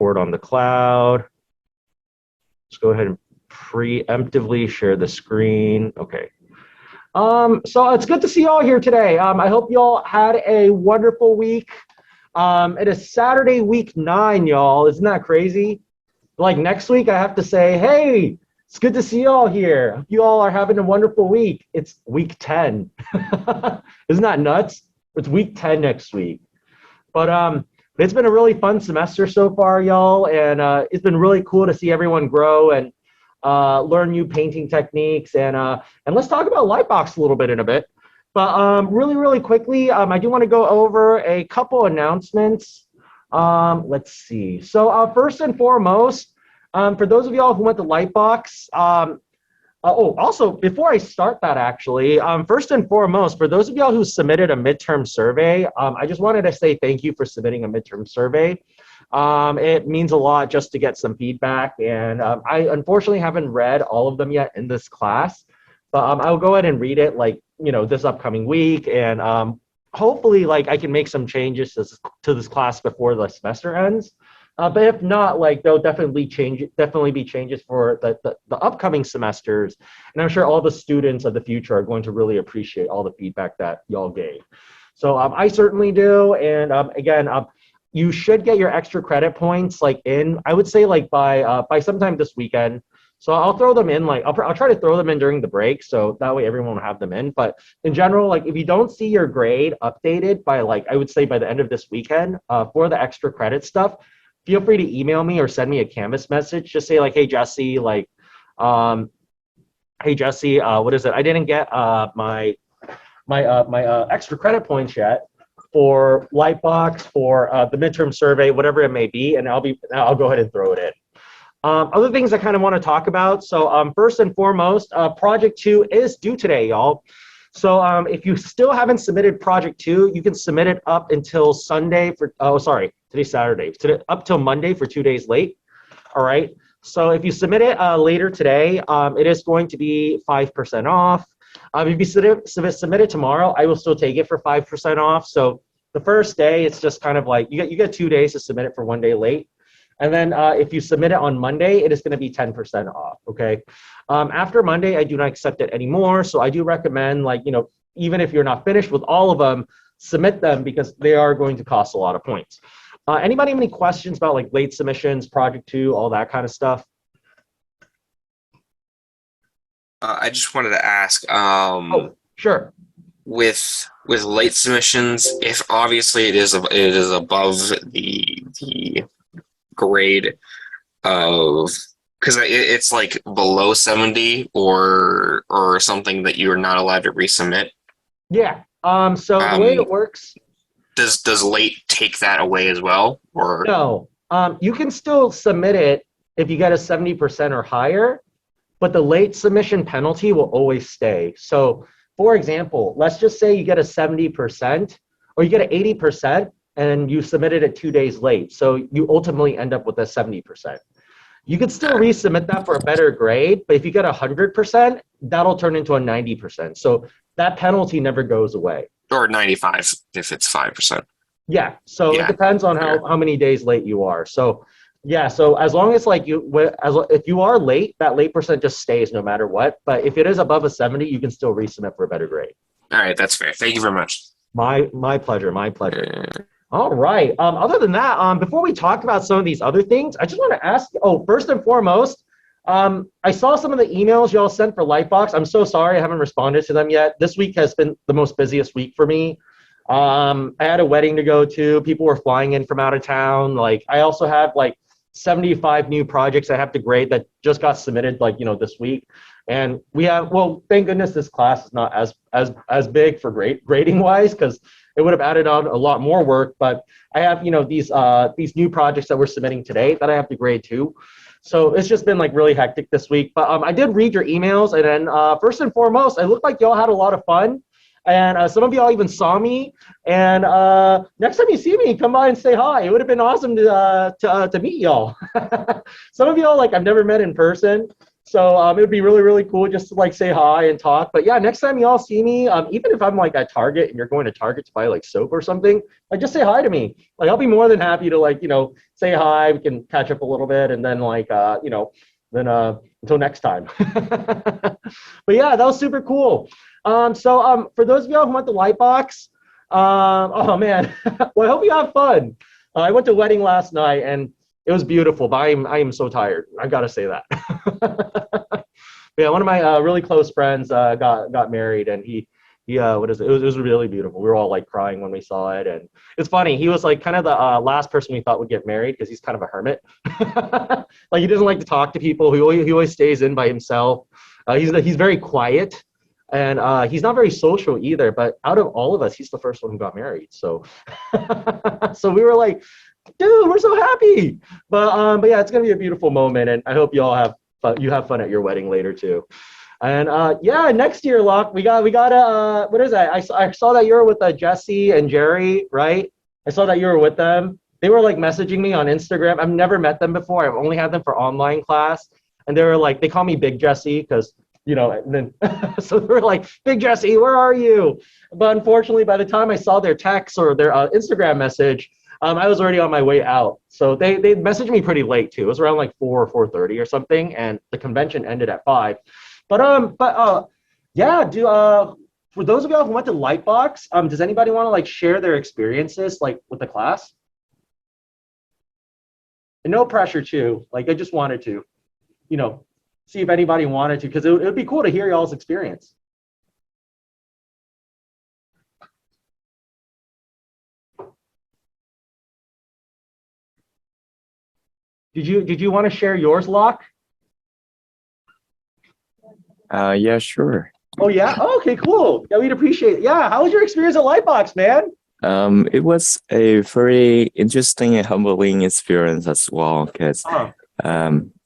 report on the cloud. Let's go ahead and preemptively share the screen. Okay. So it's good to see you all here today. I hope you all had a wonderful week. It is Saturday, week 9, y'all. Isn't that crazy? Like next week, I have to say, hey, it's good to see you all here. Hope you all are having a wonderful week. It's week 10. Isn't that nuts? It's week 10 next week. But it's been a really fun semester so far, y'all, and it's been really cool to see everyone grow and learn new painting techniques. And let's talk about Lightbox a little bit in a bit. But really quickly, I do want to go over a couple announcements. Let's see. So first and foremost, for those of y'all who went to Lightbox, also, before I start that, actually, first and foremost, for those of y'all who submitted a midterm survey, I just wanted to say thank you for submitting a midterm survey. It means a lot just to get some feedback, and I unfortunately haven't read all of them yet in this class, but I'll go ahead and read it, like, this upcoming week, and hopefully, like, I can make some changes to this class before the semester ends. But if not, like, there'll definitely be changes for the upcoming semesters, and I'm sure all the students of the future are going to really appreciate all the feedback that y'all gave. So I certainly do, and again, you should get your extra credit points I would say by sometime this weekend. So I'll throw them in, I'll try to throw them in during the break, so that way everyone will have them in. But in general, if you don't see your grade updated by I would say by the end of this weekend for the extra credit stuff, feel free to email me or send me a Canvas message. Just say hey Jesse, hey Jesse, what is it? I didn't get my extra credit points yet for Lightbox, for the midterm survey, whatever it may be, and I'll go ahead and throw it in. Other things I kind of want to talk about. So first and foremost, Project 2 is due today, y'all. So if you still haven't submitted Project 2, you can submit it up until Sunday today's Saturday. Up till Monday for 2 days late. All right. So if you submit it later today, it is going to be 5% off. If you submit it tomorrow, I will still take it for 5% off. So the first day, it's just kind of you get 2 days to submit it for 1 day late. And then if you submit it on Monday, it is going to be 10% off, okay? After Monday, I do not accept it anymore. So I do recommend, even if you're not finished with all of them, submit them because they are going to cost a lot of points. Anybody have any questions about late submissions, Project 2, all that kind of stuff? I just wanted to ask. Oh, sure. With late submissions, if obviously it is above the grade of, because it's below 70 or something that you're not allowed to resubmit. Yeah. So the way it works. Does late take that away as well, or no? You can still submit it if you get a 70% or higher, but the late submission penalty will always stay. So, for example, let's just say you get a 70% or you get an 80% and you submitted it 2 days late. So you ultimately end up with a 70%. You could still resubmit that for a better grade, but if you get 100%, that'll turn into a 90%. So that penalty never goes away. Or 95 if it's 5%. Yeah. So it depends on how many days late you are. So yeah. So as long as if you are late, that late percent just stays no matter what. But if it is above a 70, you can still resubmit for a better grade. All right, that's fair. Thank you very much. My pleasure. My pleasure. All right. Other than that, before we talk about some of these other things, I just want to ask. First and foremost, I saw some of the emails y'all sent for Lightbox. I'm so sorry I haven't responded to them yet. This week has been the most busiest week for me. I had a wedding to go to. People were flying in from out of town. I also have 75 new projects I have to grade that just got submitted this week. And we have, well, thank goodness this class is not as big for grading wise, because it would have added on a lot more work. But I have these new projects that we're submitting today that I have to grade too. So it's just been really hectic this week. But I did read your emails, and then first and foremost, it looked like y'all had a lot of fun. And some of y'all even saw me. And next time you see me, come by and say hi. It would have been awesome to meet y'all. Some of y'all I've never met in person. So it would be really, really cool just to like say hi and talk. But yeah, next time y'all see me, even if I'm like at Target and you're going to Target to buy like soap or something, like just say hi to me. Like I'll be more than happy to like, say hi. We can catch up a little bit and then like, then until next time. But yeah, that was super cool. For those of y'all who went to Lightbox, oh man, well, I hope you have fun. I went to a wedding last night and it was beautiful, but I am so tired. I gotta say that. Yeah, one of my really close friends got married, and he what is it? It was really beautiful. We were all like crying when we saw it, and it's funny. He was like kind of the last person we thought would get married because he's kind of a hermit. Like he doesn't like to talk to people. He always stays in by himself. He's very quiet, and he's not very social either. But out of all of us, he's the first one who got married. So so we were like, dude, we're so happy. But yeah, it's gonna be a beautiful moment, and I hope you all have fun. You have fun at your wedding later too. And yeah, next year, Locke, we got what is that? I saw that you were with Jesse and Jerry, right? I saw that you were with them. They were like messaging me on Instagram. I've never met them before. I've only had them for online class, and they were like, they call me Big Jesse because and then so they were like, Big Jesse, where are you? But unfortunately, by the time I saw their text or their Instagram message, I was already on my way out. So they messaged me pretty late too. It was around like 4 or 4:30 or something, and the convention ended at 5. Yeah, for those of y'all who went to Lightbox, does anybody want to like share their experiences like with the class? And no pressure too. Like I just wanted to, see if anybody wanted to, because it would be cool to hear y'all's experience. Did you want to share yours, Locke? Yeah, sure. Oh yeah? Oh, okay, cool. Yeah, we'd appreciate it. Yeah, how was your experience at Lightbox, man? It was a very interesting and humbling experience as well, because Uh-huh.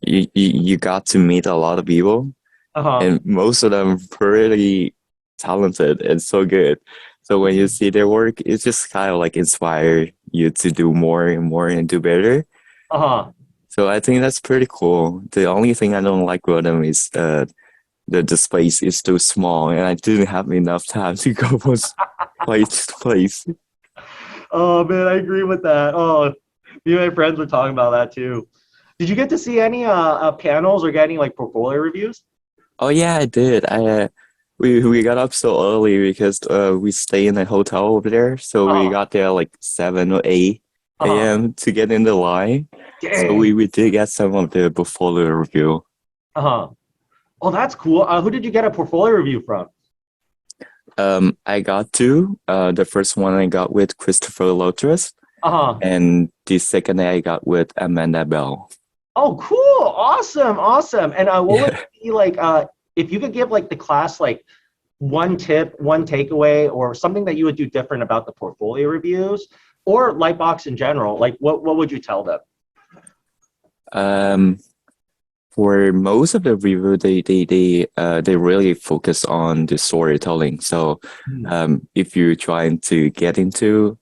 you got to meet a lot of people, Uh-huh. and most of them pretty talented and so good. So when you see their work, it's just kind of like inspire you to do more and more and do better. Uh-huh. So I think that's pretty cool. The only thing I don't like about them is the space is too small, and I didn't have enough time to go from place to place. Oh man, I agree with that. Oh, me and my friends were talking about that too. Did you get to see any panels or get any like portfolio reviews? Oh yeah, I did. We got up so early because we stay in a hotel over there, so we Uh-huh. got there like 7 or 8 Uh-huh. a.m. to get in the line. So Dang. we did get some of the portfolio review. Uh-huh. Oh, that's cool. Who did you get a portfolio review from? I got two. The first one I got with Christopher Lotris, Uh-huh. and the second I got with Amanda Bell. Oh, cool. Awesome. Awesome. And what would Yeah. be like if you could give like the class like one tip, one takeaway, or something that you would do different about the portfolio reviews or Lightbox in general, like what would you tell them? Um, for most of the review, they really focus on the storytelling. So, Hmm. if you're trying to get into,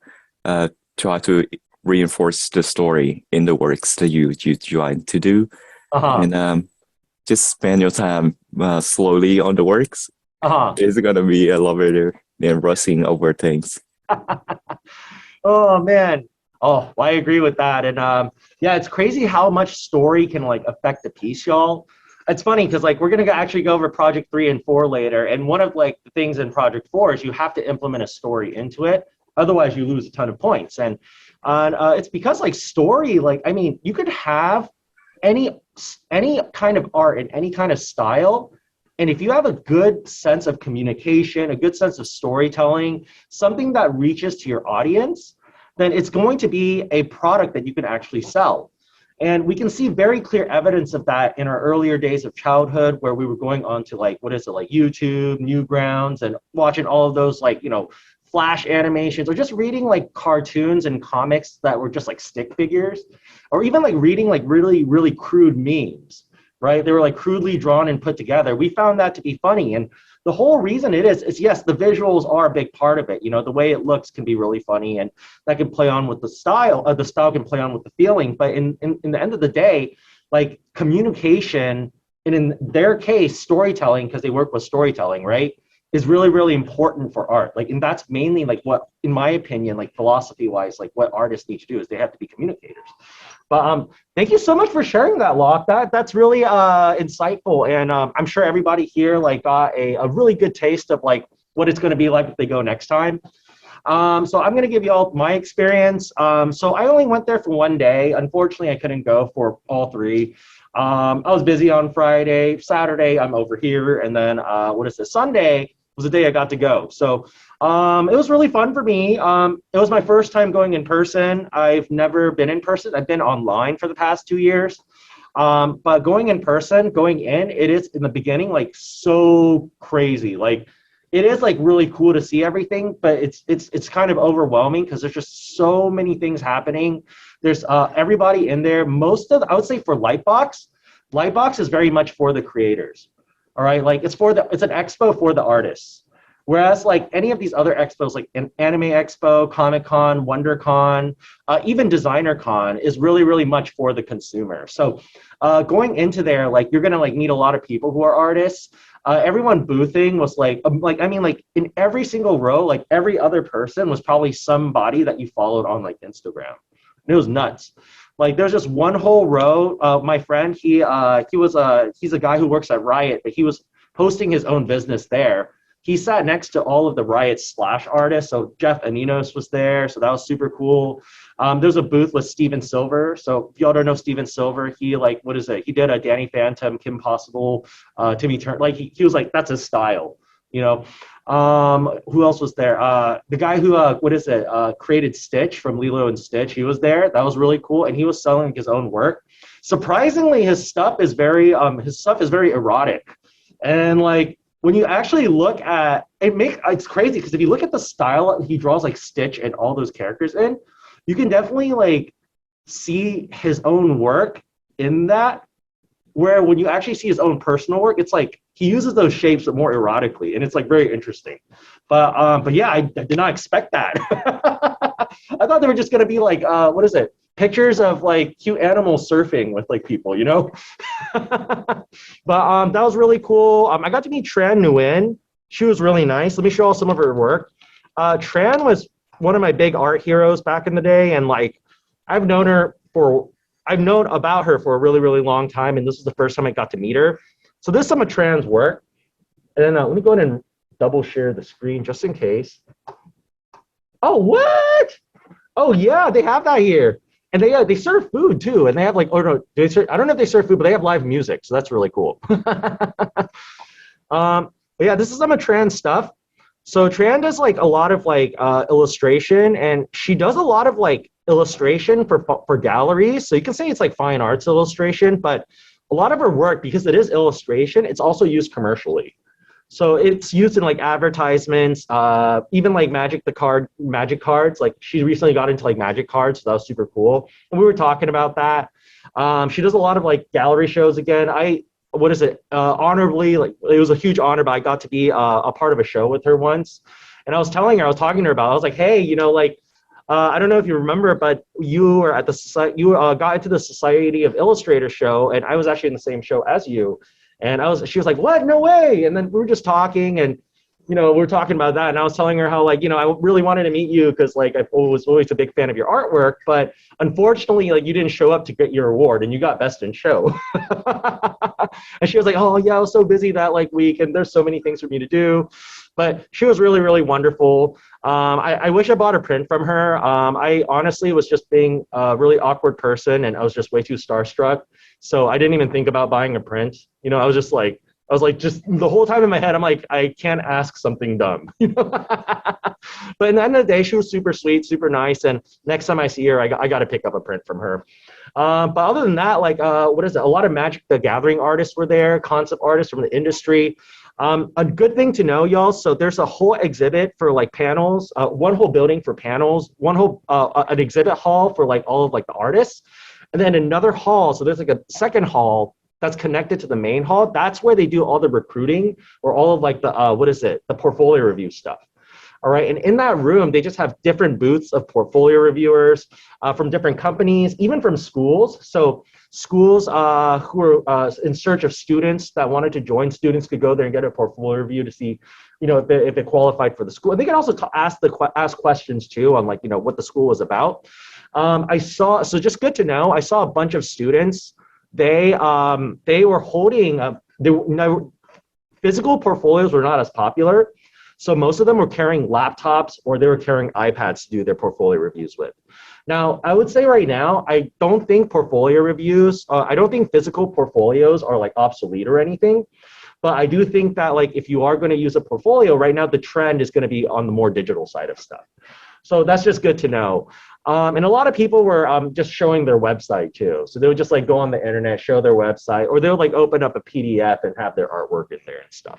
try to reinforce the story in the works that you trying to do, Uh-huh. and just spend your time slowly on the works. Uh-huh. It's gonna be a lot better than rushing over things. Oh man. Oh, well, I agree with that. And yeah, it's crazy how much story can like affect the piece, y'all. It's funny because like we're gonna actually go over project 3 and 4 later, and one of like the things in project 4 is you have to implement a story into it, otherwise you lose a ton of points. And it's because like story, like I mean, you could have any any kind of art in any kind of style, and if you have a good sense of communication, a good sense of storytelling, something that reaches to your audience, then it's going to be a product that you can actually sell. And we can see very clear evidence of that in our earlier days of childhood, where we were going on to like, what is it, like YouTube, Newgrounds, and watching all of those like, flash animations, or just reading like cartoons and comics that were just like stick figures, or even like reading like really, really crude memes, right? They were like crudely drawn and put together. We found that to be funny. And the whole reason it is yes, the visuals are a big part of it. The way it looks can be really funny, and that can play on with the style. The style can play on with the feeling. But in the end of the day, like communication And in their case, storytelling, because they work with storytelling, right, is really, really important for art. Like, and that's mainly like what, in my opinion, like philosophy wise, like what artists need to do is they have to be communicators. But thank you so much for sharing that, Locke. That's really insightful, and I'm sure everybody here like got a really good taste of like what it's going to be like if they go next time. So I'm going to give you all my experience. So I only went there for one day. Unfortunately, I couldn't go for all three. I was busy on Friday. Saturday, I'm over here, and then what is this? Sunday was the day I got to go. So it was really fun for me. It was my first time going in person. I've never been in person. I've been online for the past 2 years. But going in person, going in, it is in the beginning like so crazy. Like it is like really cool to see everything, but it's kind of overwhelming because there's just so many things happening. There's everybody in there. I would say for Lightbox is very much for the creators. All right, like it's an expo for the artists. Whereas like any of these other expos, like an Anime Expo, Comic Con, WonderCon, even Designer Con is really, really much for the consumer. So going into there, like you're gonna like meet a lot of people who are artists. Everyone boothing was like I mean like in every single row, like every other person was probably somebody that you followed on like Instagram. And it was nuts. Like there's just one whole row. My friend, he's a guy who works at Riot, but he was hosting his own business there. He sat next to all of the Riot Slash artists. So Jeff Aninos was there, so that was super cool. There's a booth with Steven Silver. So if y'all don't know Steven Silver, he like he did a Danny Phantom, Kim Possible, Timmy Turner. Like he was like that's his style, you know. Who else was there? The guy who created Stitch from Lilo and Stitch. He was there. That was really cool, and he was selling his own work. Surprisingly, his stuff is very erotic, and like when you actually look at it, it's crazy because if you look at the style he draws like Stitch and all those characters in, you can definitely like see his own work in that. Where when you actually see his own personal work, it's like he uses those shapes but more erotically, and it's like very interesting. But yeah, I did not expect that. I thought they were just gonna be like pictures of like cute animals surfing with like people, you know. But that was really cool. I got to meet Tran Nguyen. She was really nice. Let me show you some of her work. Tran was one of my big art heroes back in the day, and like I've known about her for a really, really long time, and this was the first time I got to meet her. So this is some of Tran's work. And then let me go ahead and double share the screen just in case. Oh, what? Oh, yeah, they have that here. And they serve food, too. And they have like, I don't know if they serve food, but they have live music. So that's really cool. But yeah, this is some of Tran's stuff. So Tran does like a lot of like illustration, and she does a lot of like illustration for galleries. So you can say it's like fine arts illustration, but a lot of her work, because it is illustration, it's also used commercially. So it's used in like advertisements, even like magic cards. Like she recently got into like magic cards, so that was super cool. And we were talking about that. She does a lot of like gallery shows again. Honorably, like it was a huge honor, but I got to be a part of a show with her once. And I was talking to her about, I was like, hey, you know, like, I don't know if you remember, but you were at got into the Society of Illustrators show, and I was actually in the same show as you. And she was like, what? No way. And then we were just talking, and, you know, we were talking about that. And I was telling her how, like, you know, I really wanted to meet you because, like, I was always a big fan of your artwork. But unfortunately, like, you didn't show up to get your award, and you got Best in Show. And she was like, oh, yeah, I was so busy that, like, week, and there's so many things for me to do. But she was really, really wonderful. I wish I bought a print from her. I honestly was just being a really awkward person, and I was just way too starstruck. So I didn't even think about buying a print. You know, I was just the whole time in my head, I'm like, I can't ask something dumb. You know? But in the end of the day, she was super sweet, super nice. And next time I see her, I got to pick up a print from her. But other than that, like, a lot of Magic the Gathering artists were there, concept artists from the industry. A good thing to know, y'all, so there's a whole exhibit for like panels, one whole building for panels, one whole an exhibit hall for like all of like the artists, and then another hall. So there's like a second hall that's connected to the main hall. That's where they do all the recruiting or all of like the the portfolio review stuff. All right. And in that room, they just have different booths of portfolio reviewers from different companies, even from schools. So schools who are in search of students that wanted to join, students could go there and get a portfolio review to see, if it qualified for the school. And they can also ask questions too on what the school was about. So just good to know, I saw a bunch of students, they were holding, physical portfolios were not as popular. So most of them were carrying laptops or they were carrying iPads to do their portfolio reviews with. Now, I would say right now, I don't think portfolio reviews, I don't think physical portfolios are obsolete or anything. But I do think that if you are going to use a portfolio right now, the trend is going to be on the more digital side of stuff. So that's just good to know. And a lot of people were just showing their website too. So they would just go on the internet, show their website, or they'll open up a PDF and have their artwork in there and stuff.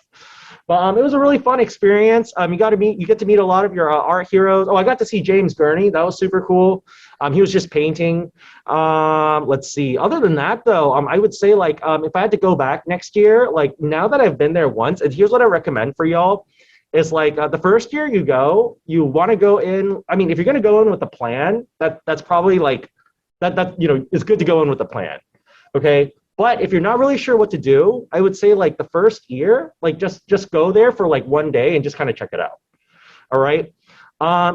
But it was a really fun experience. You get to meet a lot of your art heroes. Oh, I got to see James Gurney. That was super cool. He was just painting. Let's see. Other than that, though, I would say if I had to go back next year, now that I've been there once, and here's what I recommend for y'all. Is the first year you want to go in. I mean, if you're going to go in with a plan, that's probably it's good to go in with a plan. Okay. But if you're not really sure what to do, I would say the first year, just go there for one day and just kind of check it out. All right.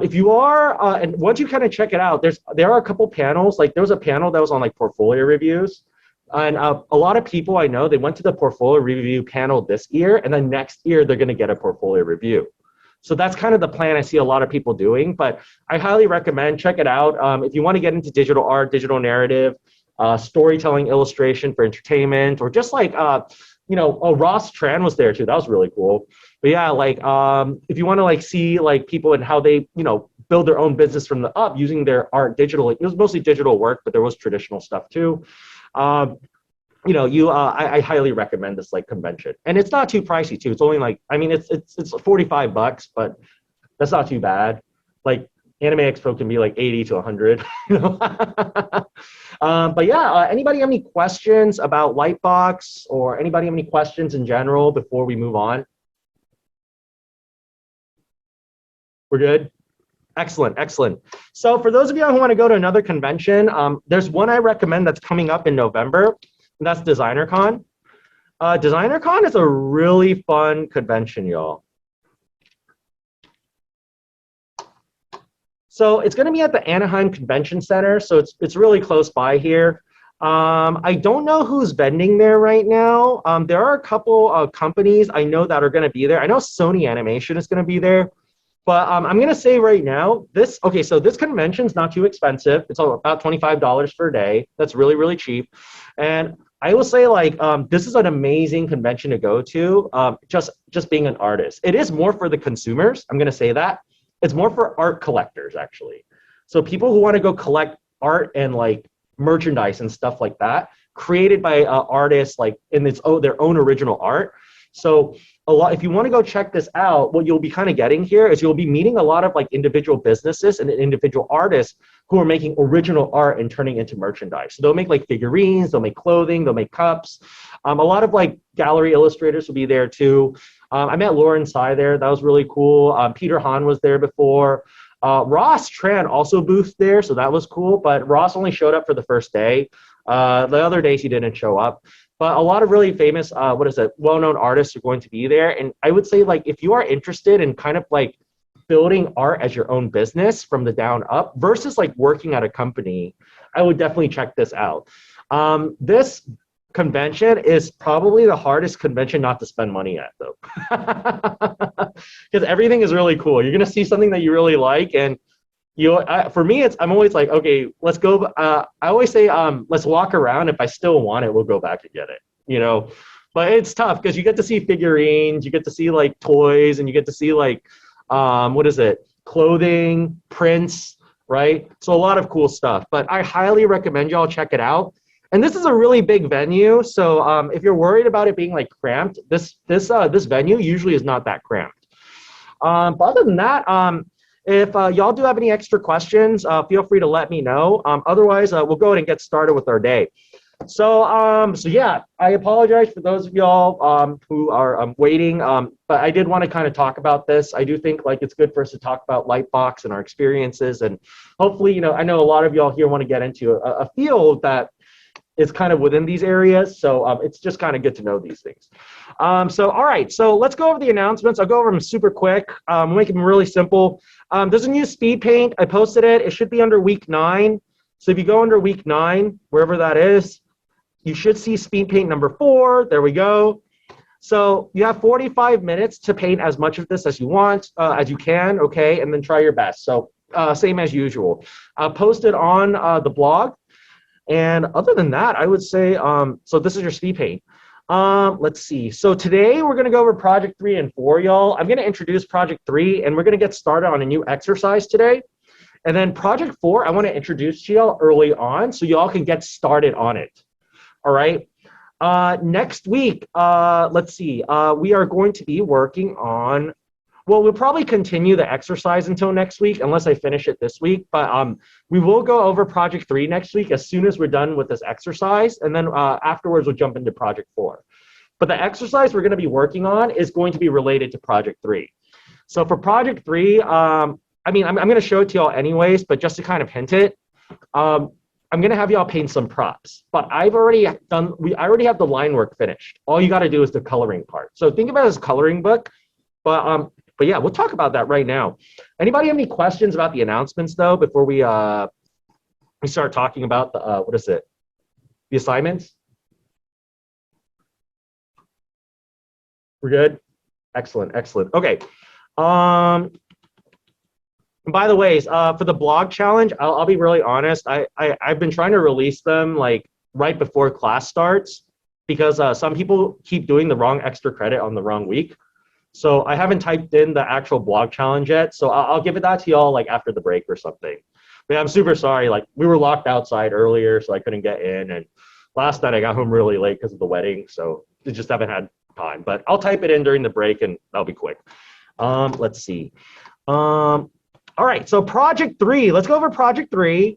If you are, and once you kind of check it out, there are a couple panels. There was a panel that was on portfolio reviews. And a lot of people I know, they went to the portfolio review panel this year, and then next year they're going to get a portfolio review. So that's kind of the plan I see a lot of people doing, but I highly recommend, check it out. If you want to get into digital art, digital narrative, storytelling, illustration for entertainment, or just Ross Tran was there too. That was really cool. But yeah, if you want to see people and how they, build their own business from the up using their art digitally. It was mostly digital work, but there was traditional stuff too. I highly recommend this convention, and it's not too pricey too. It's only it's $45, but that's not too bad. Anime Expo can be 80 to 100. But yeah, anybody have any questions about Lightbox, or anybody have any questions in general before we move on? We're good. Excellent. So for those of you who want to go to another convention, there's one I recommend that's coming up in November, and that's DesignerCon. DesignerCon is a really fun convention, y'all. So it's going to be at the Anaheim Convention Center, so it's really close by here. I don't know who's vending there right now. There are a couple of companies I know that are going to be there. I know Sony Animation is going to be there. But I'm going to say right now, this convention's not too expensive. It's about $25 per day. That's really, really cheap. And I will say this is an amazing convention to go to, just being an artist. It is more for the consumers. I'm going to say that. It's more for art collectors, actually. So people who want to go collect art and merchandise and stuff like that, created by artists in their own original art. So if you want to go check this out, what you'll be kind of getting here is you'll be meeting a lot of individual businesses and individual artists who are making original art and turning into merchandise. So they'll make figurines, they'll make clothing, they'll make cups. A lot of gallery illustrators will be there too. I met Lauren Tsai there. That was really cool. Peter Han was there before. Ross Tran also boothed there, so that was cool. But Ross only showed up for the first day. The other days he didn't show up. But a lot of really famous, well-known artists are going to be there. And I would say, if you are interested in kind of building art as your own business from the down up versus working at a company, I would definitely check this out. This convention is probably the hardest convention not to spend money at, though. Because everything is really cool. You're going to see something that you really like, and for me, I'm always okay, let's go. I always say, let's walk around. If I still want it, we'll go back and get it, But it's tough because you get to see figurines, you get to see toys, and you get to see clothing, prints, right? So a lot of cool stuff. But I highly recommend y'all check it out. And this is a really big venue, so if you're worried about it being cramped, this venue usually is not that cramped. But other than that, if y'all do have any extra questions, feel free to let me know. Otherwise, we'll go ahead and get started with our day. So yeah, I apologize for those of y'all who are waiting, but I did want to kind of talk about this. I do think like it's good for us to talk about Lightbox and our experiences, and hopefully, I know a lot of y'all here want to get into a field that is kind of within these areas. So it's just kind of good to know these things. So all right, so let's go over the announcements. I'll go over them super quick. We'll make them really simple. There's a new speed paint. I posted it. It should be under week 9. So if you go under week 9, wherever that is, you should see speed paint number 4. There we go. So you have 45 minutes to paint as much of this as you want, as you can, okay, and then try your best. So same as usual. Post it on the blog. And other than that, I would say, so this is your speed paint. Let's see. So today we're going to go over project 3 and 4, y'all. I'm going to introduce project 3, and we're going to get started on a new exercise today. And then project 4, I want to introduce to y'all early on so y'all can get started on it. All right. Next week, let's see. We are going to be working on, well, we'll probably continue the exercise until next week, unless I finish it this week. But we will go over project 3 next week as soon as we're done with this exercise. And then afterwards, we'll jump into project 4. But the exercise we're going to be working on is going to be related to project 3. So for project 3, I mean, I'm going to show it to y'all anyways, but just to kind of hint it, I'm going to have y'all paint some props, but I already have the line work finished. All you got to do is the coloring part. So think about it as a coloring book, but yeah, we'll talk about that right now. Anybody have any questions about the announcements though, before we start talking about the, what is it? The assignments? We're good? Excellent, excellent. Okay. By the way, for the blog challenge, I'll be really honest. I've been trying to release them like right before class starts because some people keep doing the wrong extra credit on the wrong week. So I haven't typed in the actual blog challenge yet. So I'll give it that to y'all like after the break or something. But yeah, I'm super sorry. Like we were locked outside earlier, so I couldn't get in. And last night I got home really late because of the wedding. So I just haven't had time. But I'll type it in during the break and that'll be quick. Let's see. All right, so project 3, let's go over project 3.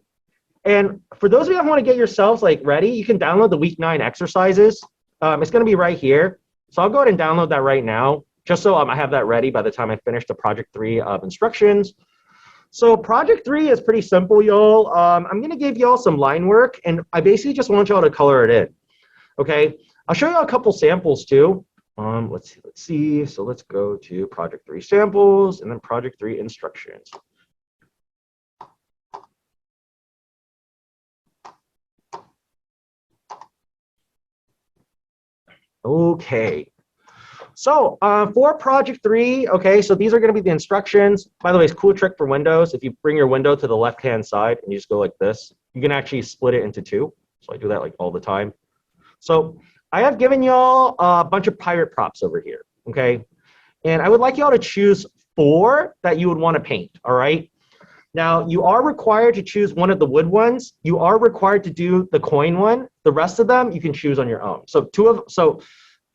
And for those of you that want to get yourselves like ready, you can download the week 9 exercises. It's going to be right here. So I'll go ahead and download that right now, just so I have that ready by the time I finish the project 3 instructions. So project 3 is pretty simple, y'all. I'm going to give y'all some line work, and I basically just want y'all to color it in. Okay, I'll show you a couple samples too. Let's see. So let's go to project 3 samples and then project 3 instructions. Okay. So for project 3, okay, so these are going to be the instructions. By the way, it's a cool trick for Windows. If you bring your window to the left-hand side and you just go like this, you can actually split it into 2. So I do that like all the time. So I have given y'all a bunch of pirate props over here, okay? And I would like y'all to choose 4 that you would want to paint, all right? Now, you are required to choose one of the wood ones. You are required to do the coin one. The rest of them, you can choose on your own. So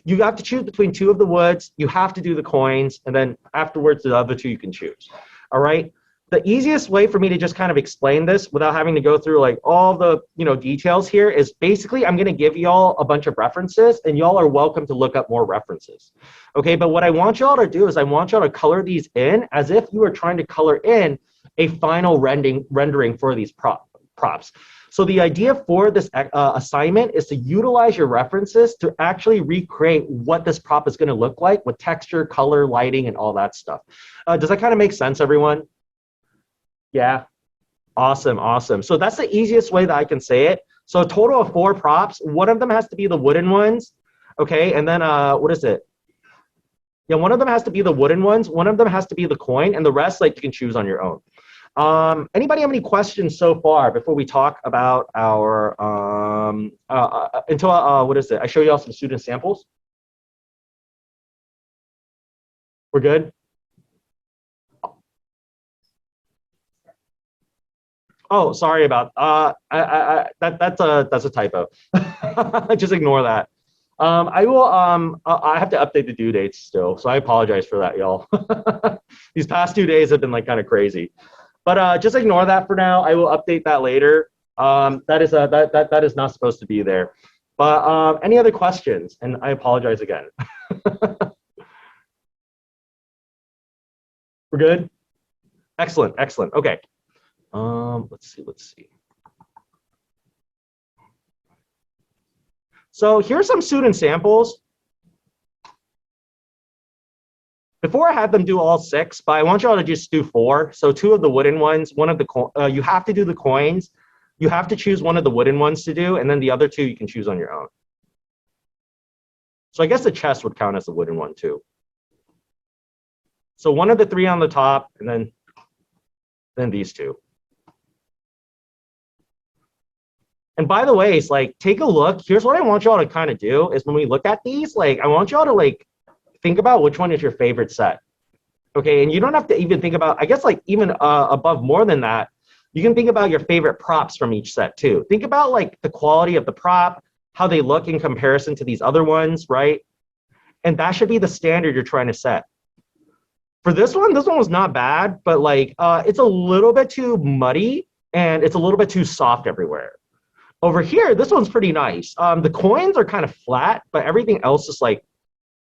you have to choose between 2 of the woods. You have to do the coins, and then afterwards, the other 2 you can choose, all right? The easiest way for me to just kind of explain this without having to go through like all the details here is basically I'm going to give y'all a bunch of references and y'all are welcome to look up more references. Okay, but what I want y'all to do is I want y'all to color these in as if you were trying to color in a final rendering for these props. So the idea for this assignment is to utilize your references to actually recreate what this prop is going to look like with texture, color, lighting, and all that stuff. Does that kind of make sense, everyone? Yeah, awesome, awesome. So that's the easiest way that I can say it. So a total of 4 props. One of them has to be the wooden ones, okay? And then what is it? Yeah, one of them has to be the wooden ones. One of them has to be the coin, and the rest like you can choose on your own. Anybody have any questions so far before we talk about our what is it? I show you all some student samples. We're good. Oh, sorry about that's a typo. Just ignore that. I will I have to update the due dates still, so I apologize for that, y'all. These past 2 days have been like kind of crazy, but just ignore that for now. I will update that later. That is not supposed to be there. But any other questions? And I apologize again. We're good? Excellent, excellent. Okay. Let's see. So here's some student samples. Before I had them do all 6, but I want y'all to just do 4. So 2 of the wooden ones, one of the you have to do the coins. You have to choose one of the wooden ones to do, and then the other 2 you can choose on your own. So I guess the chest would count as the wooden one too. So one of the 3 on the top, and then these 2. And by the way, it's like, take a look. Here's what I want y'all to kind of do is when we look at these, like, I want y'all to like think about which one is your favorite set. Okay, and you don't have to even think about, I guess like even above more than that, you can think about your favorite props from each set too. Think about like the quality of the prop, how they look in comparison to these other ones, right? And that should be the standard you're trying to set. For this one was not bad, but like it's a little bit too muddy and it's a little bit too soft everywhere. Over here, this one's pretty nice. The coins are kind of flat, but everything else is like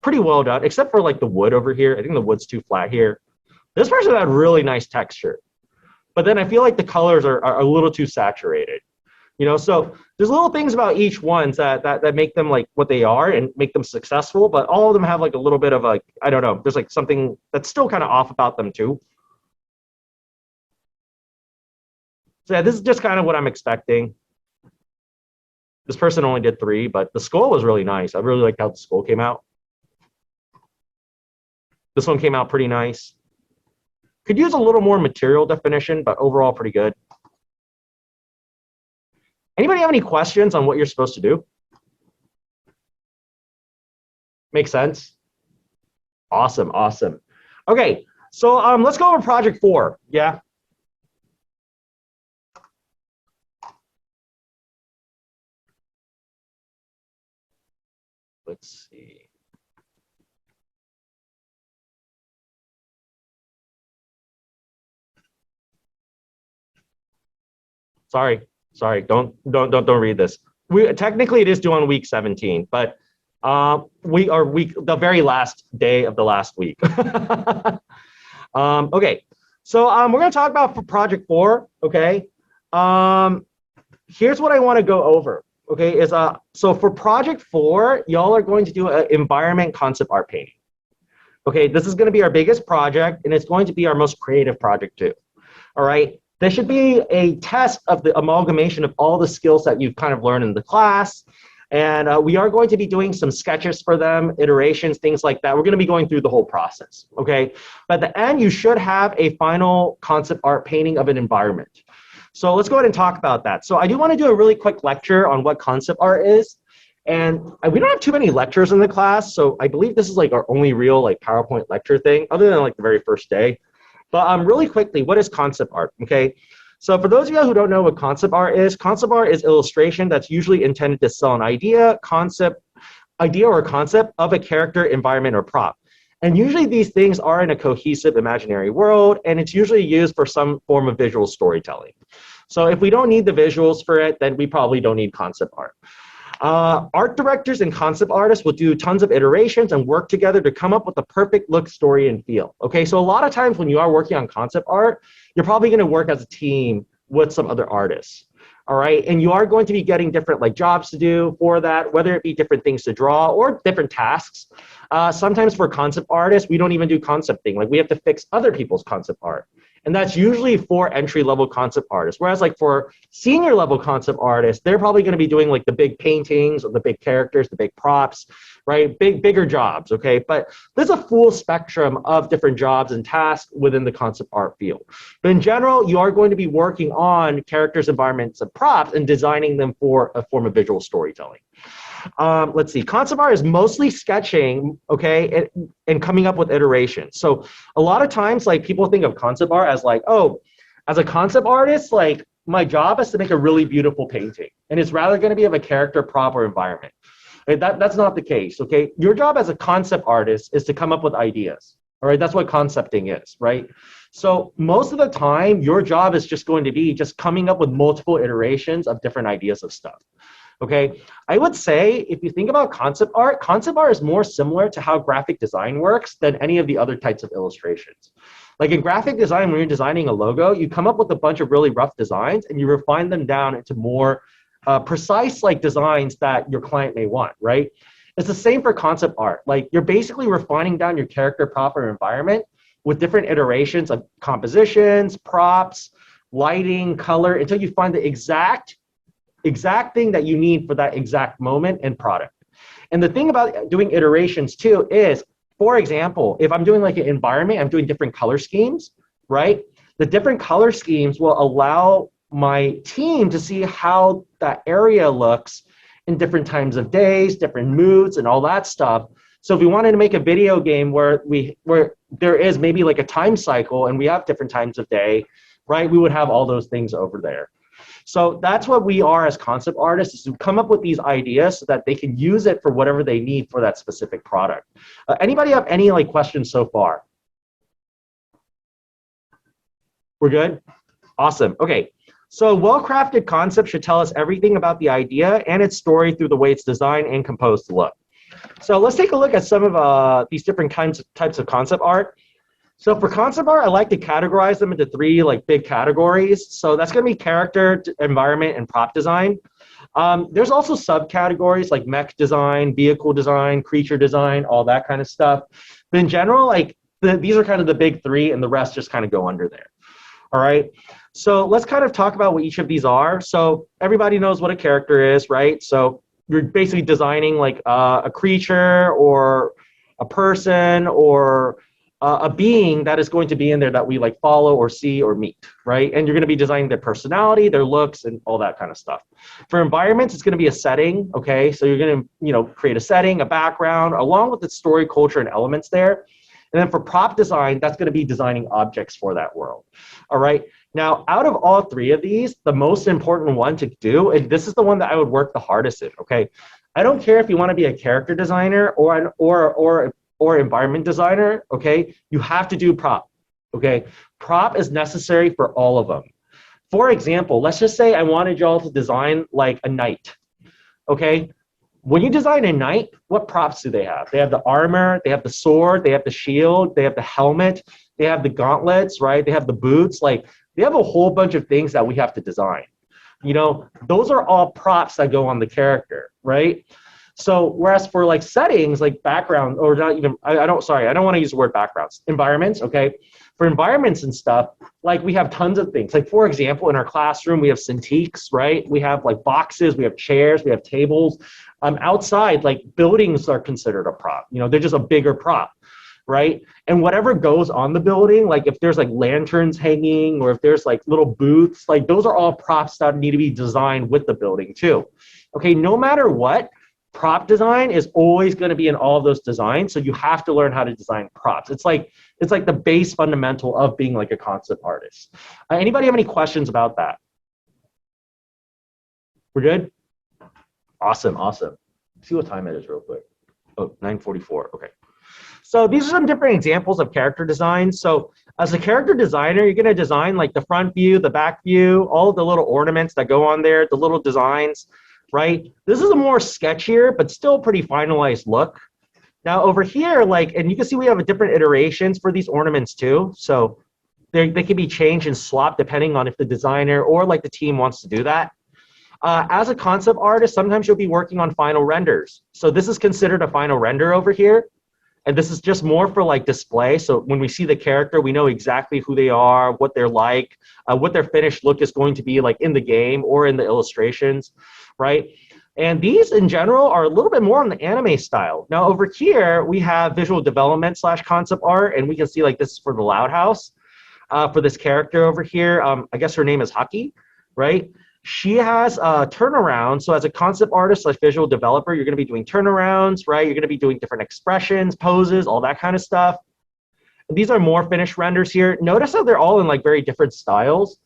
pretty well done, except for like the wood over here. I think the wood's too flat here. This person had really nice texture. But then I feel like the colors are a little too saturated. You know, so there's little things about each one that make them like what they are and make them successful, but all of them have like a little bit of like, I don't know, there's like something that's still kind of off about them too. So yeah, this is just kind of what I'm expecting. This person only did 3, but the skull was really nice. I really liked how the skull came out. This one came out pretty nice. Could use a little more material definition, but overall pretty good. Anybody have any questions on what you're supposed to do? Make sense? Awesome, awesome. Okay, so let's go over project 4, yeah? Let's see. Sorry, don't read this. Technically it is due on week 17, but we are the very last day of the last week. Okay, so we're gonna talk about for project 4. Okay, here's what I want to go over. Okay, is so for project 4, y'all are going to do an environment concept art painting. Okay, this is going to be our biggest project, and it's going to be our most creative project too. All right. There should be a test of the amalgamation of all the skills that you've kind of learned in the class. And we are going to be doing some sketches for them, iterations, things like that. We're going to be going through the whole process, okay? But at the end, you should have a final concept art painting of an environment. So let's go ahead and talk about that. So I do want to do a really quick lecture on what concept art is. And we don't have too many lectures in the class, so I believe this is like our only real like PowerPoint lecture thing, other than like the very first day. But really quickly, what is concept art, okay? So for those of you who don't know what concept art is illustration that's usually intended to sell an idea or concept of a character, environment, or prop. And usually these things are in a cohesive imaginary world, and it's usually used for some form of visual storytelling. So if we don't need the visuals for it, then we probably don't need concept art. Art directors and concept artists will do tons of iterations and work together to come up with the perfect look, story, and feel. Okay, so a lot of times when you are working on concept art, you're probably going to work as a team with some other artists. All right, and you are going to be getting different like jobs to do for that, whether it be different things to draw or different tasks. Sometimes for concept artists, we don't even do concepting. Like we have to fix other people's concept art. And that's usually for entry-level concept artists. Whereas like for senior level concept artists, they're probably going to be doing like the big paintings or the big characters, the big props, right? Bigger jobs, okay? But there's a full spectrum of different jobs and tasks within the concept art field. But in general, you are going to be working on characters, environments, and props and designing them for a form of visual storytelling. Let's see, concept art is mostly sketching, okay, and coming up with iterations. So a lot of times, like people think of concept art as like, oh, as a concept artist, like my job is to make a really beautiful painting. And it's rather going to be of a character, prop, or environment. That's not the case, okay? Your job as a concept artist is to come up with ideas, all right? That's what concepting is, right? So most of the time, your job is just going to be just coming up with multiple iterations of different ideas of stuff. Okay, I would say if you think about concept art is more similar to how graphic design works than any of the other types of illustrations. Like in graphic design, when you're designing a logo, you come up with a bunch of really rough designs and you refine them down into more precise like designs that your client may want, right? It's the same for concept art. Like you're basically refining down your character, prop, or environment with different iterations of compositions, props, lighting, color, until you find the exact thing that you need for that exact moment and product. And the thing about doing iterations too is, for example, if I'm doing like an environment, I'm doing different color schemes, right? The different color schemes will allow my team to see how that area looks in different times of days, different moods, and all that stuff. So if we wanted to make a video game where there is maybe like a time cycle and we have different times of day, right? We would have all those things over there. So that's what we are as concept artists, is to come up with these ideas so that they can use it for whatever they need for that specific product. Anybody have any like questions so far? We're good? Awesome. Okay. So well-crafted concept should tell us everything about the idea and its story through the way it's designed and composed to look. So let's take a look at some of these different types of concept art. So for concept art, I like to categorize them into three like big categories. So that's going to be character, environment, and prop design. There's also subcategories like mech design, vehicle design, creature design, all that kind of stuff. But in general, like these are kind of the big three, and the rest just kind of go under there. All right. So let's kind of talk about what each of these are. So everybody knows what a character is, right? So you're basically designing like a creature or a person or a being that is going to be in there that we like follow or see or meet, right? And you're going to be designing their personality, their looks, and all that kind of stuff. For environments, it's going to be a setting, okay? So you're going to, create a setting, a background, along with the story, culture, and elements there. And then for prop design, that's going to be designing objects for that world, all right? Now, out of all three of these, the most important one to do, and this is the one that I would work the hardest in, okay? I don't care if you want to be a character designer or environment designer, okay? You have to do prop, okay? Prop is necessary for all of them. For example, let's just say I wanted y'all to design like a knight, okay? When you design a knight, what props do they have? They have the armor, they have the sword, they have the shield, they have the helmet, they have the gauntlets, right? They have the boots, like they have a whole bunch of things that we have to design. Those are all props that go on the character, right? So whereas for like settings, like background, or not even, I don't want to use the word backgrounds, environments, okay? For environments and stuff, like we have tons of things. Like for example, in our classroom, we have Cintiqs, right? We have like boxes, we have chairs, we have tables. Outside, like buildings are considered a prop. They're just a bigger prop, right? And whatever goes on the building, like if there's like lanterns hanging or if there's like little booths, like those are all props that need to be designed with the building too. Okay, no matter what, prop design is always going to be in all of those designs. So you have to learn how to design props. It's like the base fundamental of being like a concept artist. Anybody have any questions about that? We're good? Awesome. Let's see what time it is real quick. Oh, 9:44. Okay. So these are some different examples of character design. So as a character designer, you're going to design like the front view, the back view, all of the little ornaments that go on there, the little designs, right? This is a more sketchier, but still pretty finalized look. Now over here, and you can see we have different iterations for these ornaments too. So they can be changed and swapped depending on if the designer or like the team wants to do that. As a concept artist, sometimes you'll be working on final renders. So this is considered a final render over here. And this is just more for like display. So when we see the character, we know exactly who they are, what they're like, what their finished look is going to be like in the game or in the illustrations, right? And these in general are a little bit more on the anime style. Now over here, we have visual development / concept art, and we can see like this is for the Loud House. For this character over here, I guess her name is Haki, right? She has a turnaround. So as a concept artist / visual developer, you're going to be doing turnarounds, right? You're going to be doing different expressions, poses, all that kind of stuff. These are more finished renders here. Notice how they're all in like very different styles.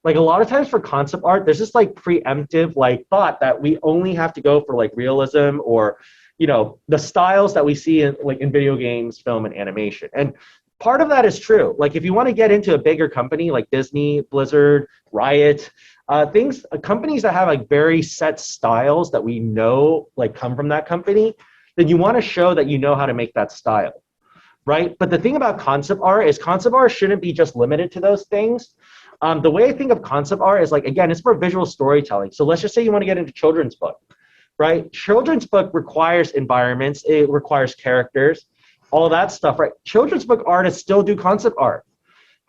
Like a lot of times for concept art, there's this like preemptive like thought that we only have to go for like realism or, the styles that we see in video games, film, and animation. And part of that is true. Like if you want to get into a bigger company like Disney, Blizzard, Riot, companies that have like very set styles that we know like come from that company, then you want to show that you know how to make that style, right? But the thing about concept art is concept art shouldn't be just limited to those things. The way I think of concept art is like, again, it's for visual storytelling. So let's just say you want to get into children's book, right? Children's book requires environments, it requires characters, all that stuff, right? Children's book artists still do concept art.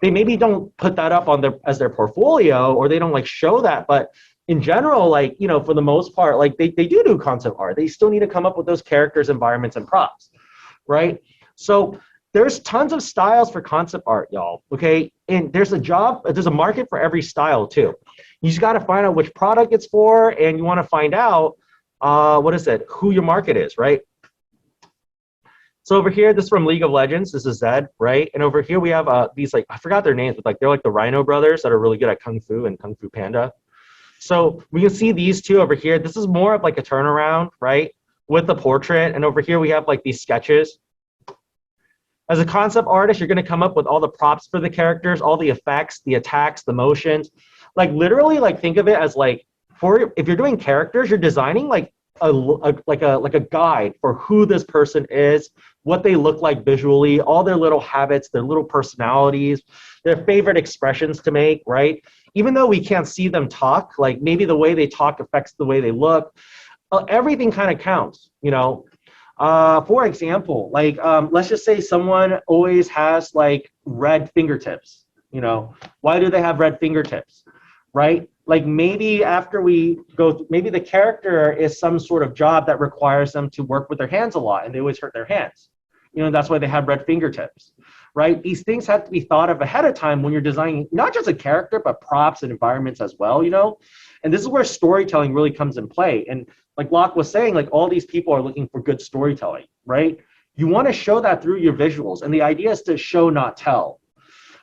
They maybe don't put that up on as their portfolio, or they don't like show that, but in general, like, you know, for the most part, like they do concept art. They still need to come up with those characters, environments, and props, right? So there's tons of styles for concept art, y'all, okay? And there's a market for every style too. You just got to find out which product it's for, and you want to find out, who your market is, right? So over here, this is from League of Legends. This is Zed, right? And over here we have these, like, I forgot their names, but like they're like the Rhino brothers that are really good at Kung Fu and Kung Fu Panda. So we can see these two over here. This is more of like a turnaround, right? With the portrait. And over here we have like these sketches. As a concept artist, you're going to come up with all the props for the characters, all the effects, the attacks, the motions. Like literally, like think of it as like, if you're doing characters, you're designing like a guide for who this person is, what they look like visually, all their little habits, their little personalities, their favorite expressions to make, right? Even though we can't see them talk, like maybe the way they talk affects the way they look. Everything kind of counts, you know? For example, like let's just say someone always has like red fingertips, you know? Why do they have red fingertips, right? Like maybe after we go, maybe the character is some sort of job that requires them to work with their hands a lot and they always hurt their hands. You know, that's why they have red fingertips, right? These things have to be thought of ahead of time when you're designing not just a character, but props and environments as well, you know? And this is where storytelling really comes in play. And like Locke was saying, like all these people are looking for good storytelling, right? You want to show that through your visuals. And the idea is to show, not tell.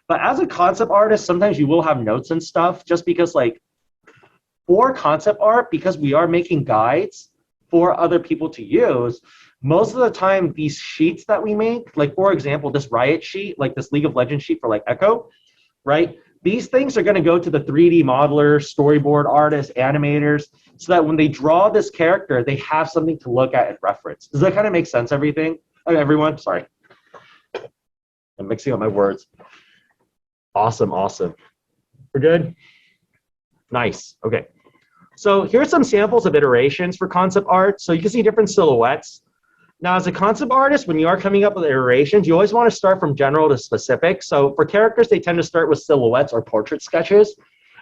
But as a concept artist, sometimes you will have notes and stuff just because like, for concept art, because we are making guides for other people to use, most of the time these sheets that we make, like for example, this Riot sheet, like this League of Legends sheet for like Echo, right? These things are going to go to the 3D modelers, storyboard artists, animators, so that when they draw this character, they have something to look at and reference. Does that kind of make sense, everyone? Sorry. I'm mixing up my words. Awesome. We're good? Nice. Okay. So here's some samples of iterations for concept art. So you can see different silhouettes. Now, as a concept artist, when you are coming up with iterations, you always want to start from general to specific. So for characters, they tend to start with silhouettes or portrait sketches.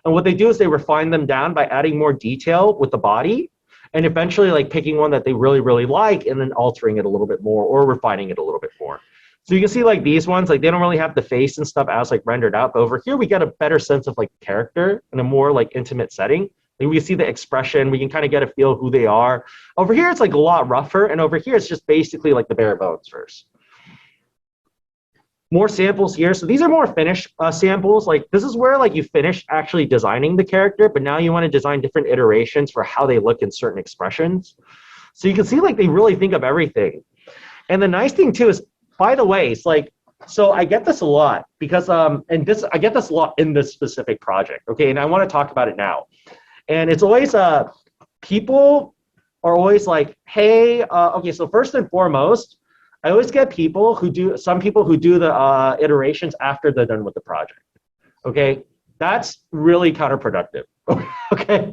And what they do is they refine them down by adding more detail with the body and eventually like picking one that they really, really like and then altering it a little bit more or refining it a little bit more. So you can see like these ones, like they don't really have the face and stuff as like rendered out, but over here we get a better sense of like character in a more like intimate setting. Like we can see the expression, we can kind of get a feel of who they are. Over here it's like a lot rougher, and over here it's just basically like the bare bones first. More samples here. So these are more finished samples. Like this is where like you finish actually designing the character, but now you want to design different iterations for how they look in certain expressions. So you can see like they really think of everything. And the nice thing too is, by the way, it's like, so I get this a lot because, I get this a lot in this specific project, okay? And I want to talk about it now. And it's always, people are always like, hey, okay, so first and foremost, I always get some people who do the iterations after they're done with the project, okay? That's really counterproductive, okay?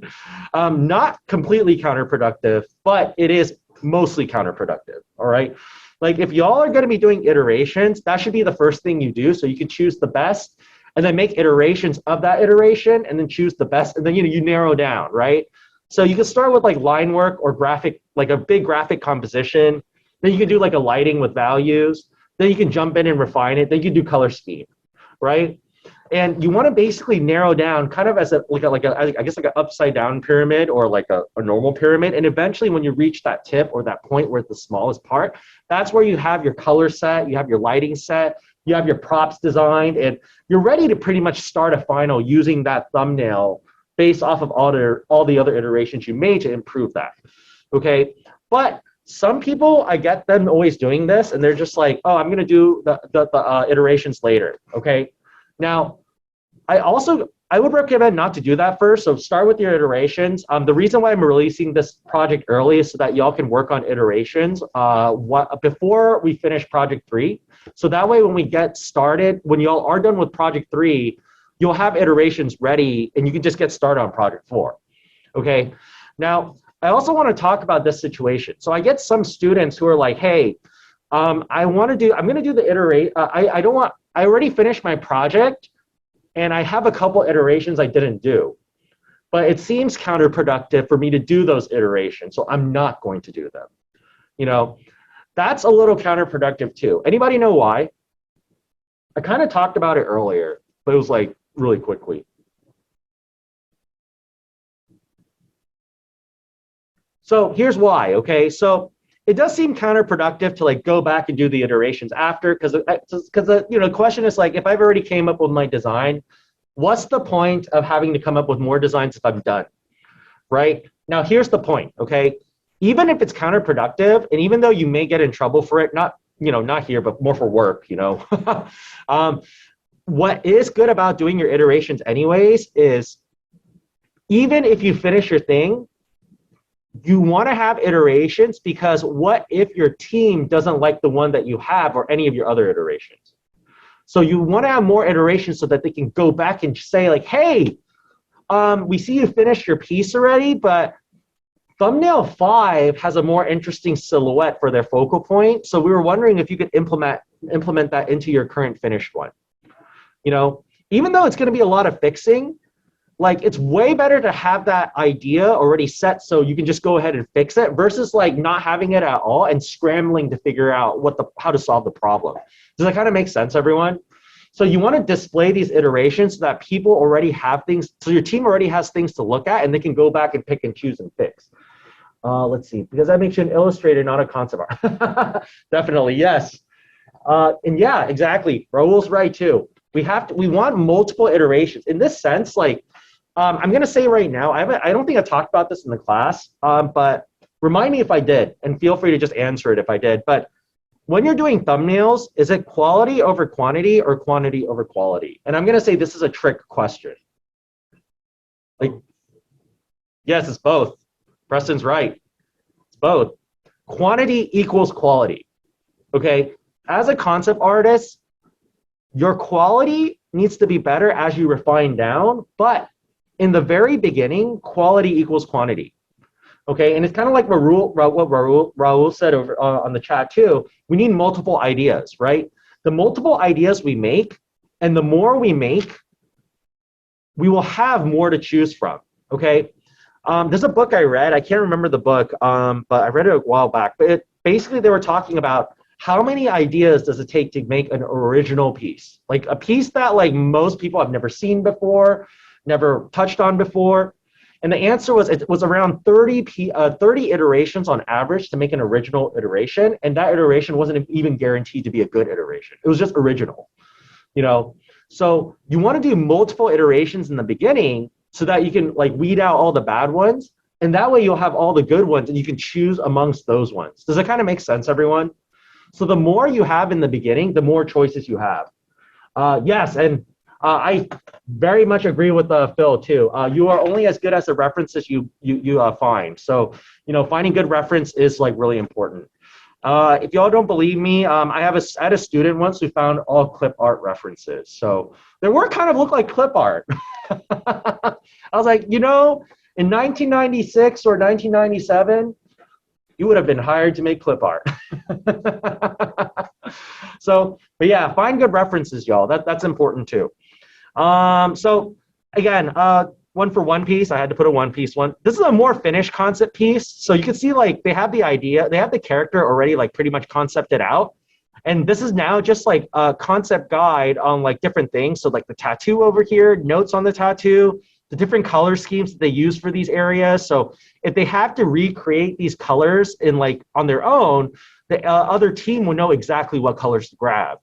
Not completely counterproductive, but it is mostly counterproductive, all right? Like if y'all are going to be doing iterations, that should be the first thing you do. So you can choose the best and then make iterations of that iteration and then choose the best. And then, you know, you narrow down, right? So you can start with like line work or graphic, like a big graphic composition. Then you can do like a lighting with values. Then you can jump in and refine it. Then you can do color scheme, right? And you want to basically narrow down kind of as I guess like an upside down pyramid or like a normal pyramid. And eventually when you reach that tip or that point where it's the smallest part, that's where you have your color set, you have your lighting set, you have your props designed, and you're ready to pretty much start a final using that thumbnail based off of all the other iterations you made to improve that, okay? But some people, I get them always doing this, and they're just like, oh, I'm going to do the iterations later. Okay. Now, I would recommend not to do that first. So start with your iterations. The reason why I'm releasing this project early is so that y'all can work on iterations before we finish project 3. So that way, when we get started, when y'all are done with project 3, you'll have iterations ready, and you can just get started on project 4. Okay. Now, I also want to talk about this situation. So I get some students who are like, hey, I'm going to do the iterate. I already finished my project, and I have a couple iterations I didn't do, but it seems counterproductive for me to do those iterations, so I'm not going to do them. You know, that's a little counterproductive too. Anybody know why? I kind of talked about it earlier, but it was like really quickly. So here's why, okay? So it does seem counterproductive to like go back and do the iterations after, because the question is like, if I've already came up with my design, what's the point of having to come up with more designs if I'm done, right? Now here's the point, okay? Even if it's counterproductive, and even though you may get in trouble for it, not here, but more for work, what is good about doing your iterations anyways is even if you finish your thing, you want to have iterations, because what if your team doesn't like the one that you have or any of your other iterations? So you want to have more iterations so that they can go back and say like, hey, we see you finished your piece already, but thumbnail 5 has a more interesting silhouette for their focal point. So we were wondering if you could implement that into your current finished one. Even though it's going to be a lot of fixing, like it's way better to have that idea already set so you can just go ahead and fix it versus like not having it at all and scrambling to figure out how to solve the problem. Does that kind of make sense, everyone? So you want to display these iterations so that people already have things, so your team already has things to look at and they can go back and pick and choose and fix. Let's see, because that makes you an illustrator, not a concept art. Definitely, yes. And yeah, exactly. Raul's right too. We want multiple iterations. In this sense, like, I'm going to say right now, I don't think I talked about this in the class, but remind me if I did, and feel free to just answer it if I did. But when you're doing thumbnails, is it quality over quantity or quantity over quality? And I'm going to say this is a trick question. Like, yes, it's both. Preston's right. It's both. Quantity equals quality. Okay? As a concept artist, your quality needs to be better as you refine down, but in the very beginning, quality equals quantity. Okay, and it's kind of like what Raul said over on the chat too. We need multiple ideas, right? The multiple ideas we make, and the more we make, we will have more to choose from. Okay, there's a book I read. I can't remember the book, but I read it a while back. But basically, they were talking about how many ideas does it take to make an original piece, like a piece that like most people have never seen before, never touched on before. And the answer was it was around 30 iterations on average to make an original iteration, and that iteration wasn't even guaranteed to be a good iteration. It was just original, So you want to do multiple iterations in the beginning so that you can like weed out all the bad ones, and that way you'll have all the good ones and you can choose amongst those ones. Does that kind of make sense, everyone? So the more you have in the beginning, the more choices you have. Yes, and I very much agree with Phil too. You are only as good as the references you find. So finding good reference is like really important. If y'all don't believe me, I had a student once who found all clip art references. So their work kind of looked like clip art. I was like, in 1996 or 1997, you would have been hired to make clip art. So, but yeah, find good references, y'all. That's important too. So again, one for One Piece, I had to put a One Piece one. This is a more finished concept piece. So you can see like they have the idea, they have the character already like pretty much concepted out. And this is now just like a concept guide on like different things. So like the tattoo over here, notes on the tattoo, the different color schemes that they use for these areas. So if they have to recreate these colors in like on their own, the other team will know exactly what colors to grab.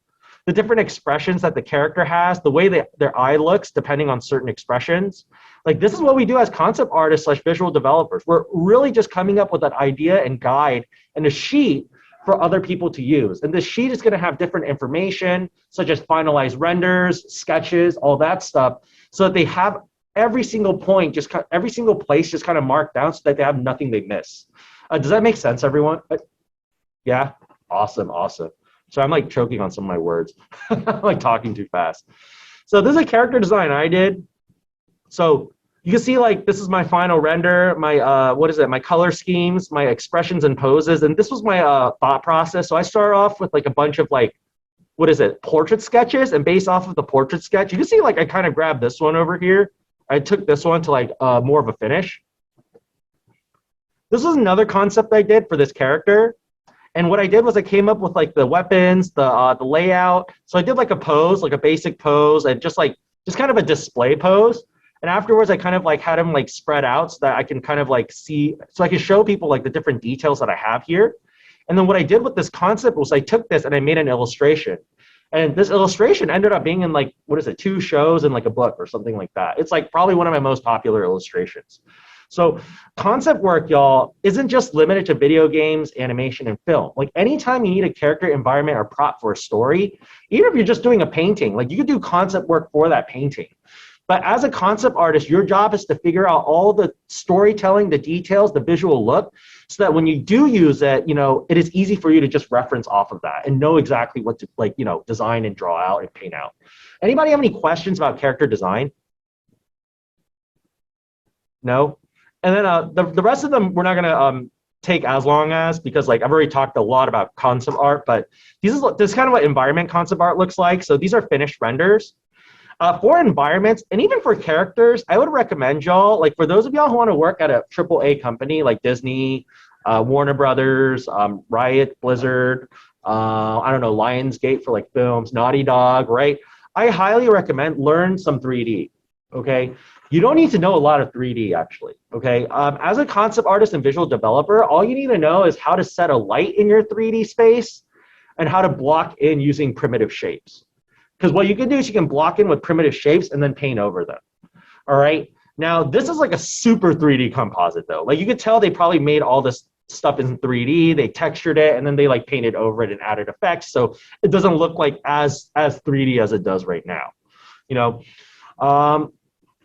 the different expressions that the character has, the way that their eye looks, depending on certain expressions. Like this is what we do as concept artists slash visual developers. We're really just coming up with an idea and guide and a sheet for other people to use. And this sheet is going to have different information, such as finalized renders, sketches, all that stuff, so that they have every single point, just every single place just kind of marked down so that they have nothing they miss. Does that make sense, everyone? Yeah? Awesome, awesome. So I'm like choking on some of my words. I'm like talking too fast. So this is a character design I did. So you can see like this is my final render, my my color schemes, my expressions and poses, and this was my thought process. So I started off with like a bunch of like, portrait sketches, and based off of the portrait sketch, you can see like I kind of grabbed this one over here. I took this one to like more of a finish. This was another concept I did for this character. And what I did was I came up with like the weapons, the layout. So I did like a pose, like a basic pose, and just kind of a display pose. And afterwards, I kind of like had them like spread out so that I can kind of like see, so I can show people like the different details that I have here. And then what I did with this concept was I took this and I made an illustration. And this illustration ended up being in like, 2 shows and like a book or something like that. It's like probably one of my most popular illustrations. So concept work, y'all, isn't just limited to video games, animation, and film. Like anytime you need a character, environment, or prop for a story, even if you're just doing a painting, like you could do concept work for that painting. But as a concept artist, your job is to figure out all the storytelling, the details, the visual look, so that when you do use it, it is easy for you to just reference off of that and know exactly what to design and draw out and paint out. Anybody have any questions about character design? No? And then the rest of them, we're not going to take as long as, because like I've already talked a lot about concept art, but this is kind of what environment concept art looks like. So these are finished renders. For environments and even for characters, I would recommend y'all, like for those of y'all who want to work at a AAA company like Disney, Warner Brothers, Riot, Blizzard, I don't know, Lionsgate for like films, Naughty Dog, right? I highly recommend learn some 3D, okay? You don't need to know a lot of 3D actually, okay? As a concept artist and visual developer, all you need to know is how to set a light in your 3D space and how to block in using primitive shapes. Because what you can do is you can block in with primitive shapes and then paint over them. All right. Now, this is like a super 3D composite, though. Like you could tell they probably made all this stuff in 3D. They textured it and then they like painted over it and added effects. So it doesn't look like as 3D as it does right now. It doesn't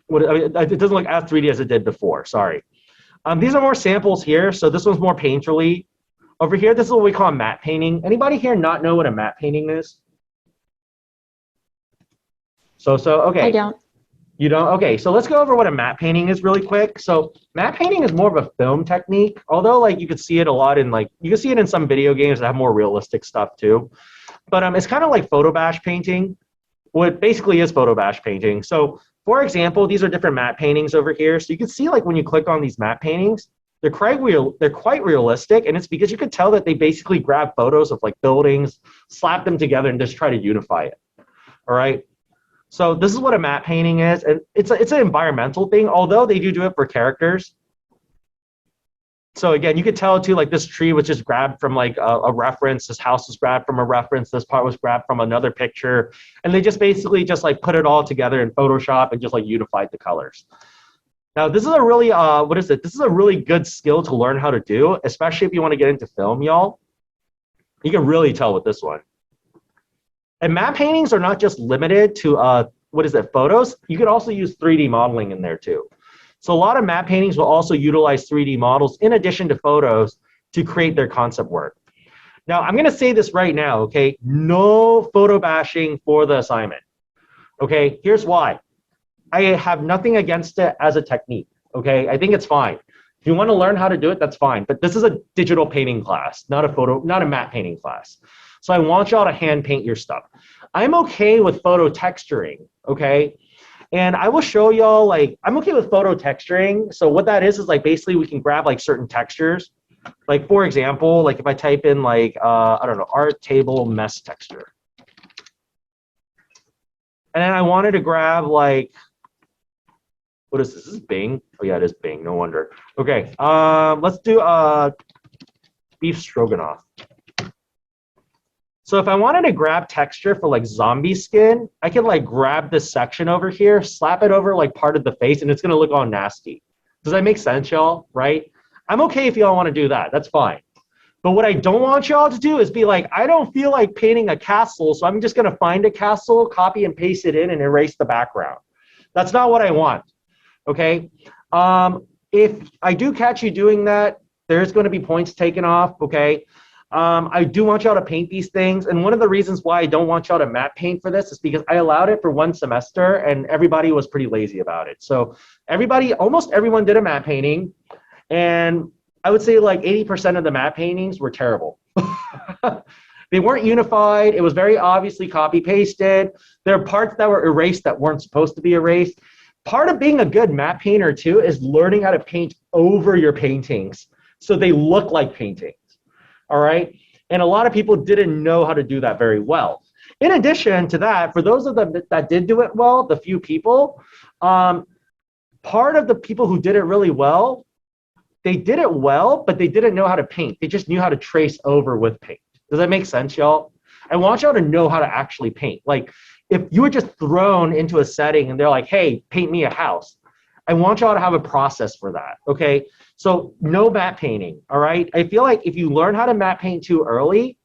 look as 3D as it did before. Sorry. These are more samples here. So this one's more painterly. Over here, this is what we call matte painting. Anybody here not know what a matte painting is? So okay. I don't. You don't? Okay, so let's go over what a matte painting is really quick. So matte painting is more of a film technique, although like you could see it a lot in you can see it in some video games that have more realistic stuff too. But it's kind of like photo bash painting. What basically is photo bash painting. So for example, these are different matte paintings over here. So you can see like when you click on these matte paintings, they're quite realistic, and it's because you could tell that they basically grab photos of like buildings, slap them together, and just try to unify it. All right. So this is what a matte painting is, and it's an environmental thing, although they do it for characters. So again, you could tell too, like this tree was just grabbed from like a reference, this house was grabbed from a reference, this part was grabbed from another picture, and they just basically just like put it all together in Photoshop and just like unified the colors. Now this is a really, This is a really good skill to learn how to do, especially if you want to get into film, y'all. You can really tell with this one. And matte paintings are not just limited to, photos. You could also use 3D modeling in there too. So a lot of matte paintings will also utilize 3D models in addition to photos to create their concept work. Now, I'm going to say this right now, okay? No photo bashing for the assignment, okay? Here's why. I have nothing against it as a technique, okay? I think it's fine. If you want to learn how to do it, that's fine. But this is a digital painting class, not a matte painting class. So I want y'all to hand paint your stuff. I'm okay with photo texturing, okay? And I will show y'all, like, I'm okay with photo texturing. So what that is like basically we can grab like certain textures. Like for example, like if I type in like, I don't know, art table mess texture. And then I wanted to grab like, what is this? Is this Bing? Oh yeah, it is Bing, no wonder. Okay, let's do beef stroganoff. So if I wanted to grab texture for like zombie skin, I could like grab this section over here, slap it over like part of the face, and it's gonna look all nasty. Does that make sense, y'all? Right? I'm okay if y'all want to do that. That's fine. But what I don't want y'all to do is be like, I don't feel like painting a castle, so I'm just gonna find a castle, copy and paste it in, and erase the background. That's not what I want. Okay? If I do catch you doing that, there's going to be points taken off. Okay? I do want y'all to paint these things, and one of the reasons why I don't want y'all to matte paint for this is because I allowed it for one semester, and everybody was pretty lazy about it. So almost everyone did a matte painting, and I would say like 80% of the matte paintings were terrible. They weren't unified. It was very obviously copy pasted. There are parts that were erased that weren't supposed to be erased. Part of being a good matte painter too is learning how to paint over your paintings so they look like paintings. All right. And a lot of people didn't know how to do that very well. In addition to that, for those of them that did do it well, the few people, part of the people who did it really well, they did it well, but they didn't know how to paint. They just knew how to trace over with paint. Does that make sense, y'all? I want y'all to know how to actually paint. Like, if you were just thrown into a setting and they're like, hey, paint me a house, I want y'all to have a process for that, okay? So no matte painting, all right? I feel like if you learn how to matte paint too early,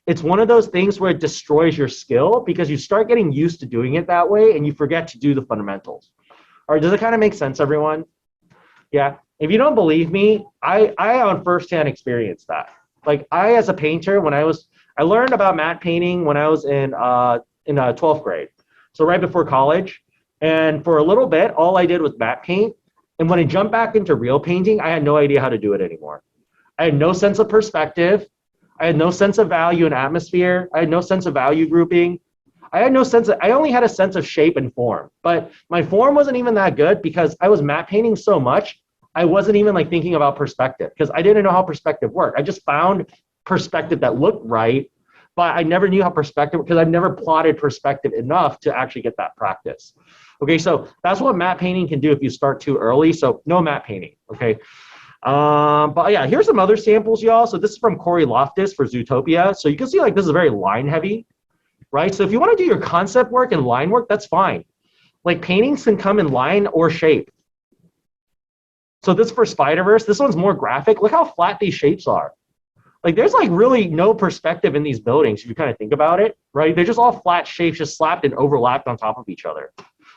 it's one of those things where it destroys your skill because you start getting used to doing it that way and you forget to do the fundamentals. All right, does it kind of make sense, everyone? Yeah. If you don't believe me, I on firsthand experienced that. Like as a painter, I learned about matte painting when I was in 12th grade. So right before college. And for a little bit, all I did was matte paint. And when I jumped back into real painting, I had no idea how to do it anymore. I had no sense of perspective. I had no sense of value and atmosphere. I had no sense of value grouping. I only had a sense of shape and form. But my form wasn't even that good because I was matte painting so much, I wasn't even like thinking about perspective because I didn't know how perspective worked. I just found perspective that looked right, but I never knew how perspective, because I've never plotted perspective enough to actually get that practice. Okay, so that's what matte painting can do if you start too early. So no matte painting, okay? But yeah, here's some other samples, y'all. So this is from Corey Loftus for Zootopia. So you can see like this is very line heavy, right? So if you want to do your concept work and line work, that's fine. Like paintings can come in line or shape. So this for Spider-Verse, this one's more graphic. Look how flat these shapes are. Like there's like really no perspective in these buildings if you kind of think about it, right? They're just all flat shapes just slapped and overlapped on top of each other.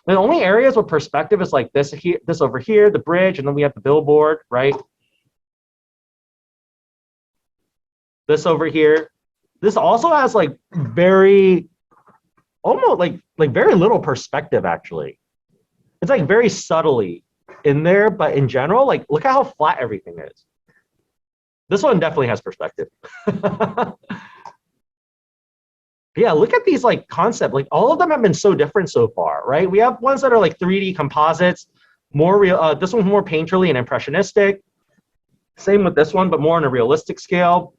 The only areas with perspective is like this here, this over here, the bridge, and then we have the billboard, right? This over here. This also has like almost like very little perspective actually. It's like very subtly in there, but in general, like look at how flat everything is. This one definitely has perspective. Yeah, look at these like concept. Like all of them have been so different so far, right? We have ones that are like 3D composites, more real. This one's more painterly and impressionistic. Same with this one, but more on a realistic scale.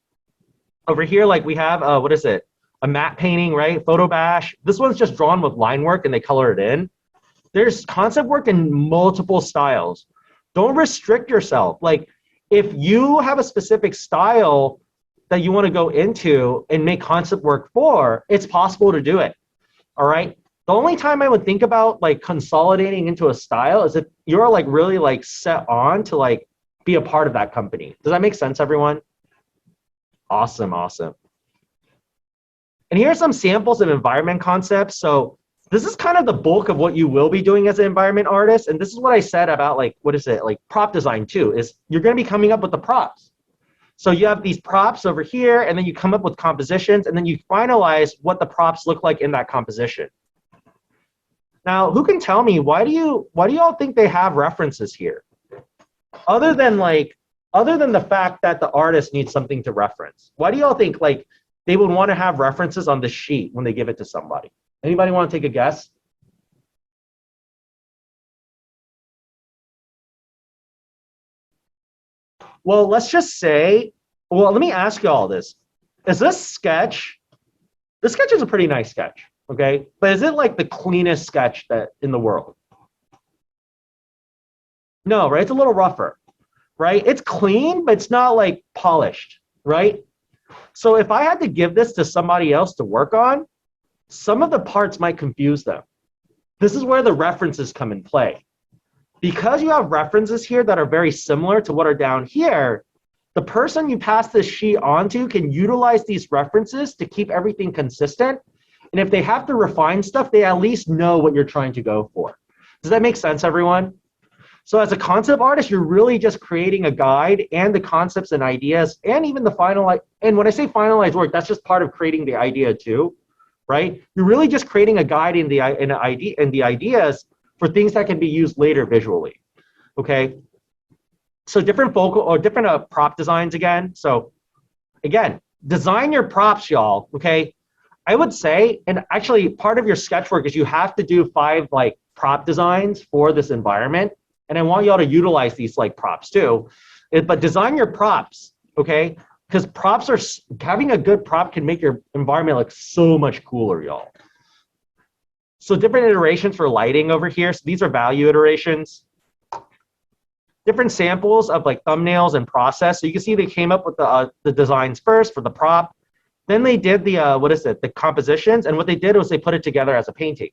Over here, like we have what is it? A matte painting, right? Photo bash. This one's just drawn with line work and they color it in. There's concept work in multiple styles. Don't restrict yourself. Like if you have a specific style that you want to go into and make concept work for, it's possible to do it. All right. The only time I would think about like consolidating into a style is if you're like really like set on to like be a part of that company. Does that make sense, everyone? Awesome, awesome. And here are some samples of environment concepts. So this is kind of the bulk of what you will be doing as an environment artist. And this is what I said about like, what is it? Like prop design too, is you're going to be coming up with the props. So you have these props over here, and then you come up with compositions, and then you finalize what the props look like in that composition. Now, who can tell me, why do y'all think they have references here? Other than the fact that the artist needs something to reference. Why do y'all think like they would want to have references on the sheet when they give it to somebody? Anybody want to take a guess? Well, let's just say, well, let me ask you all this. Is this sketch is a pretty nice sketch, okay? But is it like the cleanest sketch that in the world? No, right? It's a little rougher, right? It's clean, but it's not like polished, right? So if I had to give this to somebody else to work on, some of the parts might confuse them. This is where the references come in play. Because you have references here that are very similar to what are down here, the person you pass this sheet on to can utilize these references to keep everything consistent. And if they have to refine stuff, they at least know what you're trying to go for. Does that make sense, everyone? So as a concept artist, you're really just creating a guide and the concepts and ideas and even the finalized, and when I say finalized work, that's just part of creating the idea too, right? You're really just creating a guide in the ideas for things that can be used later visually, okay? So different focal or different prop designs again. So again, design your props, y'all, okay? I would say, and actually part of your sketch work is you have to do 5 like prop designs for this environment. And I want y'all to utilize these like props too. But design your props, okay? Because props are, having a good prop can make your environment look so much cooler, y'all. So different iterations for lighting over here. So these are value iterations. Different samples of like thumbnails and process. So you can see they came up with the designs first for the prop. Then they did the, the compositions. And what they did was they put it together as a painting.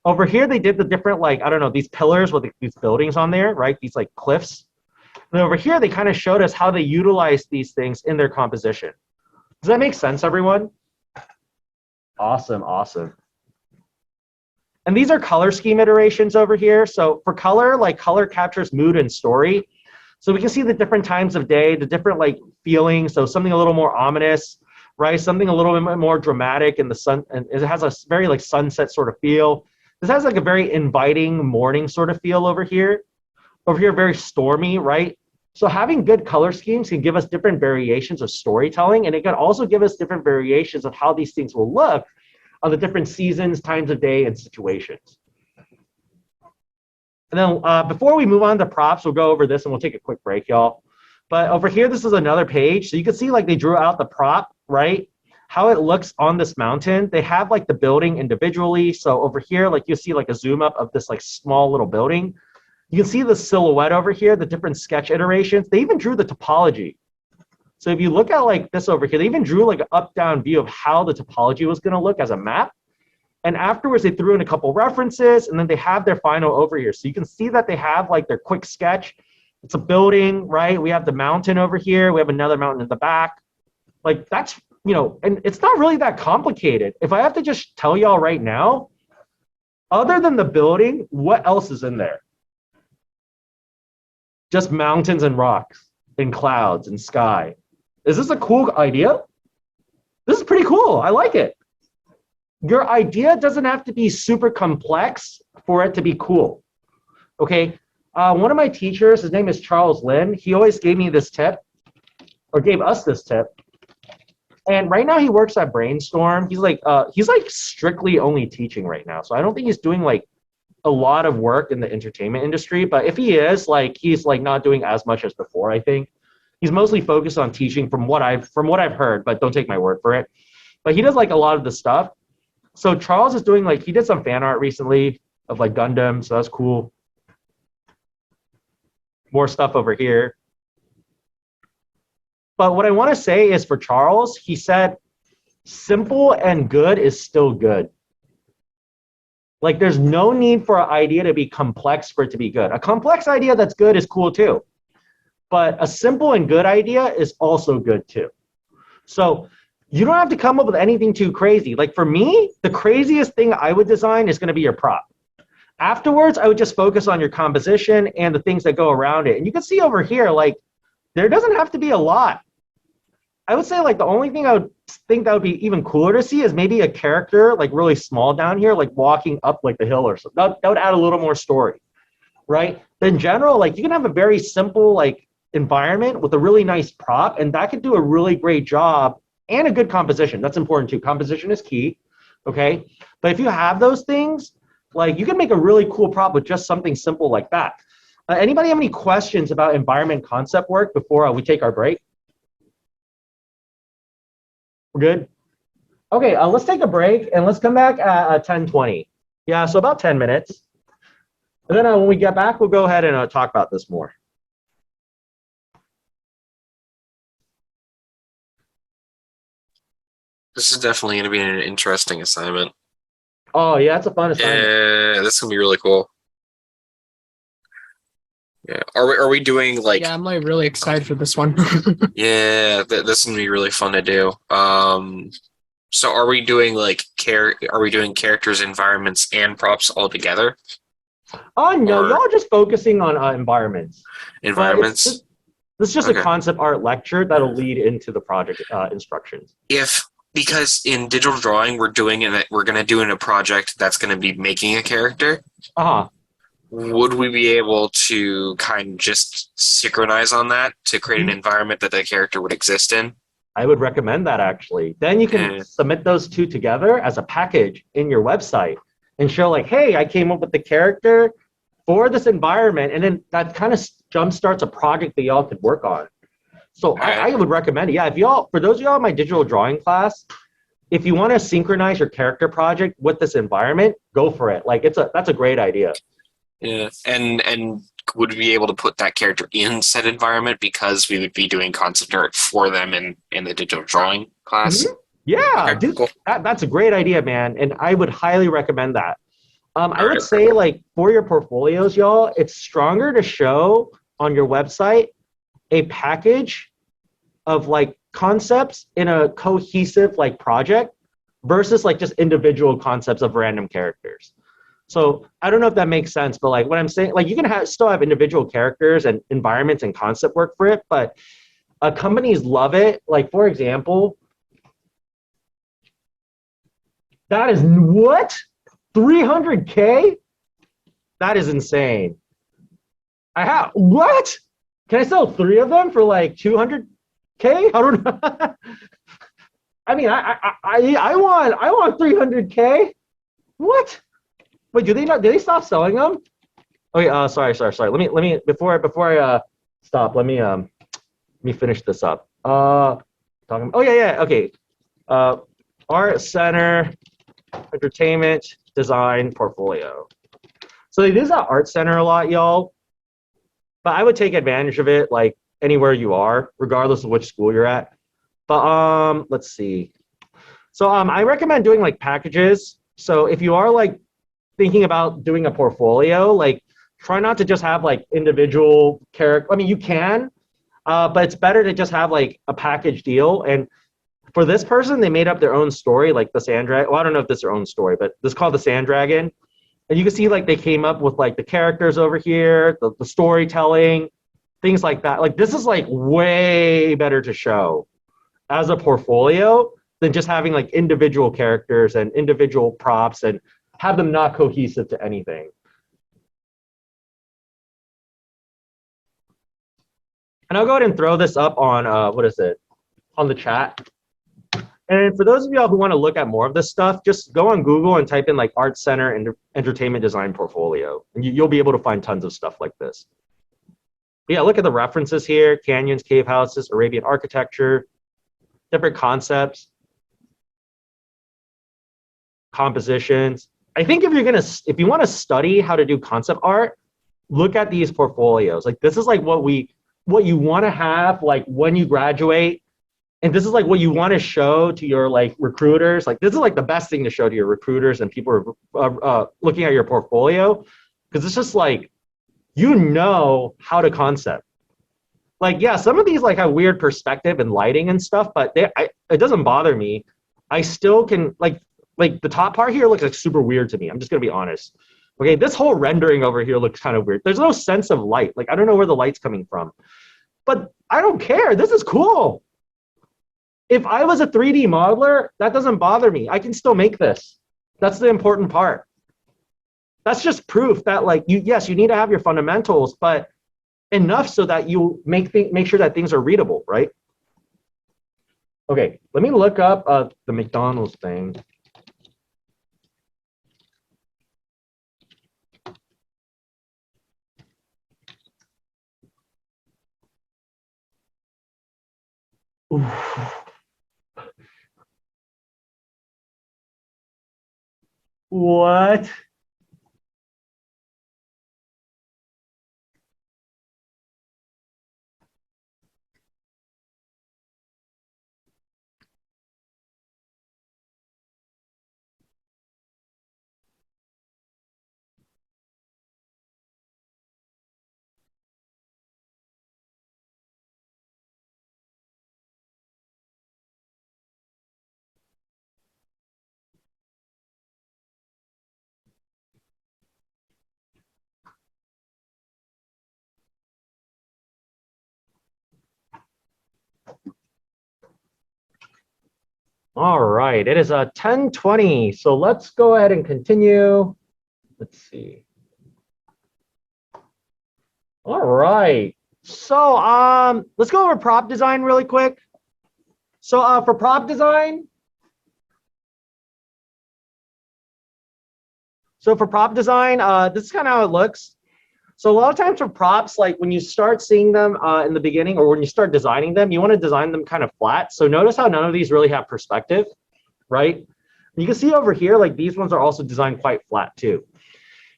Over here, they did the different, like, I don't know, these pillars with these buildings on there, right? These like cliffs. And over here, they kind of showed us how they utilize these things in their composition. Does that make sense, everyone? Awesome, awesome. And these are color scheme iterations over here. So for color, like color captures mood and story. So we can see the different times of day, the different like feelings. So something a little more ominous, right? Something a little bit more dramatic in the sun, and it has a very like sunset sort of feel. This has like a very inviting morning sort of feel over here. Over here, very stormy, right? So having good color schemes can give us different variations of storytelling, and it can also give us different variations of how these things will look on the different seasons, times of day, and situations. And then before we move on to props, we'll go over this and we'll take a quick break, y'all. But over here, this is another page. So you can see like they drew out the prop, right? How it looks on this mountain. They have like the building individually. So over here, like you see like a zoom up of this like small little building. You can see the silhouette over here, the different sketch iterations. They even drew the topology. So if you look at like this over here, they even drew like an up-down view of how the topology was gonna look as a map. And afterwards they threw in a couple references and then they have their final over here. So you can see that they have like their quick sketch. It's a building, right? We have the mountain over here. We have another mountain in the back. Like that's, you know, and it's not really that complicated. If I have to just tell y'all right now, other than the building, what else is in there? Just mountains and rocks and clouds and sky. Is this a cool idea? This is pretty cool. I like it. Your idea doesn't have to be super complex for it to be cool. Okay. One of my teachers, his name is Charles Lin. He always gave me this tip, or gave us this tip. And right now he works at Brainstorm. He's like strictly only teaching right now. So I don't think he's doing like a lot of work in the entertainment industry. But if he is, like he's like not doing as much as before, I think. He's mostly focused on teaching from what I've heard, but don't take my word for it. But he does like a lot of the stuff. So Charles is doing like, he did some fan art recently of like Gundam, so that's cool. More stuff over here. But what I want to say is for Charles, he said, simple and good is still good. Like there's no need for an idea to be complex for it to be good. A complex idea that's good is cool too. But a simple and good idea is also good too. So you don't have to come up with anything too crazy. Like for me, the craziest thing I would design is going to be your prop. Afterwards, I would just focus on your composition and the things that go around it. And you can see over here, like there doesn't have to be a lot. I would say like the only thing I would think that would be even cooler to see is maybe a character like really small down here, like walking up like the hill or something. That would add a little more story, right? But in general, like you can have a very simple like environment with a really nice prop, and that could do a really great job and a good composition. That's important too. Composition is key, okay? But if you have those things, like you can make a really cool prop with just something simple like that. Anybody have any questions about environment concept work before we take our break? We're good? Okay, let's take a break and let's come back at 10:20. Yeah, so about 10 minutes. And then when we get back, we'll go ahead and talk about this more. This is definitely going to be an interesting assignment. Oh yeah, it's a fun assignment. Yeah, this is going to be really cool. Yeah. Are we doing like Yeah, I'm like really excited for this one. yeah, this is going to be really fun to do. So are we doing like are we doing characters, environments, and props all together? Oh no, Or y'all are just focusing on environments, but environments? this is just a Okay. concept art lecture that'll lead into the project instructions. If because in digital drawing we're going to do in a project that's going to be making a character, Uh-huh. would we be able to kind of just synchronize on that to create an environment that the character would exist in? I would recommend that actually. Then you can And submit those two together as a package in your website and show like, hey, I came up with the character for this environment, and then that kind of jumpstarts a project that y'all could work on. So I would recommend it. Yeah, if y'all, for those of y'all in my digital drawing class, if you want to synchronize your character project with this environment, go for it. Like that's a great idea. yeah, and would we be able to put that character in said environment because we would be doing concept art for them in the digital drawing class? Mhm. Yeah, Okay, dude, cool. that's a great idea, man, and I would highly recommend that. I All would right. say like for your portfolios, y'all, it's stronger to show on your website a package of like concepts in a cohesive like project versus like just individual concepts of random characters. So I don't know if that makes sense, but like what I'm saying, like you can still have individual characters and environments and concept work for it, but companies love it. Like for example, that is what 300K. That is insane. I have what? Can I sell three of them for like 200K? I don't know. I mean, I want 300K. What? Wait, do they not? Did they stop selling them? Okay. Sorry. Let me before I stop. Let me finish this up. Talking. Oh yeah. Okay. Uh, Art Center, Entertainment, Design, Portfolio. So they use that Art Center a lot, y'all. But I would take advantage of it like anywhere you are, regardless of which school you're at. But let's see. So I recommend doing like packages. So if you are like thinking about doing a portfolio, like try not to just have like individual character. I mean, you can, but it's better to just have like a package deal. And for this person, they made up their own story, like the Sand Dragon. Well, I don't know if this is their own story, but this is called the Sand Dragon. And you can see like they came up with like the characters over here, the storytelling, things like that. Like this is like way better to show as a portfolio than just having like individual characters and individual props and have them not cohesive to anything. And I'll go ahead and throw this up on what is it? On the chat. And for those of y'all who want to look at more of this stuff, just go on Google and type in like Art Center and Entertainment Design Portfolio. And you'll be able to find tons of stuff like this. But yeah, look at the references here: canyons, cave houses, Arabian architecture, different concepts, compositions. I think if you want to study how to do concept art, look at these portfolios. Like this is like what you want to have like when you graduate, and this is like what you want to show to your like recruiters. Like this is like the best thing to show to your recruiters and people looking at your portfolio, because it's just like you know how to concept. Like yeah, some of these like have weird perspective and lighting and stuff, but it doesn't bother me. I still can like the top part here looks like super weird to me. I'm just gonna be honest. Okay, this whole rendering over here looks kind of weird. There's no sense of light. Like I don't know where the light's coming from, but I don't care. This is cool. If I was a 3D modeler, that doesn't bother me. I can still make this. That's the important part. That's just proof that like yes, you need to have your fundamentals, but enough so that you make sure that things are readable, right? Okay, let me look up the McDonald's thing. Oof. What? All right, it is a 10:20, so let's go ahead and continue. Let's see. All right, so let's go over prop design really quick. So for prop design, this is kind of how it looks. So a lot of times for props, like when you start seeing them in the beginning or when you start designing them, you want to design them kind of flat. So notice how none of these really have perspective, right? You can see over here, like these ones are also designed quite flat too.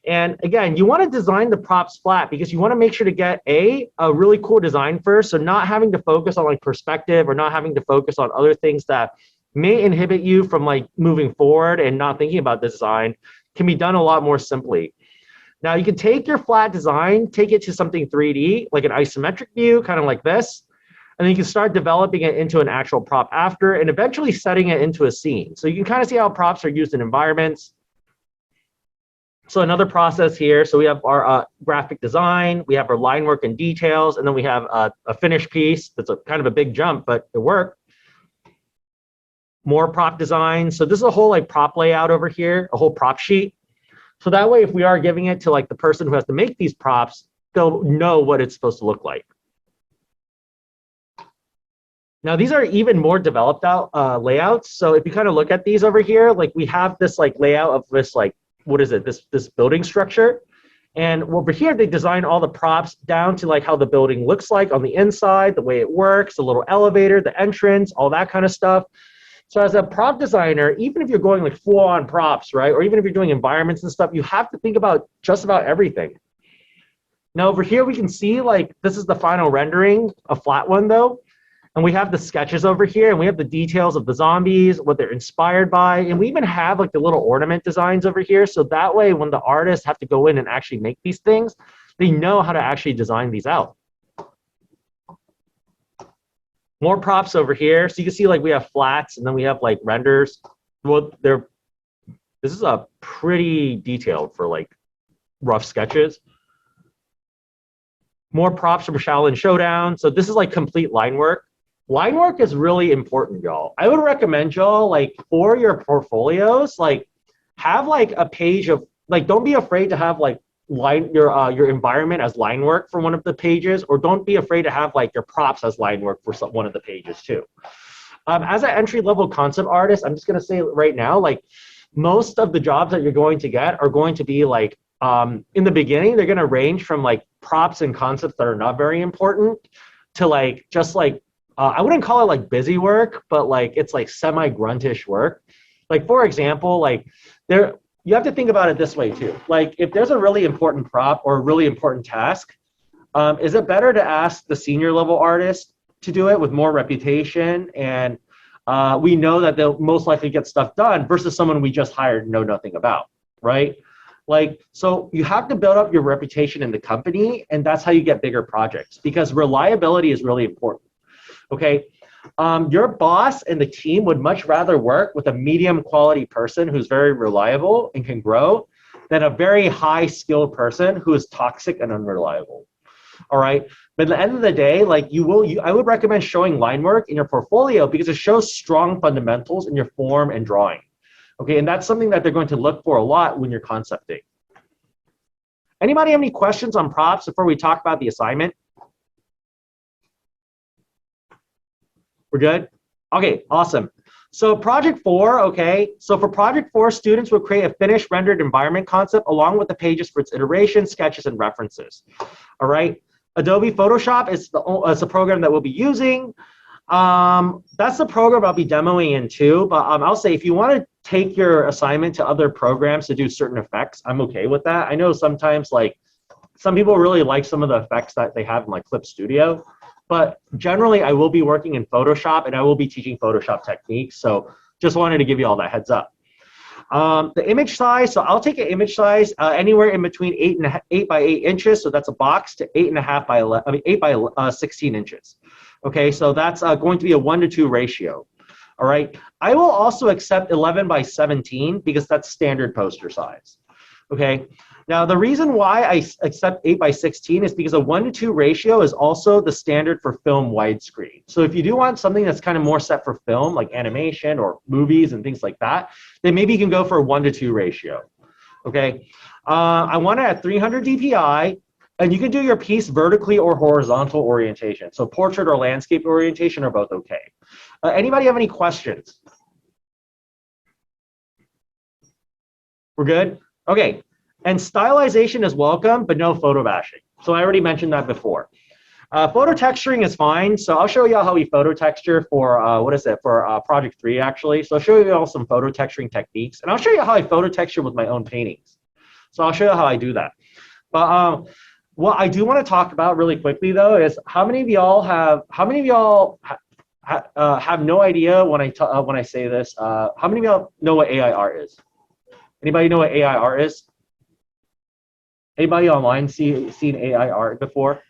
And again, you want to design the props flat because you want to make sure to get a really cool design first. So not having to focus on like perspective or not having to focus on other things that may inhibit you from like moving forward and not thinking about the design can be done a lot more simply. Now you can take your flat design, take it to something 3D, like an isometric view, kind of like this. And then you can start developing it into an actual prop after and eventually setting it into a scene. So you can kind of see how props are used in environments. So another process here. So we have our graphic design, we have our line work and details, and then we have a finished piece. That's a kind of a big jump, but it worked. More prop design. So this is a whole like prop layout over here, a whole prop sheet. So that way, if we are giving it to like the person who has to make these props, they'll know what it's supposed to look like. Now, these are even more developed out layouts. So if you kind of look at these over here, like we have this like layout of this like, what is it, this building structure. And over here, they design all the props down to like how the building looks like on the inside, the way it works, the little elevator, the entrance, all that kind of stuff. So as a prop designer, even if you're going like full on props, right? Or even if you're doing environments and stuff, you have to think about just about everything. Now over here, we can see like, this is the final rendering, a flat one though. And we have the sketches over here and we have the details of the zombies, what they're inspired by. And we even have like the little ornament designs over here. So that way, when the artists have to go in and actually make these things, they know how to actually design these out. More props over here. So you can see like we have flats and then we have like renders. Well, this is a pretty detailed for like rough sketches. More props from Shaolin Showdown. So this is like complete line work. Line work is really important, y'all. I would recommend y'all like for your portfolios, like have like a page of like, don't be afraid to have like your environment as line work for one of the pages, or don't be afraid to have like your props as line work for one of the pages too. As an entry-level concept artist, I'm just gonna say right now, like most of the jobs that you're going to get are going to be like in the beginning, they're gonna range from like props and concepts that are not very important to like just like I wouldn't call it like busy work, but like it's like semi-gruntish work. Like for example, like you have to think about it this way too. Like if there's a really important prop or a really important task, is it better to ask the senior level artist to do it with more reputation and we know that they'll most likely get stuff done versus someone we just hired and know nothing about, right? Like, so you have to build up your reputation in the company, and that's how you get bigger projects because reliability is really important. Okay, your boss and the team would much rather work with a medium quality person who's very reliable and can grow than a very high skilled person who is toxic and unreliable. All right, but at the end of the day, like I would recommend showing line work in your portfolio because it shows strong fundamentals in your form and drawing. Okay, and that's something that they're going to look for a lot when you're concepting. Anybody have any questions on props before we talk about the assignment? We're good? Okay, awesome. So project 4, okay. So for project 4, students will create a finished rendered environment concept along with the pages for its iterations, sketches, and references. All right. Adobe Photoshop is the program that we'll be using. That's the program I'll be demoing in too, but I'll say if you want to take your assignment to other programs to do certain effects, I'm okay with that. I know sometimes like some people really like some of the effects that they have in like Clip Studio. But generally, I will be working in Photoshop and I will be teaching Photoshop techniques. So just wanted to give you all that heads up. The image size, so I'll take an image size anywhere in between 8 by 8 inches. So that's a box to 8.5 by 11, I mean 8 by 16 inches. Okay, so that's going to be a 1:2 ratio. All right. I will also accept 11 by 17 because that's standard poster size. Okay. Now, the reason why I accept 8:16 is because a 1:2 ratio is also the standard for film widescreen. So if you do want something that's kind of more set for film, like animation or movies and things like that, then maybe you can go for a 1:2 ratio. Okay, I want it at 300 dpi, and you can do your piece vertically or horizontal orientation. So portrait or landscape orientation are both okay. Anybody have any questions? We're good? Okay. And stylization is welcome, but no photo bashing. So I already mentioned that before. Photo texturing is fine. So I'll show you how we photo texture for, for project 3 actually. So I'll show you all some photo texturing techniques. And I'll show you how I photo texture with my own paintings. So I'll show you how I do that. But what I do want to talk about really quickly though is how many of y'all have no idea when I say this? How many of y'all know what AIR is? Anybody know what AIR is? Anybody online seen AIR before?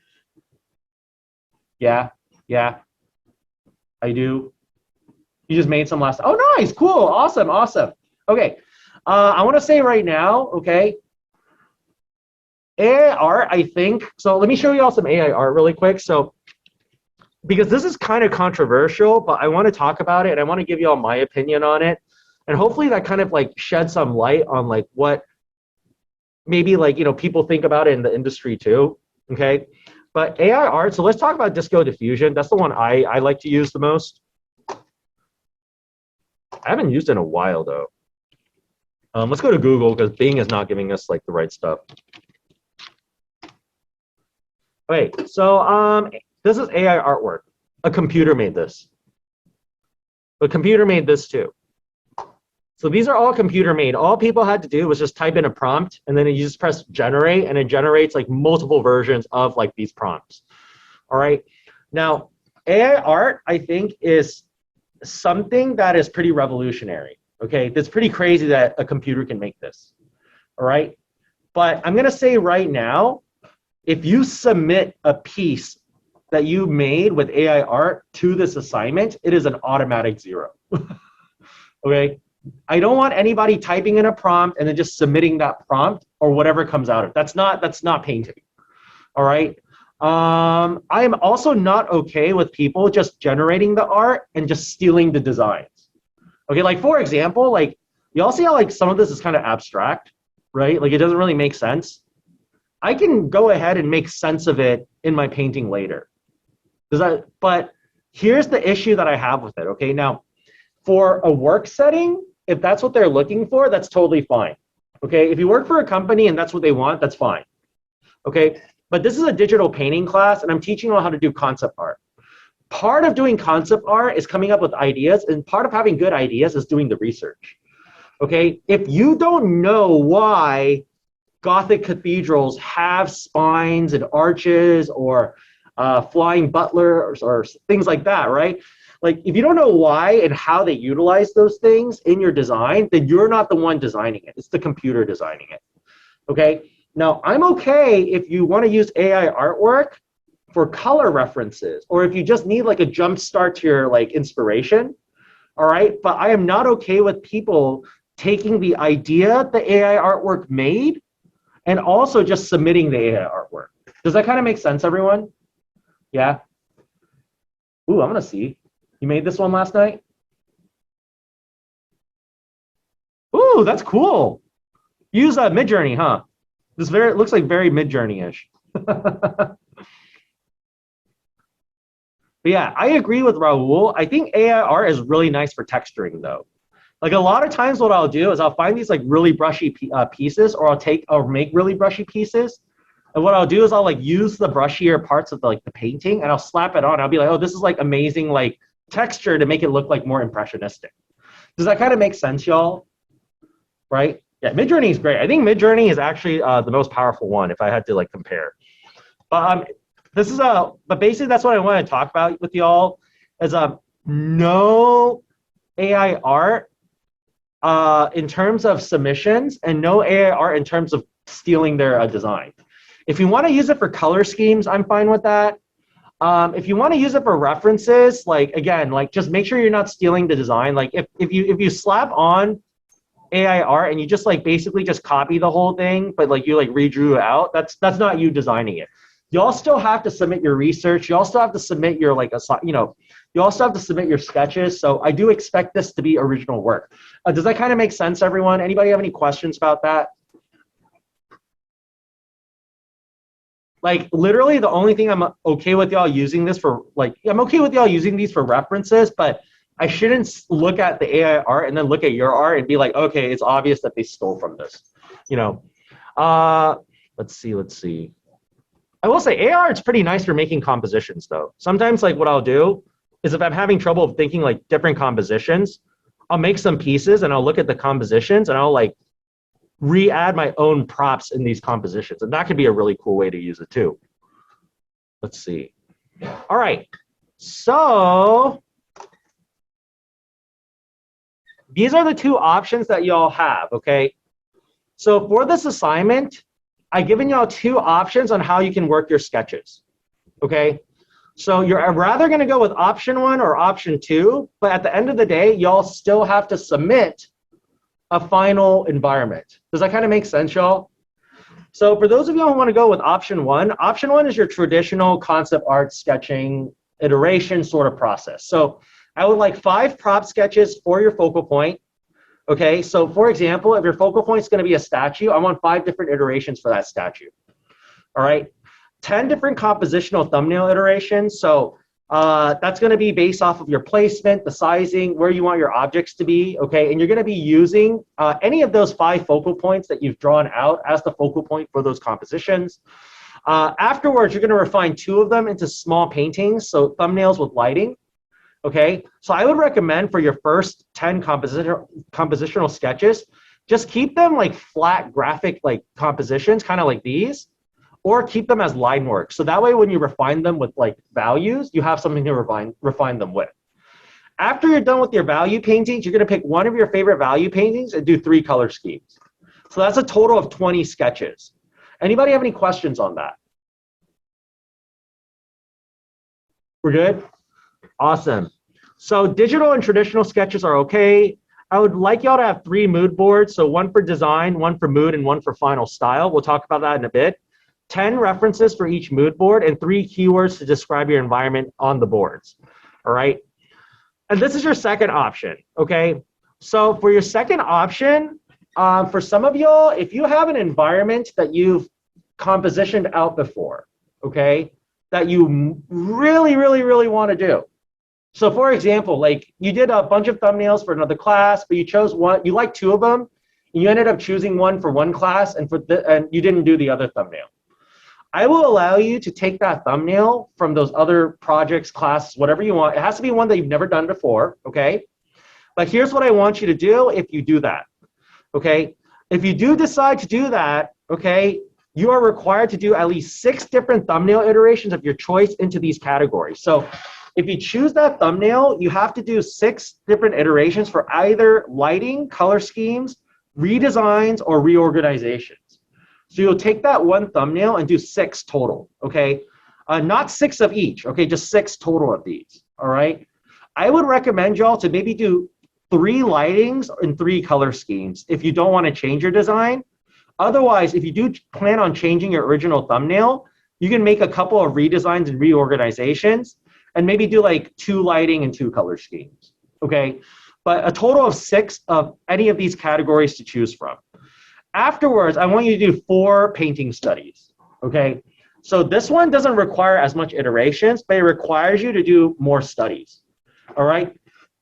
Yeah, I do. You just made some last. Oh, nice, cool, awesome. Okay, I want to say right now, okay, AIR, I think. So let me show you all some AIR really quick. So because this is kind of controversial, but I want to talk about it and I want to give you all my opinion on it, and hopefully that kind of like sheds some light on like what maybe like, you know, people think about it in the industry too, okay? But AI art, so let's talk about disco diffusion. That's the one I like to use the most. I haven't used it in a while though. Let's go to Google because Bing is not giving us like the right stuff. Okay, so this is AI artwork. A computer made this. A computer made this too. So these are all computer made. All people had to do was just type in a prompt and then you just press generate and it generates like multiple versions of like these prompts. All right. Now, AI art, I think, is something that is pretty revolutionary. Okay. It's pretty crazy that a computer can make this. All right. But I'm going to say right now, if you submit a piece that you made with AI art to this assignment, it is an automatic 0. Okay. I don't want anybody typing in a prompt and then just submitting that prompt or whatever comes out of it. That's not painting. All right. I am also not okay with people just generating the art and just stealing the designs. Okay, like for example, like y'all see how like some of this is kind of abstract, right? Like it doesn't really make sense. I can go ahead and make sense of it in my painting later. But here's the issue that I have with it. Okay, now for a work setting, if that's what they're looking for, that's totally fine. Okay, if you work for a company and that's what they want, that's fine. Okay, but this is a digital painting class and I'm teaching you how to do concept art. Part of doing concept art is coming up with ideas, and part of having good ideas is doing the research. Okay, if you don't know why Gothic cathedrals have spines and arches or flying butlers or things like that, right? Like if you don't know why and how they utilize those things in your design, then you're not the one designing it. It's the computer designing it. Okay. Now I'm okay if you want to use AI artwork for color references, or if you just need like a jump start to your like inspiration. All right. But I am not okay with people taking the idea the AI artwork made and also just submitting the AI artwork. Does that kind of make sense, everyone? Yeah. Ooh, I'm gonna see. You made this one last night? Ooh, that's cool. Use Midjourney, huh? This looks like very Midjourney-ish. But yeah, I agree with Raul. I think AI art is really nice for texturing though. Like a lot of times what I'll do is I'll find these like really brushy pieces, or I'll make really brushy pieces. And what I'll do is I'll like use the brushier parts of the painting and I'll slap it on. I'll be like, oh, this is like amazing like texture to make it look like more impressionistic. Does that kind of make sense, y'all? Right? Yeah, Midjourney is great. I think Midjourney is actually the most powerful one if I had to like compare. But but basically that's what I want to talk about with y'all is no AI art in terms of submissions and no AI art in terms of stealing their design. If you want to use it for color schemes, I'm fine with that. If you want to use it for references, like again, like just make sure you're not stealing the design. Like if you slap on AI art and you just like basically just copy the whole thing, but like you like redrew it out, that's not you designing it. You all still have to submit your research. You also have to submit your like, you also have to submit your sketches. So I do expect this to be original work. Does that kind of make sense, everyone? Anybody have any questions about that? Like literally the only thing I'm okay with y'all using this for, like, I'm okay with y'all using these for references, but I shouldn't look at the AI art and then look at your art and be like, okay, it's obvious that they stole from this, you know? Let's see. I will say AI art's pretty nice for making compositions though. Sometimes like what I'll do is if I'm having trouble thinking like different compositions, I'll make some pieces and I'll look at the compositions and I'll like re-add my own props in these compositions. And that could be a really cool way to use it too. Let's see. All right. So these are the two options that y'all have, okay? So for this assignment, I've given y'all two options on how you can work your sketches, okay? So you're rather gonna go with option 1 or option 2, but at the end of the day, y'all still have to submit a final environment. Does that kind of make sense, y'all? So for those of y'all who wanna go with option 1 is your traditional concept art sketching iteration sort of process. So I would like 5 prop sketches for your focal point. Okay, so for example, if your focal point is going to be a statue, I want 5 different iterations for that statue. All right, 10 different compositional thumbnail iterations. So that's going to be based off of your placement, the sizing, where you want your objects to be. Okay, and you're going to be using any of those 5 focal points that you've drawn out as the focal point for those compositions. Afterwards, you're going to refine 2 of them into small paintings, so thumbnails with lighting. Okay, so I would recommend for your first 10 compositional sketches, just keep them like flat graphic like compositions, kind of like these, or keep them as line work. So that way when you refine them with like values, you have something to refine them with. After you're done with your value paintings, you're gonna pick one of your favorite value paintings and do 3 color schemes. So that's a total of 20 sketches. Anybody have any questions on that? We're good? Awesome. So digital and traditional sketches are okay. I would like y'all to have 3 mood boards. So 1 for design, 1 for mood, and 1 for final style. We'll talk about that in a bit. 10 references for each mood board and 3 keywords to describe your environment on the boards. All right. And this is your second option. Okay. So for your second option, for some of y'all, if you have an environment that you've compositioned out before, okay, that you really, really, really want to do. So for example, like you did a bunch of thumbnails for another class, but you chose one, you liked 2 of them, and you ended up choosing one for one class and and you didn't do the other thumbnail. I will allow you to take that thumbnail from those other projects, classes, whatever you want. It has to be one that you've never done before, okay? But here's what I want you to do if you do that, okay? If you do decide to do that, okay, you are required to do at least 6 different thumbnail iterations of your choice into these categories. So if you choose that thumbnail, you have to do 6 different iterations for either lighting, color schemes, redesigns, or reorganizations. So you'll take that one thumbnail and do 6 total, okay? Not 6 of each, okay? Just 6 total of these, all right? I would recommend y'all to maybe do 3 lightings and 3 color schemes if you don't want to change your design. Otherwise, if you do plan on changing your original thumbnail, you can make a couple of redesigns and reorganizations and maybe do like 2 lighting and 2 color schemes, okay? But a total of 6 of any of these categories to choose from. Afterwards, I want you to do 4 painting studies, okay? So this one doesn't require as much iterations, but it requires you to do more studies, all right?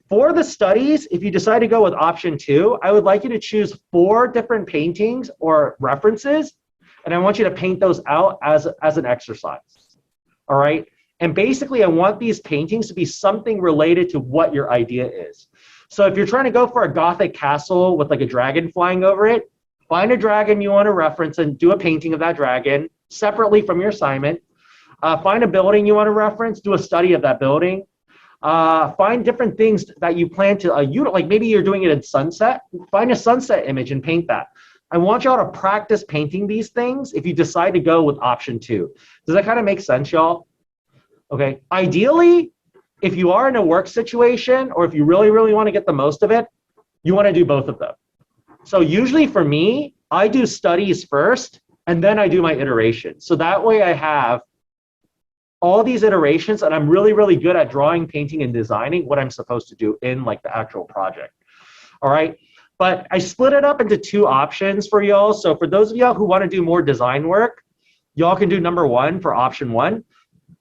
For the studies, if you decide to go with option 2, I would like you to choose 4 different paintings or references, and I want you to paint those out as an exercise, all right? And basically, I want these paintings to be something related to what your idea is. So if you're trying to go for a Gothic castle with like a dragon flying over it, find a dragon you want to reference and do a painting of that dragon separately from your assignment. Find a building you want to reference, do a study of that building. Find different things that you plan to, like maybe you're doing it in sunset, find a sunset image and paint that. I want y'all to practice painting these things if you decide to go with option 2. Does that kind of make sense, y'all? Okay, ideally, if you are in a work situation or if you really, really want to get the most of it, you want to do both of them. So usually for me, I do studies first and then I do my iterations. So that way I have all these iterations and I'm really, really good at drawing, painting, and designing what I'm supposed to do in like the actual project. All right. But I split it up into two options for y'all. So for those of y'all who want to do more design work, y'all can do number one for option one.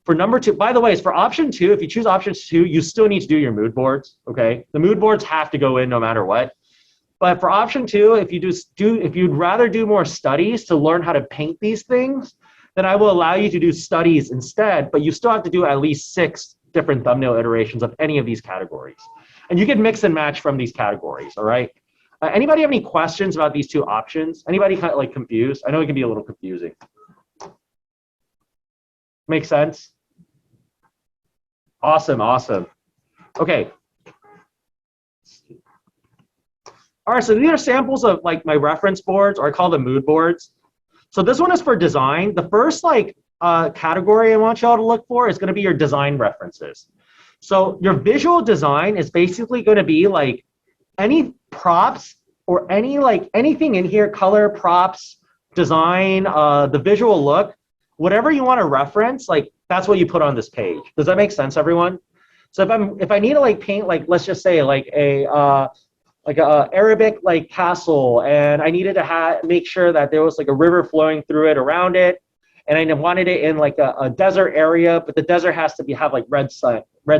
For number two, by the way, is for option two, if you choose option two, you still need to do your mood boards. Okay. The mood boards have to go in no matter what. But for option two, if you'd rather do more studies to learn how to paint these things, then I will allow you to do studies instead, but you still have to do at least 6 different thumbnail iterations of any of these categories. And you can mix and match from these categories, all right? Anybody have any questions about these two options? Anybody kind of like confused? I know it can be a little confusing. Make sense? Awesome, awesome. Okay. All right, so these are samples of like my reference boards, or I call them mood boards. So this one is for design. The first like category I want y'all to look for is gonna be your design references. So your visual design is basically gonna be like any props or any like anything in here, color, props, design, the visual look, whatever you wanna reference, like that's what you put on this page. Does that make sense, everyone? So if I need to like paint, like let's just say like a Arabic like castle, and I needed to make sure that there was like a river flowing through it around it, and I wanted it in like a desert area, but the desert has to have like red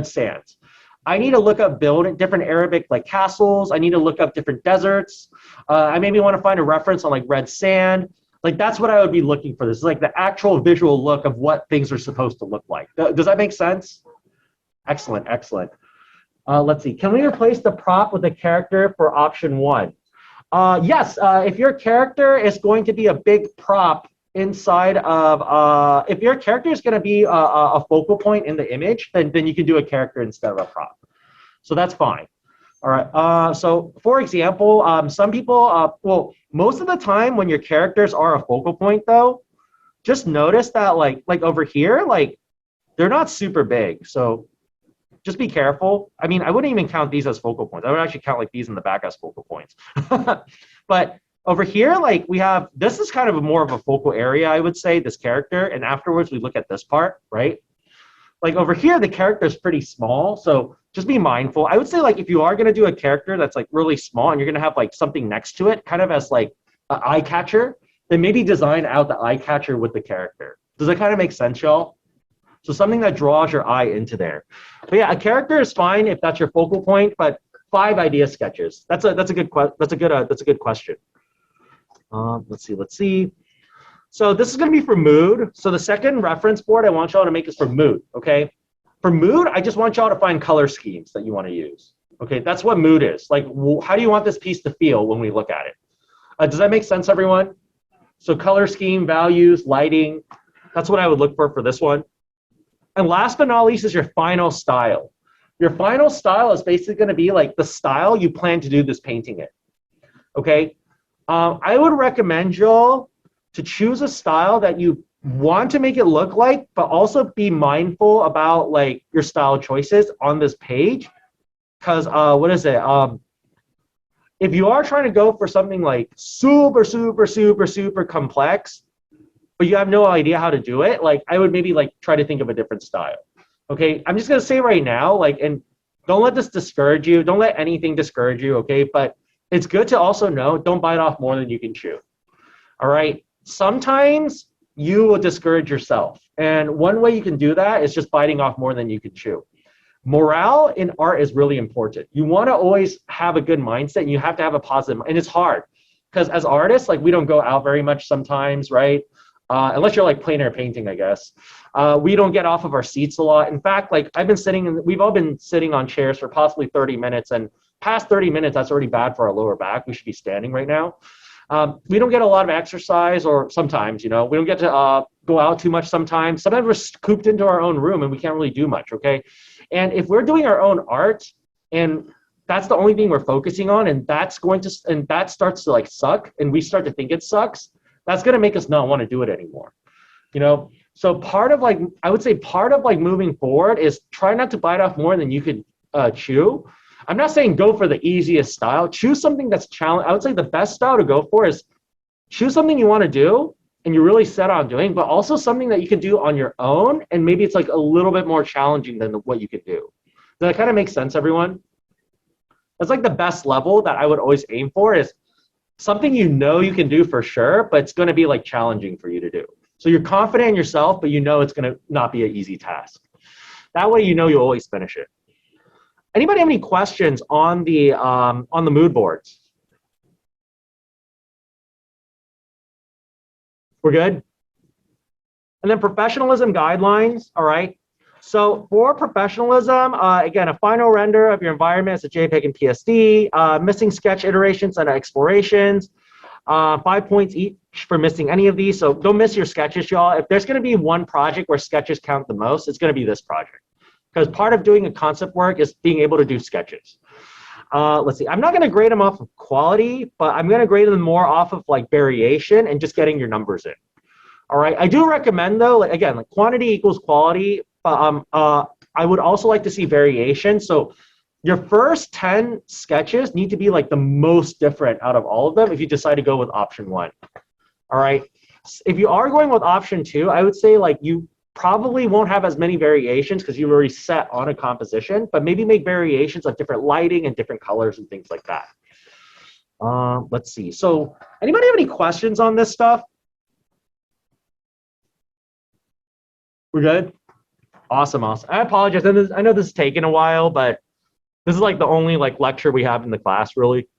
sands. I need to look up different Arabic like castles. I need to look up different deserts. I maybe want to find a reference on like red sand. Like that's what I would be looking for. This is like the actual visual look of what things are supposed to look like. Does that make sense? Excellent, excellent. Let's see. Can we replace the prop with a character for option one? Yes. If your character is going to be a big prop inside of, if your character is going to be a focal point in the image, then you can do a character instead of a prop. So that's fine. All right. So for example, some people, well, most of the time when your characters are a focal point, though, just notice that like over here, like they're not super big. So just be careful. I mean, I wouldn't even count these as focal points. I would actually count like these in the back as focal points. But over here, like we have, this is kind of more of a focal area, I would say, this character. And afterwards we look at this part, right? Like over here, the character is pretty small. So just be mindful. I would say like if you are going to do a character that's like really small and you're going to have like something next to it, kind of as like an eye catcher, then maybe design out the eye catcher with the character. Does that kind of make sense, y'all? So something that draws your eye into there. But yeah, a character is fine if that's your focal point, but 5 idea sketches. That's a good question. Let's see. So this is going to be for mood. So the second reference board I want y'all to make is for mood. Okay. For mood, I just want y'all to find color schemes that you want to use. Okay, that's what mood is. Like, how do you want this piece to feel when we look at it? Does that make sense, everyone? So color scheme, values, lighting. That's what I would look for this one. And last but not least is your final style. Your final style is basically going to be like the style you plan to do this painting in. Okay? I would recommend y'all to choose a style that you want to make it look like, but also be mindful about like your style choices on this page. Because what is it? If you are trying to go for something like super complex, but you have no idea how to do it, like I would maybe like try to think of a different style. Okay, I'm just gonna say right now, like, and don't let this discourage you. Don't let anything discourage you. Okay, but it's good to also know don't bite off more than you can chew. All right. Sometimes you will discourage yourself, and one way you can do that is just biting off more than you can chew. Morale in art is really important. You want to always have a good mindset, and you have to have a positive. And it's hard because as artists, like we don't go out very much sometimes, right? Unless you're like plein air painting, I guess. We don't get off of our seats a lot. In fact, like we've all been sitting on chairs for possibly 30 minutes, and past 30 minutes, that's already bad for our lower back. We should be standing right now. We don't get a lot of exercise, or sometimes, we don't get to go out too much sometimes. Sometimes we're cooped into our own room and we can't really do much, okay? And if we're doing our own art and that's the only thing we're focusing on, and that starts to like suck, and we start to think it sucks, that's going to make us not want to do it anymore. So part of like moving forward is try not to bite off more than you could chew. I'm not saying go for the easiest style. Choose something that's challenge. I would say the best style to go for is choose something you want to do and you're really set on doing, but also something that you can do on your own, and maybe it's like a little bit more challenging than what you could do. Does that kind of make sense, everyone? That's like the best level that I would always aim for, is something you know you can do for sure, but it's going to be like challenging for you to do. So you're confident in yourself, but you know it's going to not be an easy task. That way you know you'll always finish it. Anybody have any questions on the mood boards? We're good? And then professionalism guidelines, all right? So for professionalism, again, a final render of your environment is a JPEG and PSD, missing sketch iterations and explorations, 5 points each for missing any of these. So don't miss your sketches, y'all. If there's gonna be one project where sketches count the most, it's gonna be this project. Because part of doing a concept work is being able to do sketches. Let's see, I'm not gonna grade them off of quality, but I'm gonna grade them more off of like variation and just getting your numbers in. All right, I do recommend though, like, again, like quantity equals quality, but I would also like to see variation. So your first 10 sketches need to be like the most different out of all of them if you decide to go with option 1. All right, if you are going with option 2, I would say like you probably won't have as many variations because you've already set on a composition, but maybe make variations of different lighting and different colors and things like that. Let's see. So anybody have any questions on this stuff? We're good? Awesome, awesome. I apologize. I know this is taking a while, but this is like the only like lecture we have in the class, really.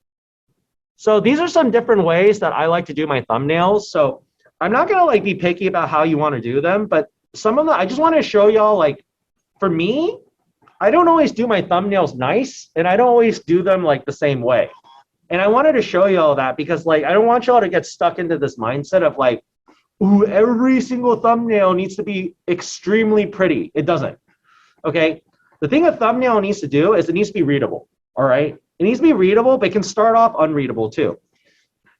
So these are some different ways that I like to do my thumbnails. So I'm not gonna like be picky about how you want to do them, but some of them, I just want to show y'all, like, for me, I don't always do my thumbnails nice, and I don't always do them like the same way. And I wanted to show y'all that because like I don't want y'all to get stuck into this mindset of like, ooh, every single thumbnail needs to be extremely pretty. It doesn't. Okay. The thing a thumbnail needs to do is it needs to be readable. All right. It needs to be readable, but it can start off unreadable too.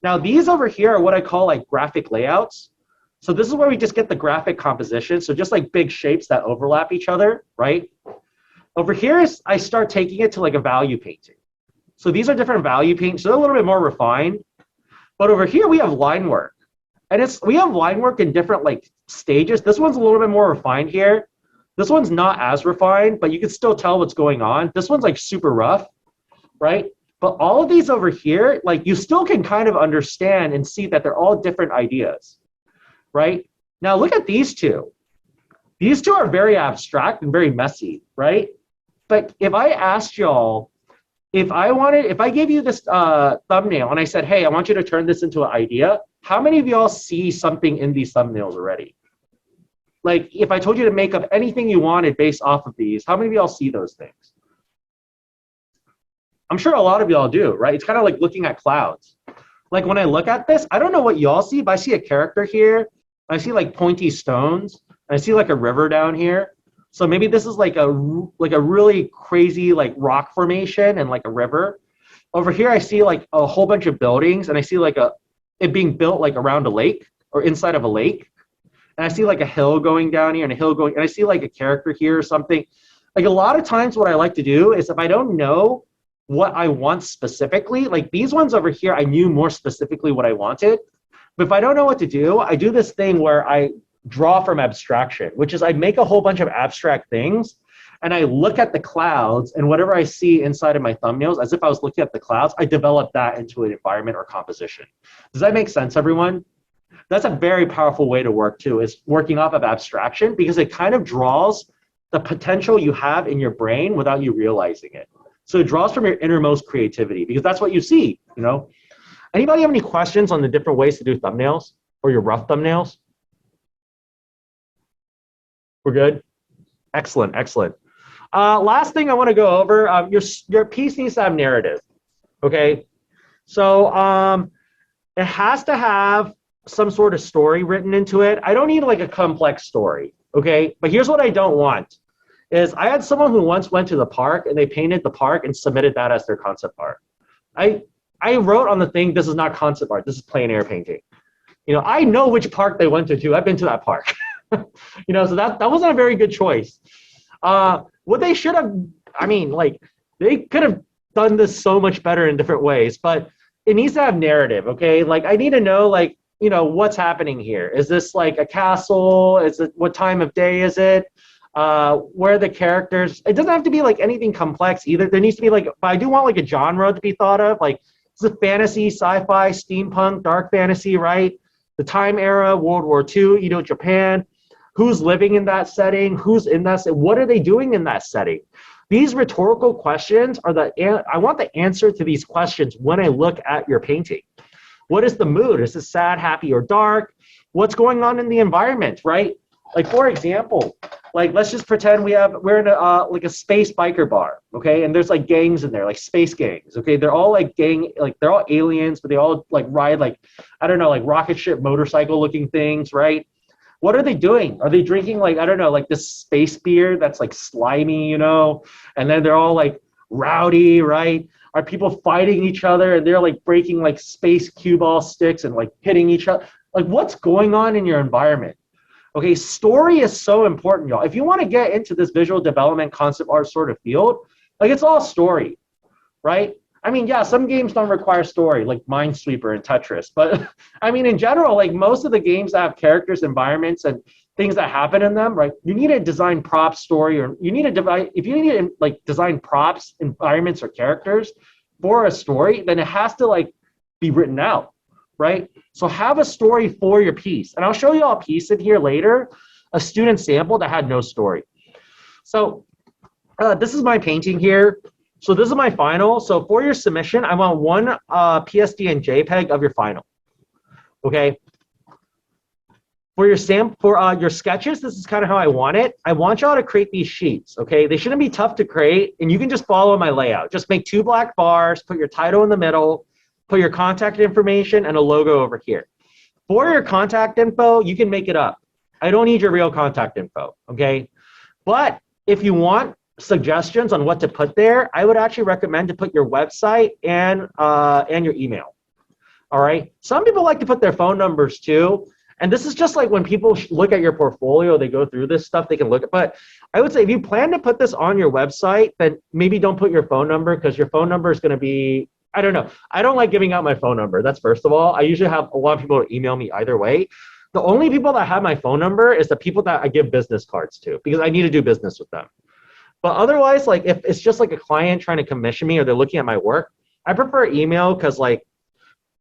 Now these over here are what I call like graphic layouts. So this is where we just get the graphic composition. So just like big shapes that overlap each other, right? Over here is I start taking it to like a value painting. So these are different value paints. So they're a little bit more refined. But over here we have line work. And we have line work in different like stages. This one's a little bit more refined here. This one's not as refined, but you can still tell what's going on. This one's like super rough, right? But all of these over here, like you still can kind of understand and see that they're all different ideas, right? Now look at these two. These two are very abstract and very messy, right? But if I asked y'all, if I gave you this thumbnail and I said, hey, I want you to turn this into an idea, how many of y'all see something in these thumbnails already? Like if I told you to make up anything you wanted based off of these, how many of y'all see those things? I'm sure a lot of y'all do, right? It's kind of like looking at clouds. Like when I look at this, I don't know what y'all see, but I see a character here. I see like pointy stones. And I see like a river down here. So maybe this is like a really crazy like rock formation and like a river. Over here, I see like a whole bunch of buildings, and I see like it being built like around a lake or inside of a lake. And I see like a hill going down here and a hill going, and I see like a character here or something. Like a lot of times what I like to do is if I don't know what I want specifically, like these ones over here, I knew more specifically what I wanted. But if I don't know what to do, I do this thing where I draw from abstraction, which is I make a whole bunch of abstract things and I look at the clouds, and whatever I see inside of my thumbnails, as if I was looking at the clouds, I develop that into an environment or composition. Does that make sense, everyone? That's a very powerful way to work too, is working off of abstraction, because it kind of draws the potential you have in your brain without you realizing it. So it draws from your innermost creativity, because that's what you see, you know? Anybody have any questions on the different ways to do thumbnails or your rough thumbnails? We're good? Excellent, excellent. Last thing I want to go over, your piece needs to have narrative, okay? So it has to have some sort of story written into it. I don't need like a complex story, okay? But here's what I don't want, is I had someone who once went to the park and they painted the park and submitted that as their concept art. I wrote on the thing, this is not concept art, this is plein air painting. You know, I know which park they went to too. I've been to that park. You know, so that wasn't a very good choice. What they should have, I mean, like, they could have done this so much better in different ways, but it needs to have narrative, okay? Like I need to know like, you know, what's happening here. Is this like a castle? Is it, what time of day is it? Where are the characters? It doesn't have to be like anything complex either. There needs to be like, but I do want like a genre to be thought of. Like it's a fantasy, sci-fi, steampunk, dark fantasy, right? The time era, World War II, you know, Japan. Who's living in that setting? Who's in that setting? What are they doing in that setting? These rhetorical questions are I want the answer to these questions when I look at your painting. What is the mood? Is it sad, happy, or dark? What's going on in the environment, right? Like for example, like let's just pretend we're in a like a space biker bar, okay? And there's like gangs in there, like space gangs, okay? They're all like they're all aliens, but they all like ride like, I don't know, like rocket ship motorcycle looking things, right? What are they doing? Are they drinking like, I don't know, like this space beer that's like slimy, you know? And then they're all like rowdy, right? Are people fighting each other and they're like breaking like space cue ball sticks and like hitting each other? Like what's going on in your environment? Okay, story is so important, y'all. If you want to get into this visual development concept art sort of field, like it's all story, right? I mean, yeah, some games don't require story, like Minesweeper and Tetris. But I mean, in general, like most of the games that have characters, environments, and things that happen in them, right? You need to design props, story, or you need to divide. If you need to like design props, environments, or characters for a story, then it has to like be written out, right? So have a story for your piece, and I'll show you all a piece in here later, a student sample that had no story. So this is my painting here. So this is my final. So for your submission, I want one PSD and JPEG of your final. Okay. For your your sketches, this is kind of how I want it. I want y'all to create these sheets. Okay. They shouldn't be tough to create, and you can just follow my layout. Just make 2 black bars, put your title in the middle, put your contact information and a logo over here. For your contact info, you can make it up. I don't need your real contact info. Okay. But if you want suggestions on what to put there, I would actually recommend to put your website and your email. All right. Some people like to put their phone numbers too. And this is just like when people look at your portfolio, they go through this stuff, they can look at, but I would say if you plan to put this on your website, then maybe don't put your phone number because your phone number is going to be, I don't know. I don't like giving out my phone number. That's first of all. I usually have a lot of people email me either way. The only people that have my phone number is the people that I give business cards to because I need to do business with them. But otherwise, like if it's just like a client trying to commission me or they're looking at my work, I prefer email because like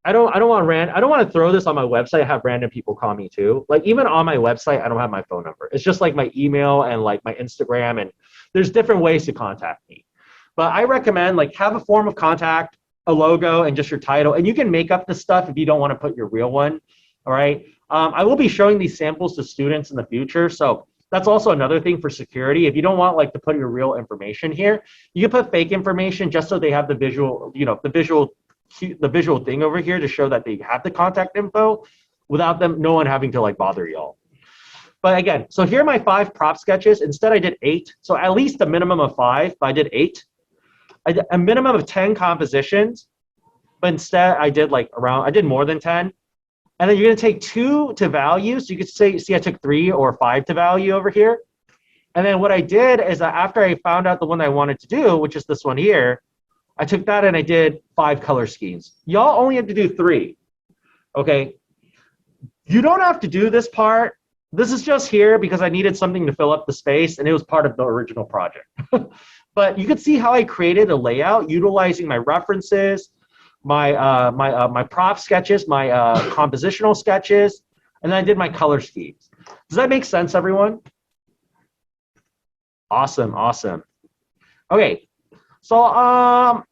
I don't want to throw this on my website and have random people call me too. Like even on my website, I don't have my phone number. It's just like my email and like my Instagram, and there's different ways to contact me. But I recommend like have a form of contact, a logo, and just your title. And you can make up the stuff if you don't want to put your real one. All right. I will be showing these samples to students in the future. So that's also another thing for security. If you don't want like to put your real information here, you can put fake information just so they have the visual, you know, the visual thing over here to show that they have the contact info without no one having to like bother y'all. But again, so here are my 5 prop sketches. Instead I did 8. So at least a minimum of 5, but I did 8. I did a minimum of 10 compositions, but instead I did more than 10. And then you're going to take 2 to value. So you could see I took 3 or 5 to value over here. And then what I did is that after I found out the one I wanted to do, which is this one here, I took that and I did 5 color schemes. Y'all only have to do 3. Okay. You don't have to do this part. This is just here because I needed something to fill up the space and it was part of the original project. But you can see how I created a layout utilizing my references, my prop sketches, my compositional sketches, and then I did my color schemes. Does that make sense, everyone? Awesome, awesome. Okay, so I'll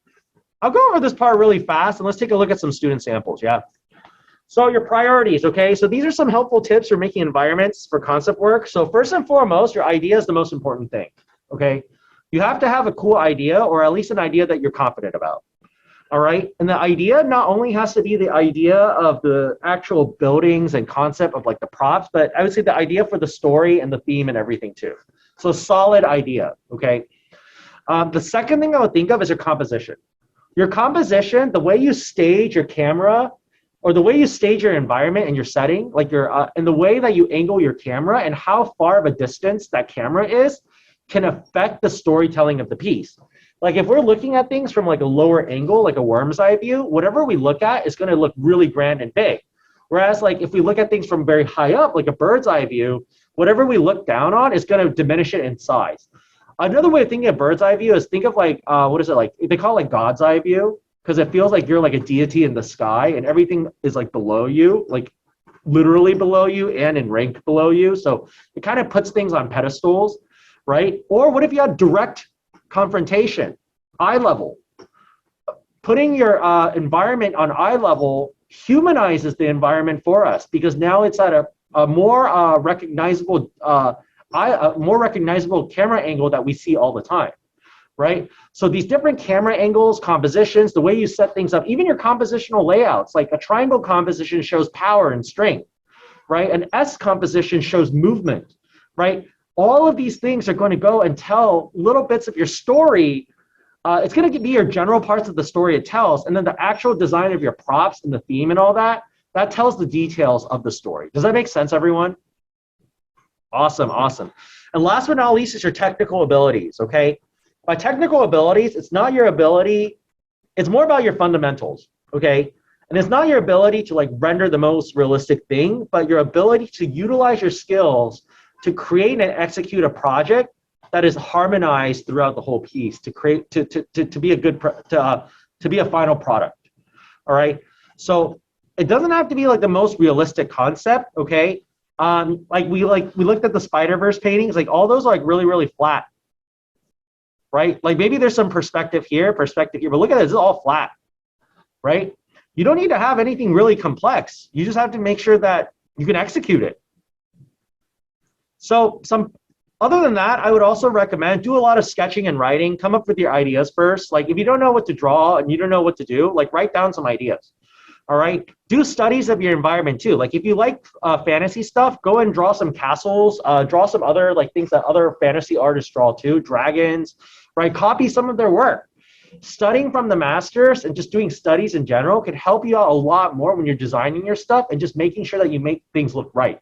go over this part really fast and let's take a look at some student samples, yeah? So your priorities, okay? So these are some helpful tips for making environments for concept work. So first and foremost, your idea is the most important thing, okay? You have to have a cool idea or at least an idea that you're confident about. All right. And the idea not only has to be the idea of the actual buildings and concept of like the props, but I would say the idea for the story and the theme and everything too. So solid idea. Okay. The second thing I would think of is your composition. Your composition, the way you stage your camera or the way you stage your environment and your setting, like and the way that you angle your camera and how far of a distance that camera is can affect the storytelling of the piece. Like if we're looking at things from like a lower angle, like a worm's eye view, whatever we look at is going to look really grand and big. Whereas like if we look at things from very high up, like a bird's eye view, whatever we look down on is going to diminish it in size. Another way of thinking of bird's eye view is think of like, what is it like? They call it like God's eye view, because it feels like you're like a deity in the sky and everything is like below you, like literally below you and in rank below you. So it kind of puts things on pedestals, right? Or what if you had direct confrontation, eye level? Putting your environment on eye level humanizes the environment for us because now it's at a more recognizable camera angle that we see all the time, right? So these different camera angles, compositions, the way you set things up, even your compositional layouts, like a triangle composition shows power and strength, right? An S composition shows movement, right? All of these things are going to go and tell little bits of your story. It's going to be your general parts of the story it tells, and then the actual design of your props and the theme and all that, that tells the details of the story. Does that make sense, everyone? Awesome, awesome. And last but not least is your technical abilities, okay? By technical abilities, it's not your ability, it's more about your fundamentals, okay? And it's not your ability to like render the most realistic thing, but your ability to utilize your skills to create and execute a project that is harmonized throughout the whole piece to create to be a good to be a final product. All right. So it doesn't have to be like the most realistic concept. Okay. Like we looked at the Spider-Verse paintings. Like all those are like really flat. Right. Like maybe there's some perspective here, but look at it. It's all flat. Right. You don't need to have anything really complex. You just have to make sure that you can execute it. So other than that, I would also recommend do a lot of sketching and writing. Come up with your ideas first. Like if you don't know what to draw and you don't know what to do, like write down some ideas. All right. Do studies of your environment too. Like if you like fantasy stuff, go and draw some castles, draw some other like things that other fantasy artists draw too, dragons, right? Copy some of their work. Studying from the masters and just doing studies in general can help you out a lot more when you're designing your stuff and just making sure that you make things look right.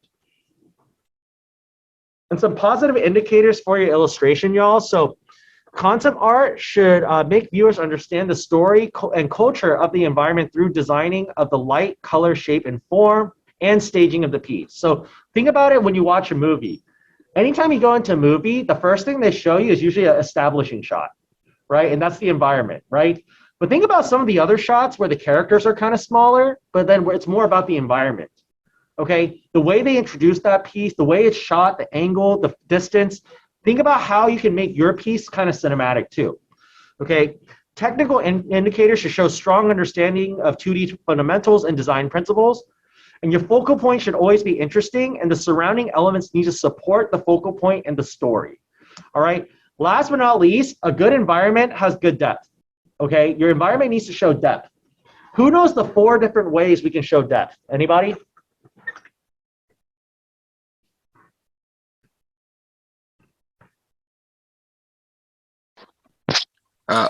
And some positive indicators for your illustration, y'all. So concept art should make viewers understand the story and culture of the environment through designing of the light, color, shape, and form, and staging of the piece. So think about it when you watch a movie. Anytime you go into a movie, the first thing they show you is usually an establishing shot, right? And that's the environment, right? But think about some of the other shots where the characters are kind of smaller, but then where it's more about the environment. Okay, the way they introduce that piece, the way it's shot, the angle, the distance, think about how you can make your piece kind of cinematic too. Okay, technical indicators should show strong understanding of 2D fundamentals and design principles. And your focal point should always be interesting, and the surrounding elements need to support the focal point and the story. All right, last but not least, a good environment has good depth. Okay, your environment needs to show depth. Who knows the 4 different ways we can show depth? Anybody?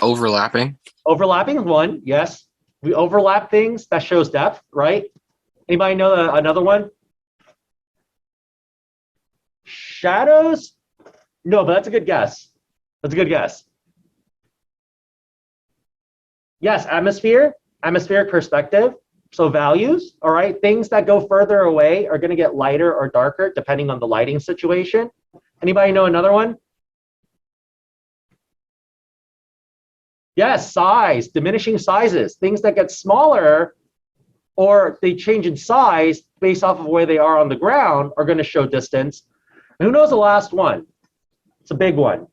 Overlapping. Overlapping is one, yes. We overlap things, that shows depth, right? Anybody know another one? Shadows? No, but that's a good guess. That's a good guess. Yes, atmospheric perspective. So values, all right? Things that go further away are going to get lighter or darker depending on the lighting situation. Anybody know another one? Yes, size, diminishing sizes. Things that get smaller or they change in size based off of where they are on the ground are going to show distance. And who knows the last one? It's a big one.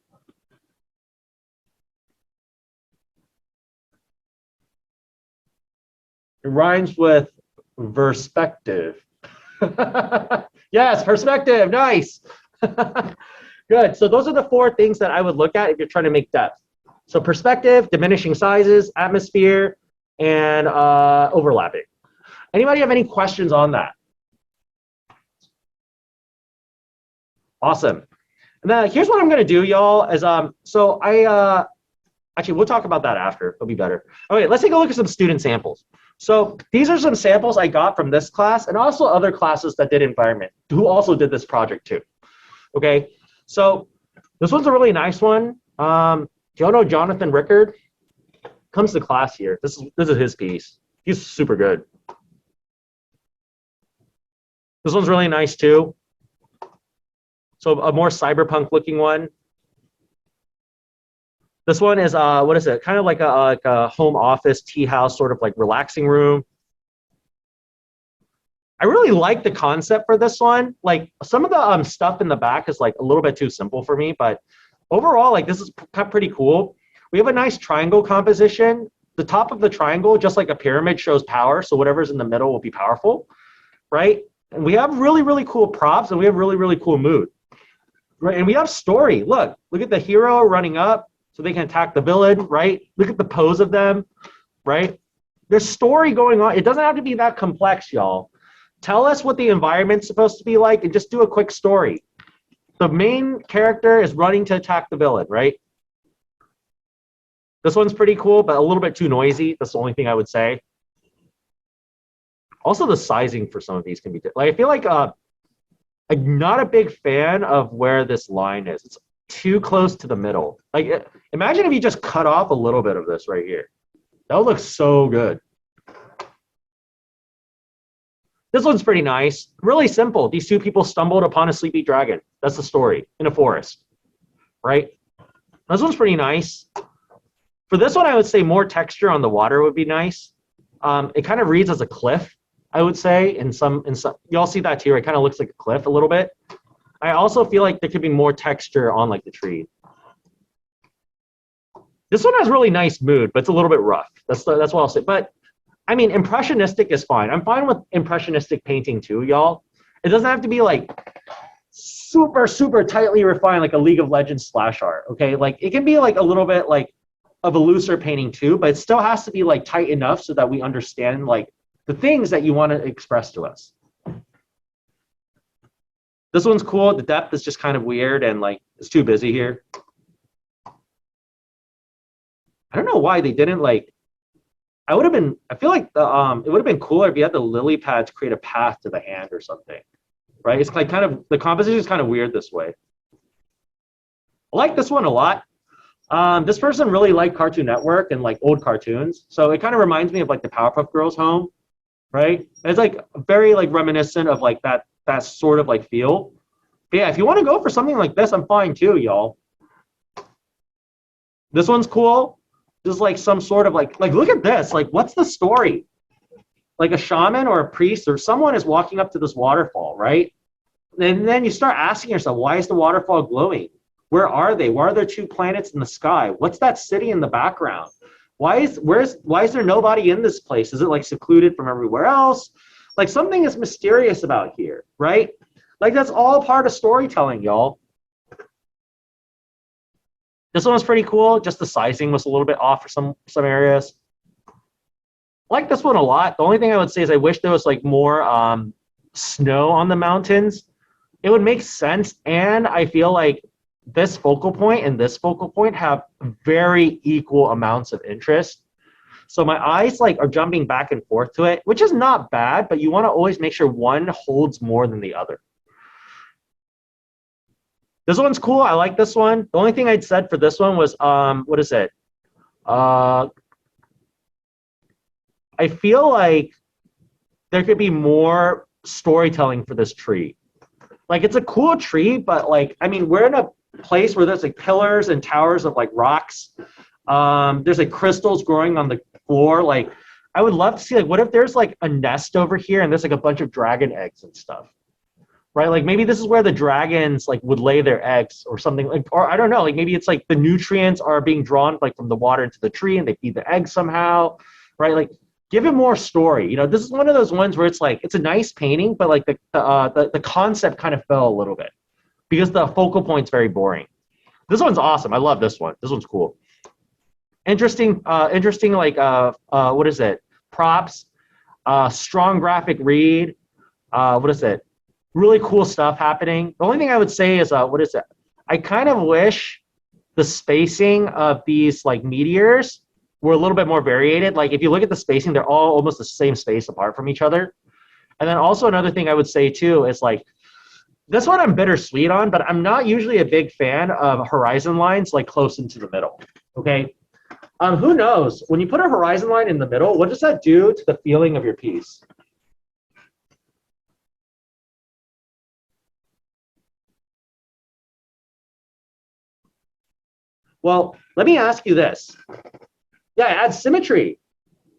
It rhymes with perspective. Yes, perspective, nice. Good, so those are the 4 things that I would look at if you're trying to make depth. So perspective, diminishing sizes, atmosphere, and overlapping. Anybody have any questions on that? Awesome. And then here's what I'm going to do, y'all. Is actually we'll talk about that after. It'll be better. Okay, let's take a look at some student samples. So these are some samples I got from this class and also other classes that did environment who also did this project too. Okay, so this one's a really nice one. y'all know Jonathan Rickard? Comes to class here. This is his piece. He's super good. This one's really nice too. So a more cyberpunk looking one. This one is what is it? Kind of like a home office, tea house, sort of like relaxing room. I really like the concept for this one. Like some of the stuff in the back is like a little bit too simple for me, but overall, like this is pretty cool. We have a nice triangle composition. The top of the triangle, just like a pyramid, shows power. So whatever's in the middle will be powerful, right? And we have really, really cool props, and we have really, really cool mood, right? And we have story. Look at the hero running up so they can attack the villain, right? Look at the pose of them, right? There's story going on. It doesn't have to be that complex, y'all. Tell us what the environment's supposed to be like and just do a quick story. The main character is running to attack the villain, right? This one's pretty cool, but a little bit too noisy. That's the only thing I would say. Also, the sizing for some of these can be like, I feel like I'm not a big fan of where this line is. It's too close to the middle. Like, imagine if you just cut off a little bit of this right here. That would look so good. This one's pretty nice. Really simple. These two people stumbled upon a sleepy dragon. That's the story in a forest, right? This one's pretty nice. For this one, I would say more texture on the water would be nice. It kind of reads as a cliff, I would say. In some, y'all see that here. It kind of looks like a cliff a little bit. I also feel like there could be more texture on like the tree. This one has really nice mood, but it's a little bit rough. That's what I'll say. But I mean, impressionistic is fine. I'm fine with impressionistic painting too, y'all. It doesn't have to be like super, super tightly refined like a League of Legends splash art, okay? Like it can be like a little bit like of a looser painting too, but it still has to be like tight enough so that we understand like the things that you want to express to us. This one's cool. The depth is just kind of weird and like it's too busy here. I don't know why they didn't like, I feel like it would have been cooler if you had the lily pad to create a path to the hand or something, right? It's like kind of, the composition is kind of weird this way. I like this one a lot. This person really liked Cartoon Network and like old cartoons. So it kind of reminds me of like the Powerpuff Girls home, right? It's like very like reminiscent of like that sort of like feel. But yeah, if you want to go for something like this, I'm fine too, y'all. This one's cool. Just like some sort of like look at this. Like, what's the story? Like a shaman or a priest or someone is walking up to this waterfall, right? And then you start asking yourself, why is the waterfall glowing? Where are they? Why are there two planets in the sky? What's that city in the background? Why is there nobody in this place? Is it like secluded from everywhere else? Like something is mysterious about here, right? Like that's all part of storytelling, y'all. This one was pretty cool. Just the sizing was a little bit off for some areas. I like this one a lot. The only thing I would say is I wish there was like more snow on the mountains. It would make sense, and I feel like this focal point and this focal point have very equal amounts of interest. So my eyes like are jumping back and forth to it, which is not bad, but you want to always make sure one holds more than the other. This one's cool. I like this one. The only thing I'd said for this one was, what is it? I feel like there could be more storytelling for this tree. Like it's a cool tree, but like, I mean, we're in a place where there's like pillars and towers of like rocks. There's like crystals growing on the floor. Like I would love to see like, what if there's like a nest over here and there's like a bunch of dragon eggs and stuff. Right, like maybe this is where the dragons like would lay their eggs or something, like, or I don't know, like maybe it's like the nutrients are being drawn like from the water into the tree and they feed the eggs somehow, right? Like give it more story. You know, this is one of those ones where it's like it's a nice painting, but like the concept kind of fell a little bit because the focal point's very boring. This one's awesome. I love this one. This one's cool. Interesting. Like what is it? Props. Strong graphic read. What is it? Really cool stuff happening. The only thing I would say is, what is it? I kind of wish the spacing of these like meteors were a little bit more variated. Like if you look at the spacing, they're all almost the same space apart from each other. And then also another thing I would say too is like, this one I'm bittersweet on, but I'm not usually a big fan of horizon lines like close into the middle. Okay. Who knows? When you put a horizon line in the middle, what does that do to the feeling of your piece? Well, let me ask you this. Yeah, it adds symmetry,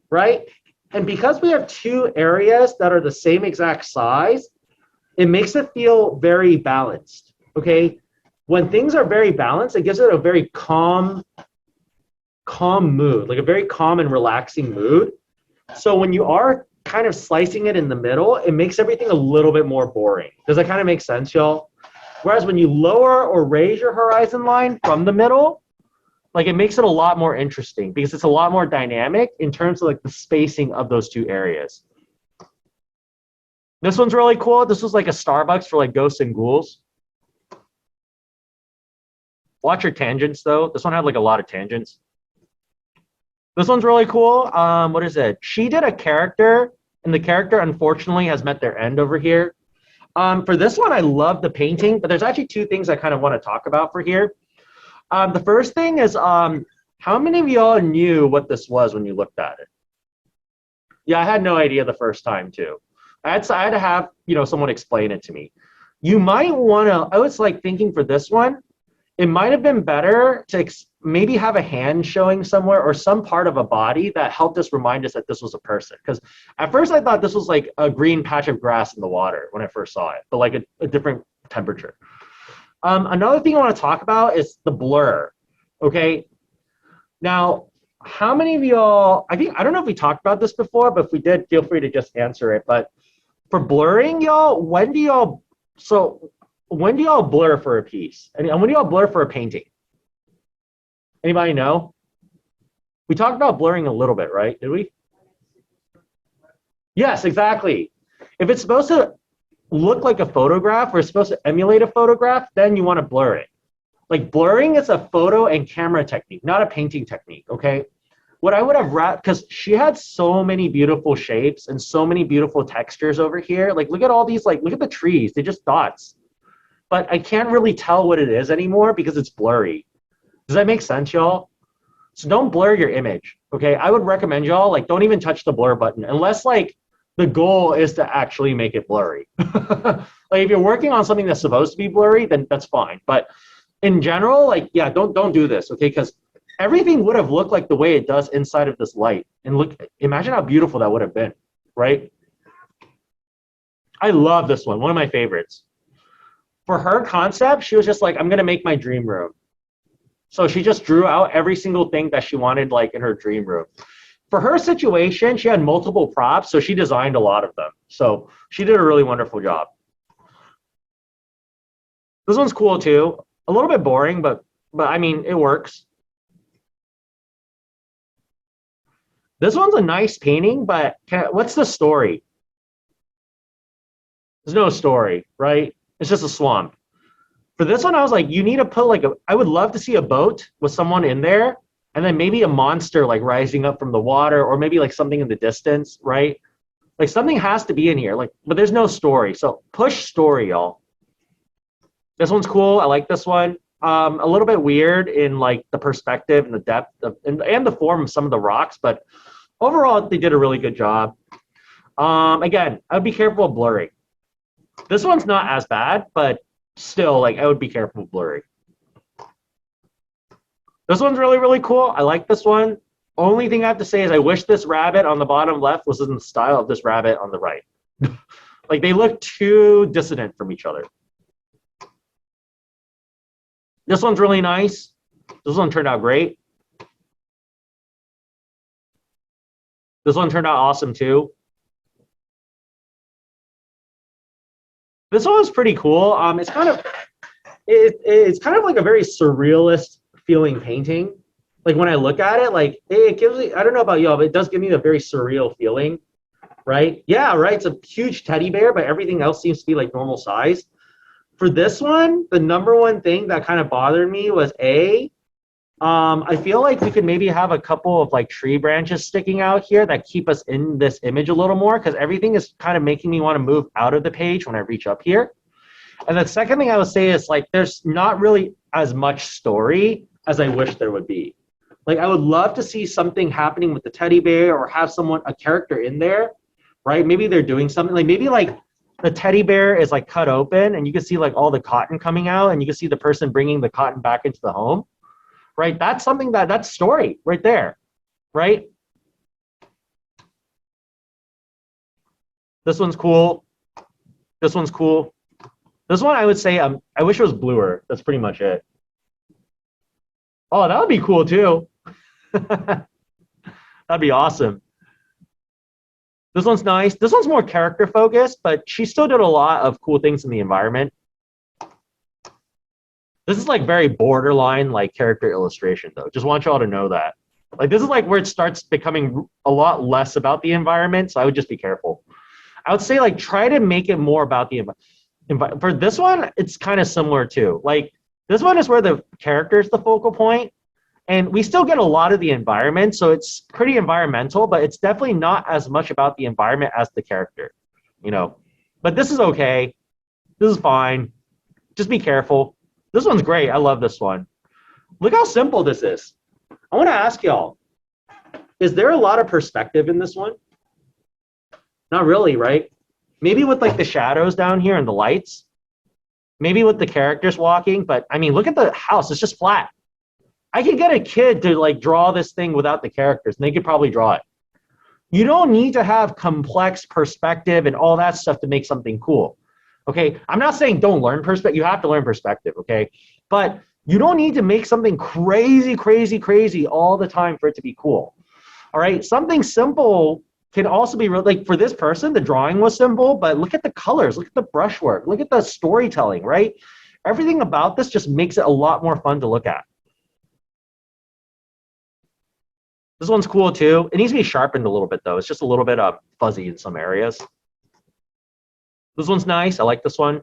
right? And because we have two areas that are the same exact size, it makes it feel very balanced, okay? When things are very balanced, it gives it a very calm mood, like a very calm and relaxing mood. So when you are kind of slicing it in the middle, it makes everything a little bit more boring. Does that kind of make sense, y'all? Whereas when you lower or raise your horizon line from the middle, like it makes it a lot more interesting because it's a lot more dynamic in terms of like the spacing of those two areas. This one's really cool. This was like a Starbucks for like ghosts and ghouls. Watch your tangents though. This one had like a lot of tangents. This one's really cool. What is it? She did a character, and the character unfortunately has met their end over here. For this one, I love the painting, but there's actually two things I kind of want to talk about for here. The first thing is, how many of y'all knew what this was when you looked at it? Yeah, I had no idea the first time too. I had to have someone explain it to me. You might want to. I was like thinking for this one, it might have been better to maybe have a hand showing somewhere or some part of a body that helped us remind us that this was a person. Because at first I thought this was like a green patch of grass in the water when I first saw it, but like a different temperature. Another thing I want to talk about is the blur. Okay. Now, how many of y'all, I don't know if we talked about this before, but if we did, feel free to just answer it. But for blurring, y'all, when do y'all blur for a piece? And when do y'all blur for a painting? Anybody know? We talked about blurring a little bit, right? Did we? Yes, exactly. If it's supposed to look like a photograph or it's supposed to emulate a photograph, then you want to blur it. Like blurring is a photo and camera technique, not a painting technique, okay? What I would have because she had so many beautiful shapes and so many beautiful textures over here. Like look at all these, like look at the trees, they're just dots. But I can't really tell what it is anymore because it's blurry. Does that make sense, y'all? So don't blur your image, okay? I would recommend y'all, like don't even touch the blur button unless like the goal is to actually make it blurry. Like if you're working on something that's supposed to be blurry, then that's fine. But in general, like, yeah, don't do this, okay? Because everything would have looked like the way it does inside of this light. And look, imagine how beautiful that would have been, right? I love this one of my favorites. For her concept, she was just like, I'm gonna make my dream room. So she just drew out every single thing that she wanted like in her dream room. For her situation, she had multiple props, so she designed a lot of them. So she did a really wonderful job. This one's cool too. A little bit boring, but I mean, it works. This one's a nice painting, but what's the story? There's no story, right? It's just a swamp. For this one, I was like, you need to put like I would love to see a boat with someone in there, and then maybe a monster like rising up from the water, or maybe like something in the distance, right? Like something has to be in here, like, but there's no story. So push story, y'all. This one's cool. I like this one. A little bit weird in like the perspective and the depth of, and the form of some of the rocks, but overall they did a really good job. Again, I would be careful of blurring. This one's not as bad, but still, like I would be careful of blurring. This one's really, really cool. I like this one. Only thing I have to say is I wish this rabbit on the bottom left was in the style of this rabbit on the right. Like they look too dissonant from each other. This one's really nice. This one turned out great. This one turned out awesome too. This one was pretty cool. It's kind of like a very surrealist feeling painting. Like when I look at it, like it gives me, I don't know about y'all, but it does give me a very surreal feeling, right? Yeah, right. It's a huge teddy bear, but everything else seems to be like normal size. For this one, the number one thing that kind of bothered me was I feel like we could maybe have a couple of like tree branches sticking out here that keep us in this image a little more, because everything is kind of making me want to move out of the page when I reach up here. And the second thing I would say is like there's not really as much story as I wish there would be. Like I would love to see something happening with the teddy bear or have a character in there, right? Maybe they're doing something like maybe like the teddy bear is like cut open and you can see like all the cotton coming out and you can see the person bringing the cotton back into the home, right? That's something that's story right there, right? This one's cool. This one's cool. This one I would say I wish it was bluer. That's pretty much it. Oh, that would be cool too. That'd be awesome. This one's nice. This one's more character focused, but she still did a lot of cool things in the environment. This is like very borderline like character illustration though. Just want y'all to know that. Like this is like where it starts becoming a lot less about the environment, so I would just be careful. I would say like try to make it more about the environment. For this one, it's kind of similar too. Like this one is where the character is the focal point, and we still get a lot of the environment, so it's pretty environmental, but it's definitely not as much about the environment as the character, you know. But this is okay. This is fine. Just be careful. This one's great. I love this one. Look how simple this is. I want to ask y'all, is there a lot of perspective in this one? Not really, right? Maybe with like the shadows down here and the lights. Maybe with the characters walking, but I mean, look at the house. It's just flat. I could get a kid to like draw this thing without the characters, and they could probably draw it. You don't need to have complex perspective and all that stuff to make something cool. Okay, I'm not saying don't learn perspective. You have to learn perspective, okay? But you don't need to make something crazy, crazy, crazy all the time for it to be cool. All right, something simple can also be like for this person, the drawing was simple, but look at the colors, look at the brushwork, look at the storytelling, right? Everything about this just makes it a lot more fun to look at. This one's cool too. It needs to be sharpened a little bit though. It's just a little bit fuzzy in some areas. This one's nice. I like this one.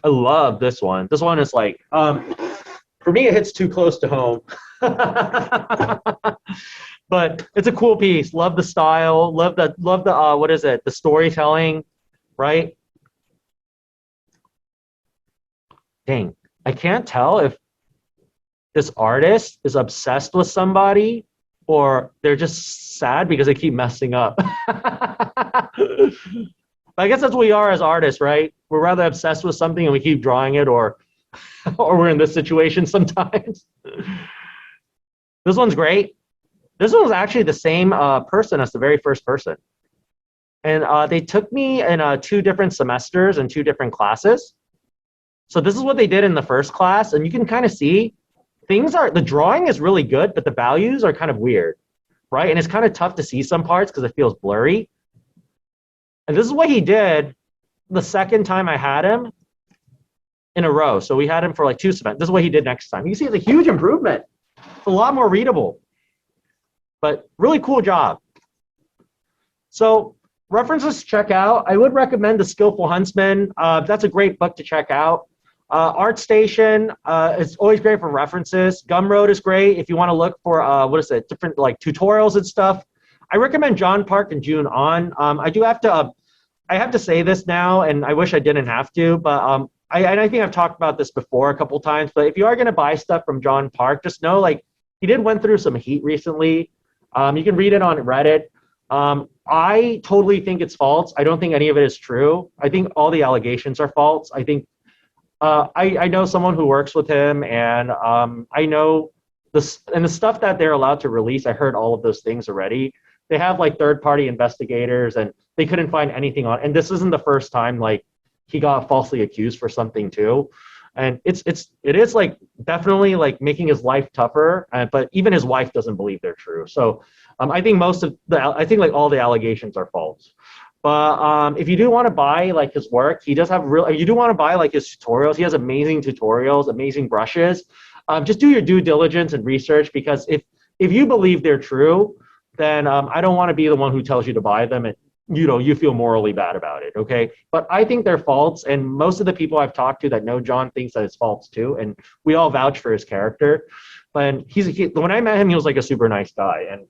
I love this one. This one is like, for me, it hits too close to home. But it's a cool piece. Love the style. Love the what is it? The storytelling, right? Dang, I can't tell if this artist is obsessed with somebody or they're just sad because they keep messing up. I guess that's what we are as artists, right? We're rather obsessed with something and we keep drawing it, or we're in this situation sometimes. This one's great. This one was actually the same person as the very first person. And they took me in 2 different semesters and 2 different classes. So this is what they did in the first class, and you can kind of see the drawing is really good, but the values are kind of weird, right? And it's kind of tough to see some parts because it feels blurry. And this is what he did the second time I had him in a row. So we had him for like 2 semesters. This is what he did next time. You can see it's a huge improvement. It's a lot more readable, but really cool job. So references to check out. I would recommend The Skillful Huntsman. That's a great book to check out. ArtStation is always great for references. Gumroad is great if you want to look for different like tutorials and stuff. I recommend John Park and June On. I have to say this now, and I wish I didn't have to, but I think I've talked about this before a couple times. But if you are going to buy stuff from John Park, just know like he went through some heat recently. You can read it on Reddit. I totally think it's false. I don't think any of it is true. I think all the allegations are false. I think I know someone who works with him, and I know the stuff that they're allowed to release. I heard all of those things already. They have like third-party investigators, and they couldn't find anything on. And this isn't the first time like he got falsely accused for something too. And it is like definitely like making his life tougher. But even his wife doesn't believe they're true. So I think like all the allegations are false. But if you do want to buy like his work, he does have you do want to buy like his tutorials. He has amazing tutorials, amazing brushes. Just do your due diligence and research, because if you believe they're true, then I don't want to be the one who tells you to buy them and you feel morally bad about it, okay? But I think they're false, and most of the people I've talked to that know John thinks that it's false too, and we all vouch for his character. But when I met him, he was like a super nice guy, and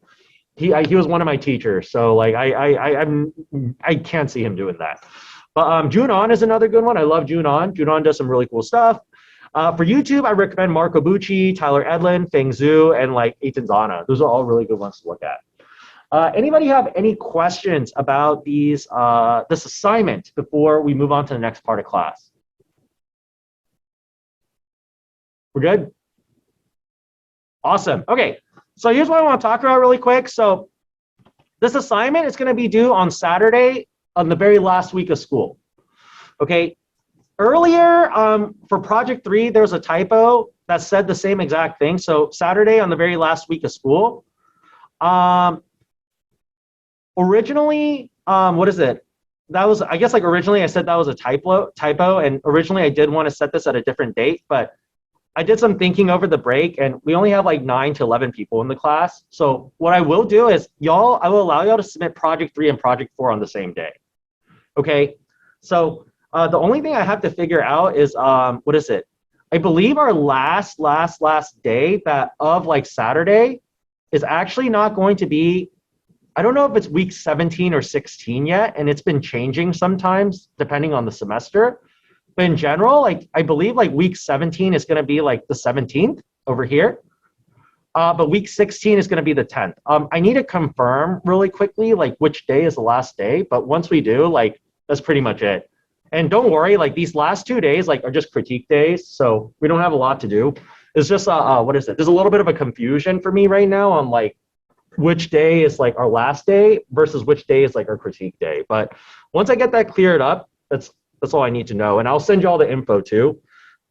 he was one of my teachers, so like I can't see him doing that. But June On is another good one. I love June On. June On does some really cool stuff. For YouTube, I recommend Marco Bucci, Tyler Edlin, Feng Zhu, and like Eitan Zana. Those are all really good ones to look at. Anybody have any questions about these this assignment before we move on to the next part of class? We're good? Awesome. Okay, so here's what I want to talk about really quick. So this assignment is going to be due on Saturday on the very last week of school. Okay, earlier for project 3, there was a typo that said the same exact thing. So Saturday on the very last week of school. Originally, what is it? That was, I guess, like originally I said that was a typo, and originally I did want to set this at a different date, but I did some thinking over the break, and we only have like 9 to 11 people in the class. So what I will do is, I will allow y'all to submit project 3 and project 4 on the same day. Okay, so the only thing I have to figure out is, what is it? I believe our last day of like Saturday is actually not going to be, I don't know if it's week 17 or 16 yet, and it's been changing sometimes depending on the semester. But in general, like I believe like week 17 is going to be like the 17th over here. But week 16 is going to be the 10th. I need to confirm really quickly like which day is the last day, but once we do, like that's pretty much it. And don't worry, like these last 2 days like are just critique days, so we don't have a lot to do. It's just what is it? There's a little bit of a confusion for me right now on like which day is like our last day versus which day is like our critique day. But once I get that cleared up, that's all I need to know. And I'll send you all the info too.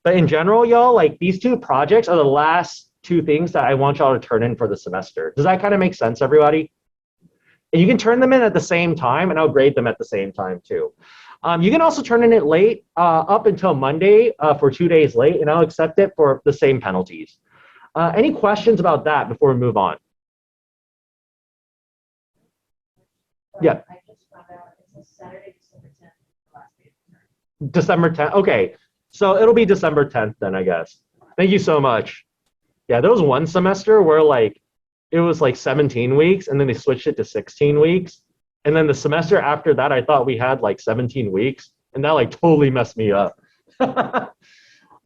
But in general, y'all, like these 2 projects are the last 2 things that I want y'all to turn in for the semester. Does that kind of make sense, everybody? And you can turn them in at the same time, and I'll grade them at the same time too. You can also turn in it late, up until Monday for 2 days late, and I'll accept it for the same penalties. Any questions about that before we move on? Yeah. I just found out it's a Saturday, December 10th, the last day of the term. December 10th. Okay. So it'll be December 10th then, I guess. Thank you so much. Yeah, there was one semester where like it was like 17 weeks and then they switched it to 16 weeks. And then the semester after that, I thought we had like 17 weeks and that like totally messed me up. But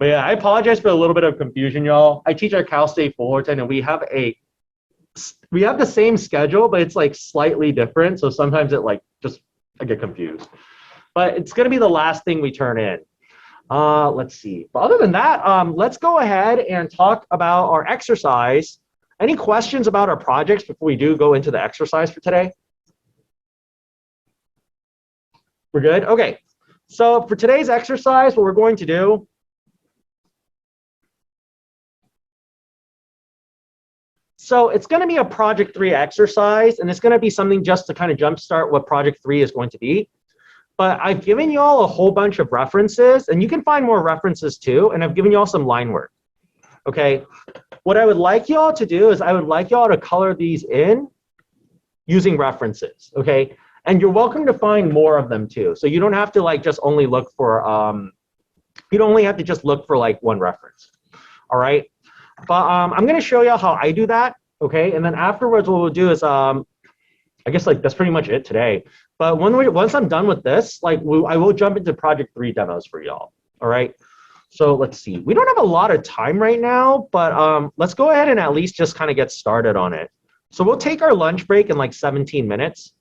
yeah, I apologize for a little bit of confusion, y'all. I teach at Cal State Fullerton and we have the same schedule, but it's like slightly different. So sometimes it like I get confused. But it's going to be the last thing we turn in. Let's see. But other than that, let's go ahead and talk about our exercise. Any questions about our projects before we do go into the exercise for today? We're good? Okay. So for today's exercise, what we're going to do, so it's going to be a project 3 exercise, and it's going to be something just to kind of jumpstart what project 3 is going to be. But I've given you all a whole bunch of references, and you can find more references too, and I've given you all some line work. Okay, what I would like y'all to do is I would like y'all to color these in using references, okay? And you're welcome to find more of them too. So you don't have to like just only look for, you don't only have to just look for like one reference, all right? But I'm gonna show y'all how I do that, okay? And then afterwards what we'll do is, I guess like that's pretty much it today. But once I'm done with this, like I will jump into project 3 demos for y'all, all right? So let's see, we don't have a lot of time right now, but let's go ahead and at least just kind of get started on it. So we'll take our lunch break in like 17 minutes.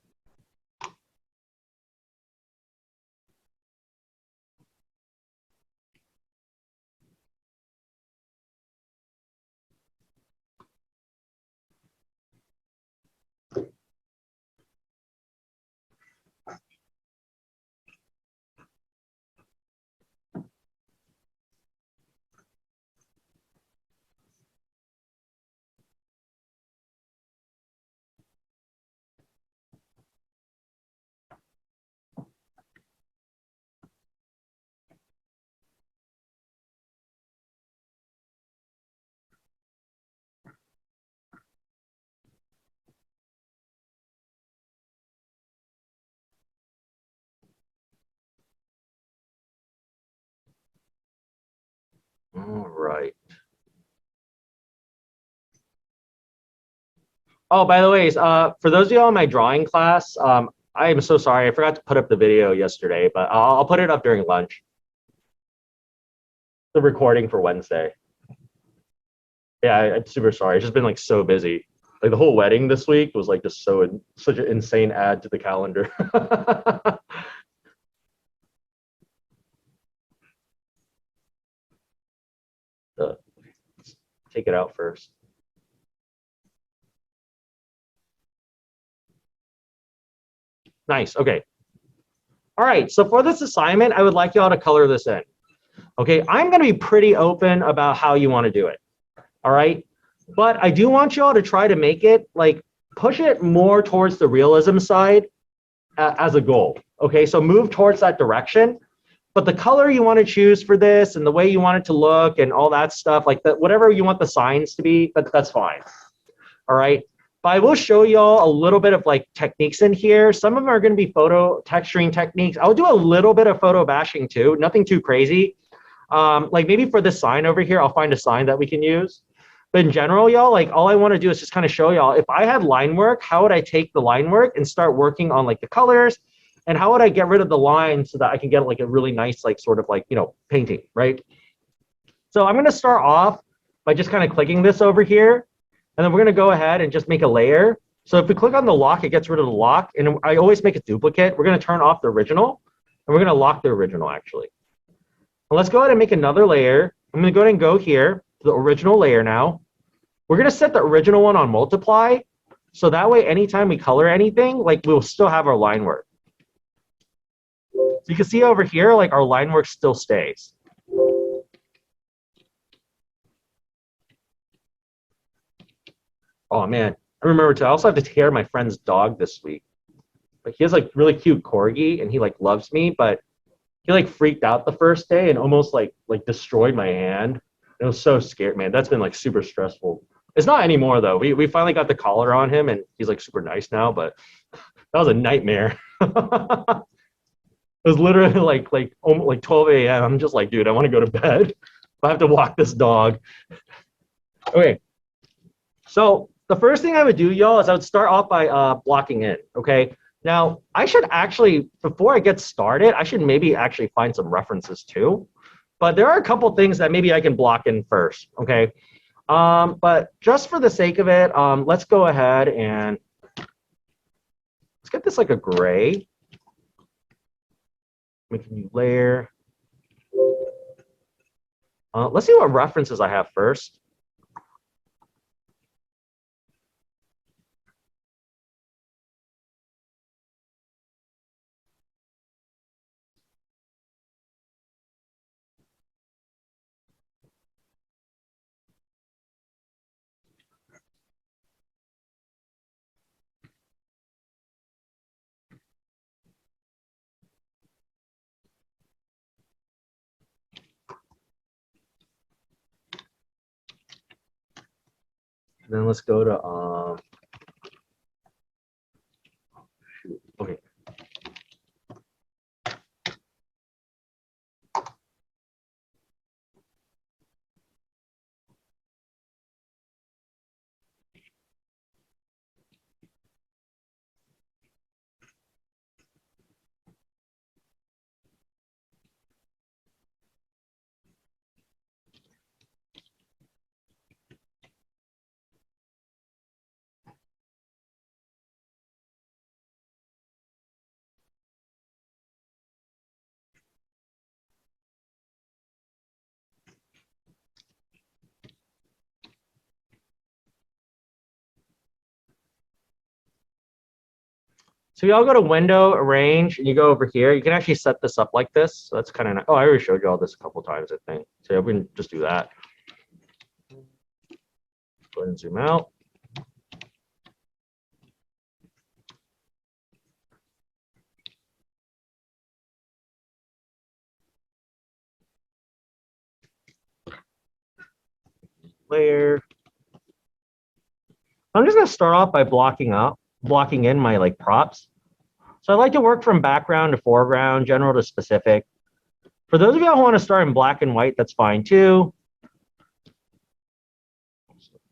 All right. Oh, by the way, for those of y'all in my drawing class, I am so sorry. I forgot to put up the video yesterday, but I'll put it up during lunch. the recording for Wednesday. Yeah, I'm super sorry. It's just been like so busy. Like the whole wedding this week was like just such an insane add to the calendar. Let's take it out first. Nice. Okay. All right. So for this assignment, I would like y'all to color this in. Okay. I'm going to be pretty open about how you want to do it. All right. But I do want y'all to try to make it like push it more towards the realism side as a goal. Okay. So move towards that direction. But the color you want to choose for this and the way you want it to look and all that stuff, like that, whatever you want the signs to be, that's fine. All right. But I will show y'all a little bit of like techniques in here. Some of them are going to be photo texturing techniques. I'll do a little bit of photo bashing too, nothing too crazy. Like maybe for this sign over here, I'll find a sign that we can use. But in general, y'all, like all I want to do is just kind of show y'all, if I had line work, how would I take the line work and start working on like the colors? And how would I get rid of the line so that I can get like a really nice, like sort of like, you know, painting, right? So I'm going to start off by just kind of clicking this over here. And then we're going to go ahead and just make a layer. So if we click on the lock, it gets rid of the lock. And I always make a duplicate. We're going to turn off the original. And we're going to lock the original, actually. And let's go ahead and make another layer. I'm going to go ahead and go here to the original layer now. We're going to set the original one on multiply. So that way, anytime we color anything, like we'll still have our line work. So you can see over here, like our line work still stays. Oh man, I remember too. I also have to take care of my friend's dog this week. But he has like really cute corgi, and he like loves me. But he like freaked out the first day and almost like destroyed my hand. It was so scared, man. That's been like super stressful. It's not anymore though. We finally got the collar on him, and he's like super nice now. But that was a nightmare. It was literally like 12 a.m. I'm just like, dude, I want to go to bed. I have to walk this dog. Okay. So the first thing I would do, y'all, is I would start off by blocking in. Okay. Now I should actually, before I get started, I should maybe actually find some references too. But there are a couple things that maybe I can block in first. Okay. But just for the sake of it, let's go ahead and let's get this like a gray. Make a new layer. Let's see what references I have first. Then let's go to shoot. Okay. So y'all go to window, arrange, and you go over here. You can actually set this up like this. So that's kind of nice. Oh, I already showed you all this a couple times, I think. So yeah, we can just do that. Go ahead and zoom out. Layer. I'm just gonna start off by blocking in my like props. So I like to work from background to foreground, general to specific. For those of you who want to start in black and white, that's fine too.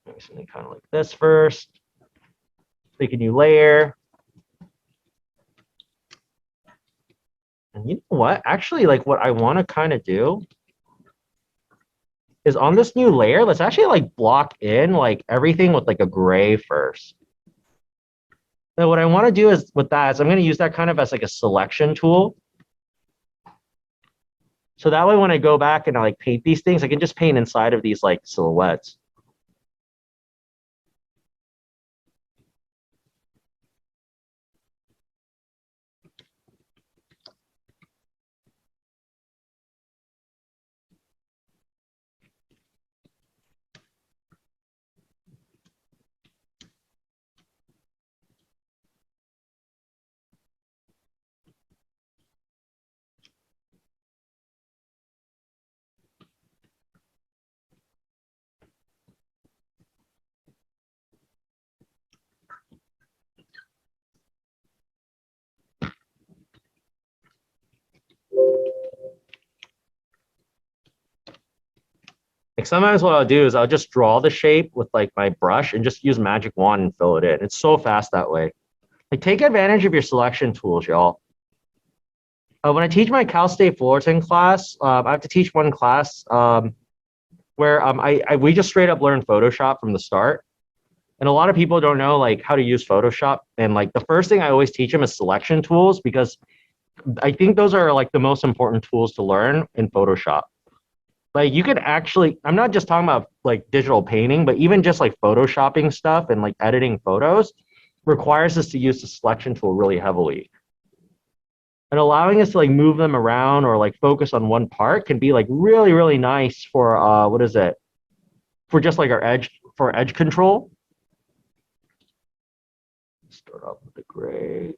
Maybe something kind of like this first. Make a new layer. And you know what? Actually, like what I want to kind of do is on this new layer, let's actually like block in like everything with like a gray first. Now what I want to do is with that is I'm going to use that kind of as like a selection tool. So that way when I go back and I like paint these things, I can just paint inside of these like silhouettes. Like sometimes what I'll do is I'll just draw the shape with like my brush and just use magic wand and fill it in. It's so fast that way. Like take advantage of your selection tools, y'all. When I teach my Cal State Fullerton class, I have to teach one class where we just straight up learn Photoshop from the start. And a lot of people don't know like how to use Photoshop. And like the first thing I always teach them is selection tools because I think those are like the most important tools to learn in Photoshop. Like you could actually, I'm not just talking about like digital painting, but even just like Photoshopping stuff and like editing photos requires us to use the selection tool really heavily. And allowing us to like move them around or like focus on one part can be like really, really nice for what is it? For just like our edge control. Start off with the gray.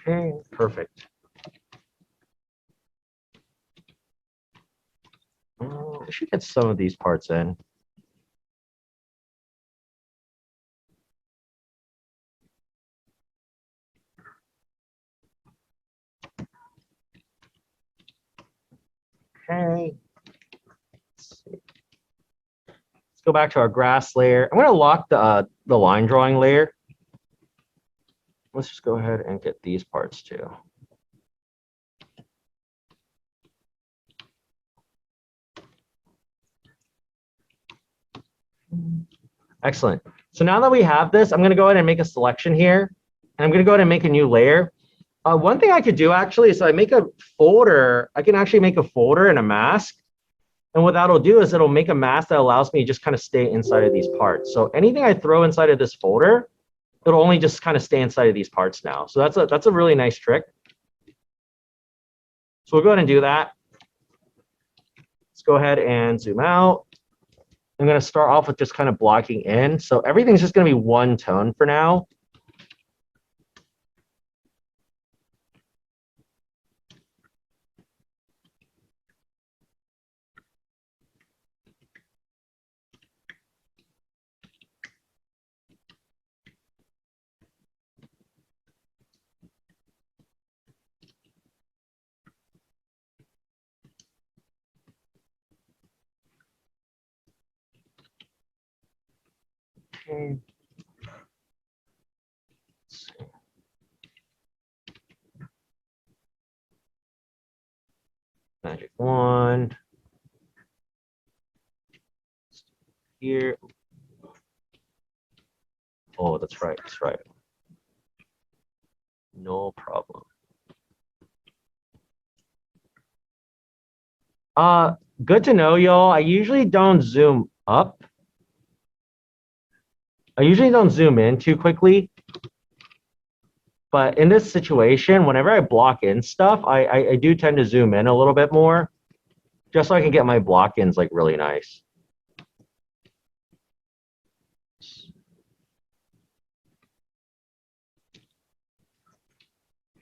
Okay, perfect. I should get some of these parts in. Okay. Let's go back to our grass layer. I'm going to lock the line drawing layer. Let's just go ahead and get these parts too. Excellent. So now that we have this, I'm going to go ahead and make a selection here. And I'm going to go ahead and make a new layer. One thing I could do actually is I make a folder. I can actually make a folder and a mask. And what that'll do is it'll make a mask that allows me to just kind of stay inside of these parts. So anything I throw inside of this folder, it'll only just kind of stay inside of these parts now. So that's a really nice trick. So we'll go ahead and do that. Let's go ahead and zoom out. I'm going to start off with just kind of blocking in. So everything's just going to be one tone for now. Okay. Let's see. Magic wand. Here. Oh, that's right. That's right. No problem. Good to know, y'all. I usually don't zoom up. I usually don't zoom in too quickly. But in this situation, whenever I block in stuff, I do tend to zoom in a little bit more, just so I can get my block ins like really nice.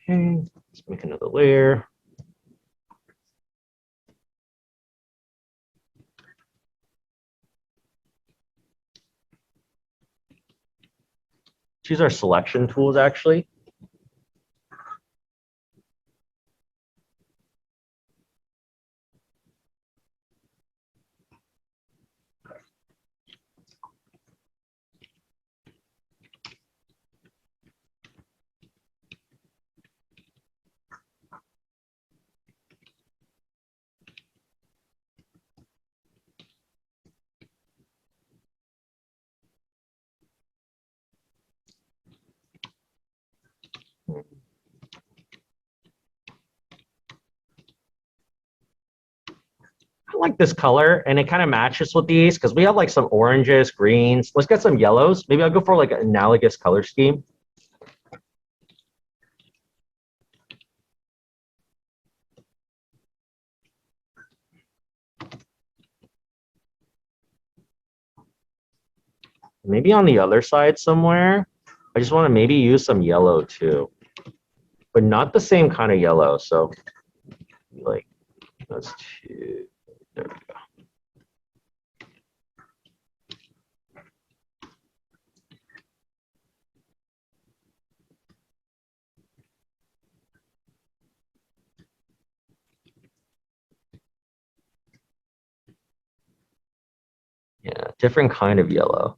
Okay, let's make another layer. Choose our selection tools actually. I like this color and it kind of matches with these because we have like some oranges, greens. Let's get some yellows. Maybe I'll go for like an analogous color scheme. Maybe on the other side somewhere, I just want to maybe use some yellow too, but not the same kind of yellow. So like, that's two. There we go. Yeah, different kind of yellow.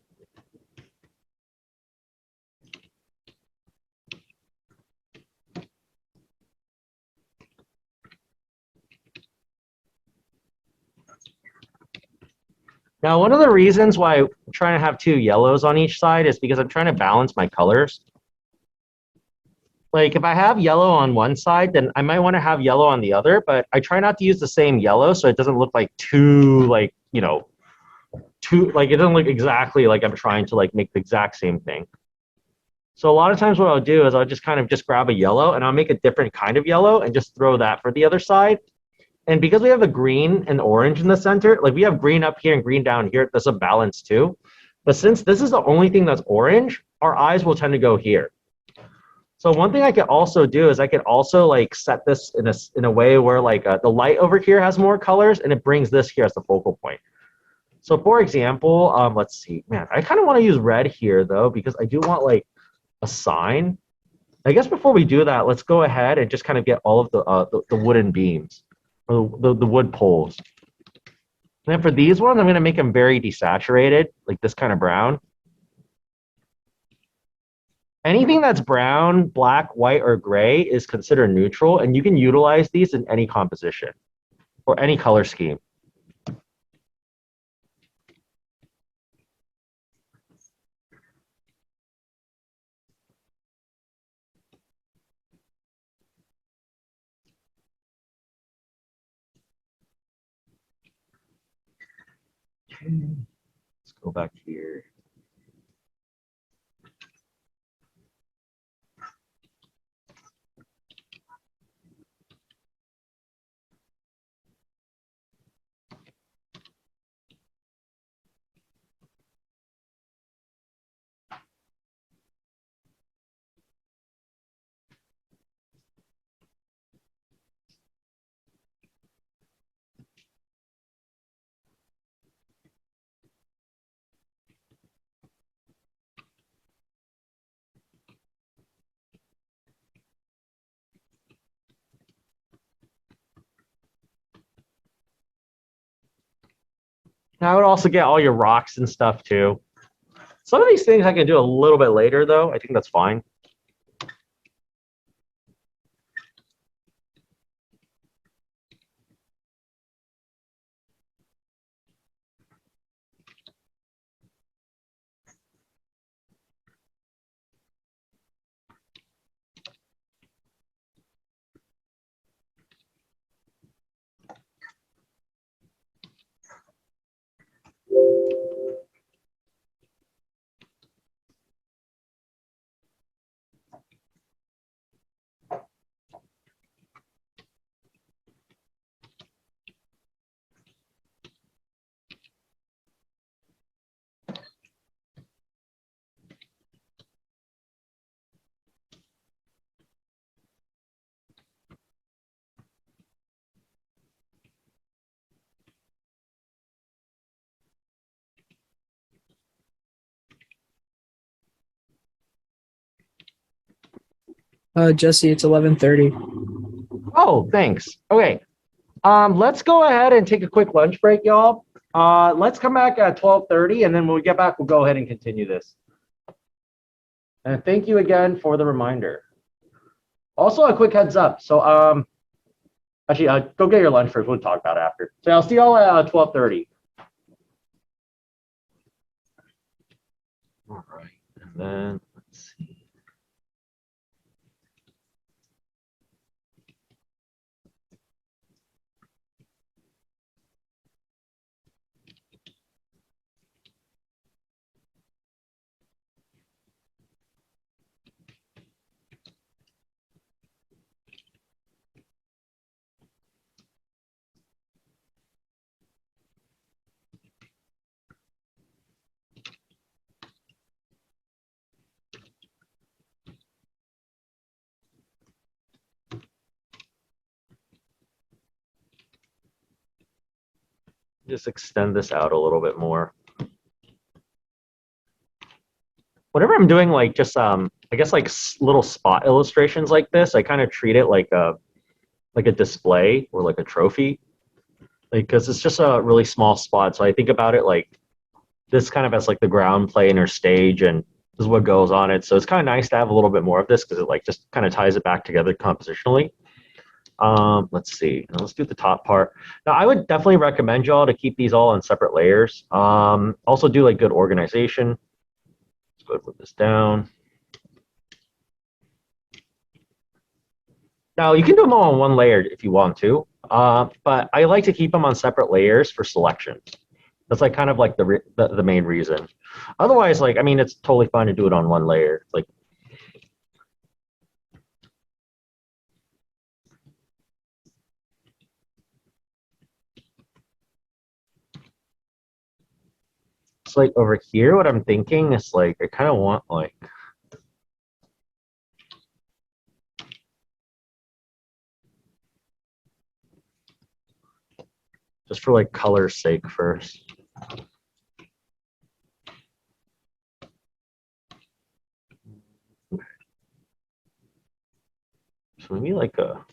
Now, one of the reasons why I'm trying to have two yellows on each side is because I'm trying to balance my colors. Like if I have yellow on one side, then I might want to have yellow on the other, but I try not to use the same yellow so it doesn't look like too like, you know, too like it doesn't look exactly like I'm trying to like make the exact same thing. So a lot of times what I'll do is I'll just kind of just grab a yellow and I'll make a different kind of yellow and just throw that for the other side. And because we have the green and orange in the center, like we have green up here and green down here, there's a balance too. But since this is the only thing that's orange, our eyes will tend to go here. So one thing I could also do is I could also like set this in a way where like the light over here has more colors and it brings this here as the focal point. So for example, let's see, man, I kind of want to use red here though, because I do want like a sign. I guess before we do that, let's go ahead and just kind of get all of the wooden beams, or the wood poles. And then for these ones, I'm going to make them very desaturated, like this kind of brown. Anything that's brown, black, white, or gray is considered neutral, and you can utilize these in any composition or any color scheme. Okay, let's go back here. Now I would also get all your rocks and stuff too. Some of these things I can do a little bit later though. I think that's fine. Jesse, it's 11:30. Oh, thanks. Okay. Let's go ahead and take a quick lunch break, y'all. Let's come back at 12:30, and then when we get back, we'll go ahead and continue this. And thank you again for the reminder. Also, a quick heads up. So, actually, go get your lunch first. We'll talk about it after. So I'll see y'all at 12:30. All right, and then let's see. Just extend this out a little bit more. Whenever I'm doing like just I guess like little spot illustrations like this, I kind of treat it like a display or like a trophy, like because it's just a really small spot. So I think about it like this kind of as like the ground plane or stage, and this is what goes on it. So it's kind of nice to have a little bit more of this because it like just kind of ties it back together compositionally. Let's see. Let's do the top part. Now, I would definitely recommend y'all to keep these all on separate layers. Also do like good organization. Let's go ahead and put this down. Now, you can do them all on one layer if you want to, but I like to keep them on separate layers for selection. That's like kind of like the main reason. Otherwise, like, I mean, it's totally fine to do it on one layer. Like, it's like over here, what I'm thinking is like, I kind of want like, just for like color's sake first. So maybe like a,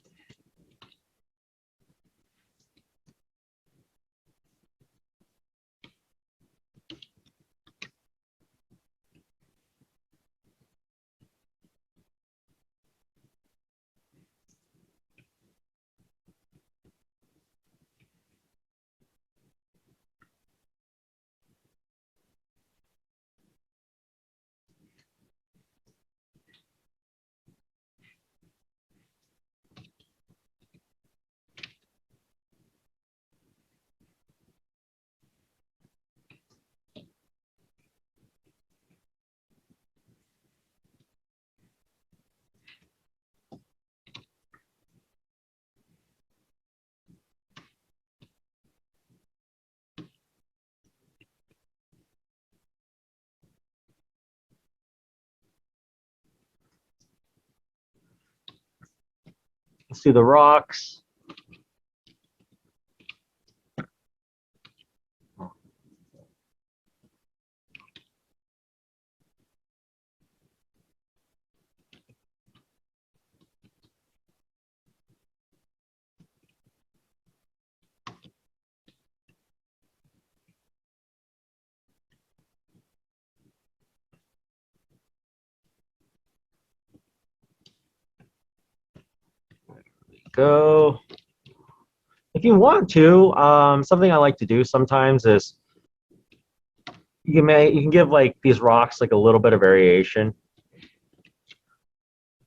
let's do the rocks. Go. If you want to, something I like to do sometimes is you can give like these rocks like a little bit of variation.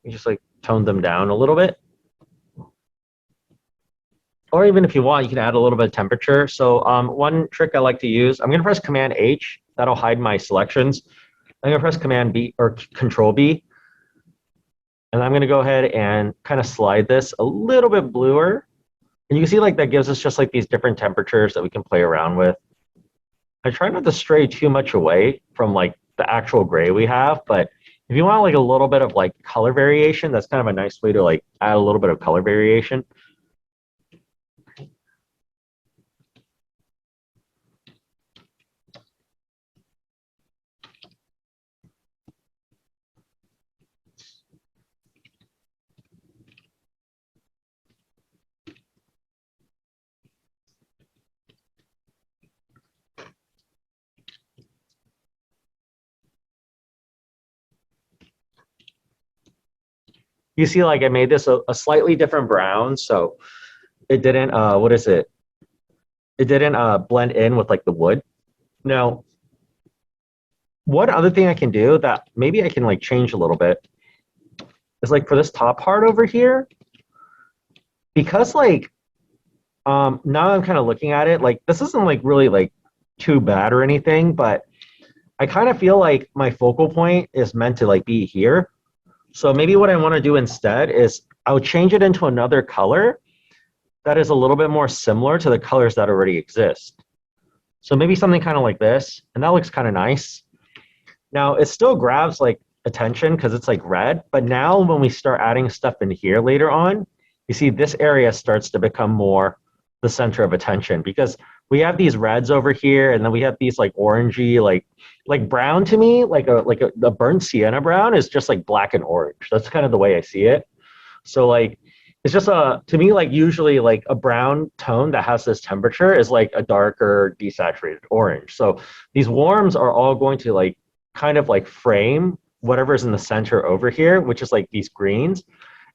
You just like tone them down a little bit. Or even if you want, you can add a little bit of temperature. So one trick I like to use, I'm gonna press Command H, that'll hide my selections. I'm gonna press Command B or Control B. And I'm gonna go ahead and kind of slide this a little bit bluer. And you can see like that gives us just like these different temperatures that we can play around with. I try not to stray too much away from like the actual gray we have, but if you want like a little bit of like color variation, that's kind of a nice way to like add a little bit of color variation. you see like I made this a slightly different brown, so it didn't, what is it? It didn't blend in with like the wood. Now, one other thing I can do that maybe I can like change a little bit is like for this top part over here, because like now I'm kind of looking at it, like this isn't like really like too bad or anything, but I kind of feel like my focal point is meant to like be here. So maybe what I want to do instead is I would change it into another color that is a little bit more similar to the colors that already exist. So maybe something kind of like this, and that looks kind of nice. Now it still grabs like attention because it's like red, but now when we start adding stuff in here later on, you see this area starts to become more the center of attention because we have these reds over here, and then we have these like orangey, like brown to me, like a burnt sienna brown is just like black and orange. That's kind of the way I see it. So like it's just to me like usually like a brown tone that has this temperature is like a darker desaturated orange. So these warms are all going to like kind of like frame whatever's in the center over here, which is like these greens.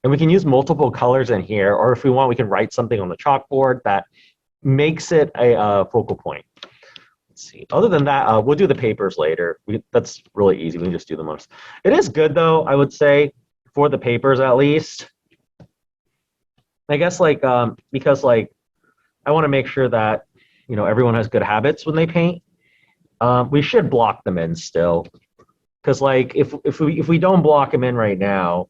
And we can use multiple colors in here, or if we want, we can write something on the chalkboard that makes it a focal point. Let's see. Other than that, we'll do the papers later. That's really easy. We can just do the most. It is good though, I would say, for the papers at least. I guess like because like I want to make sure that everyone has good habits when they paint. We should block them in still, because like if we don't block them in right now,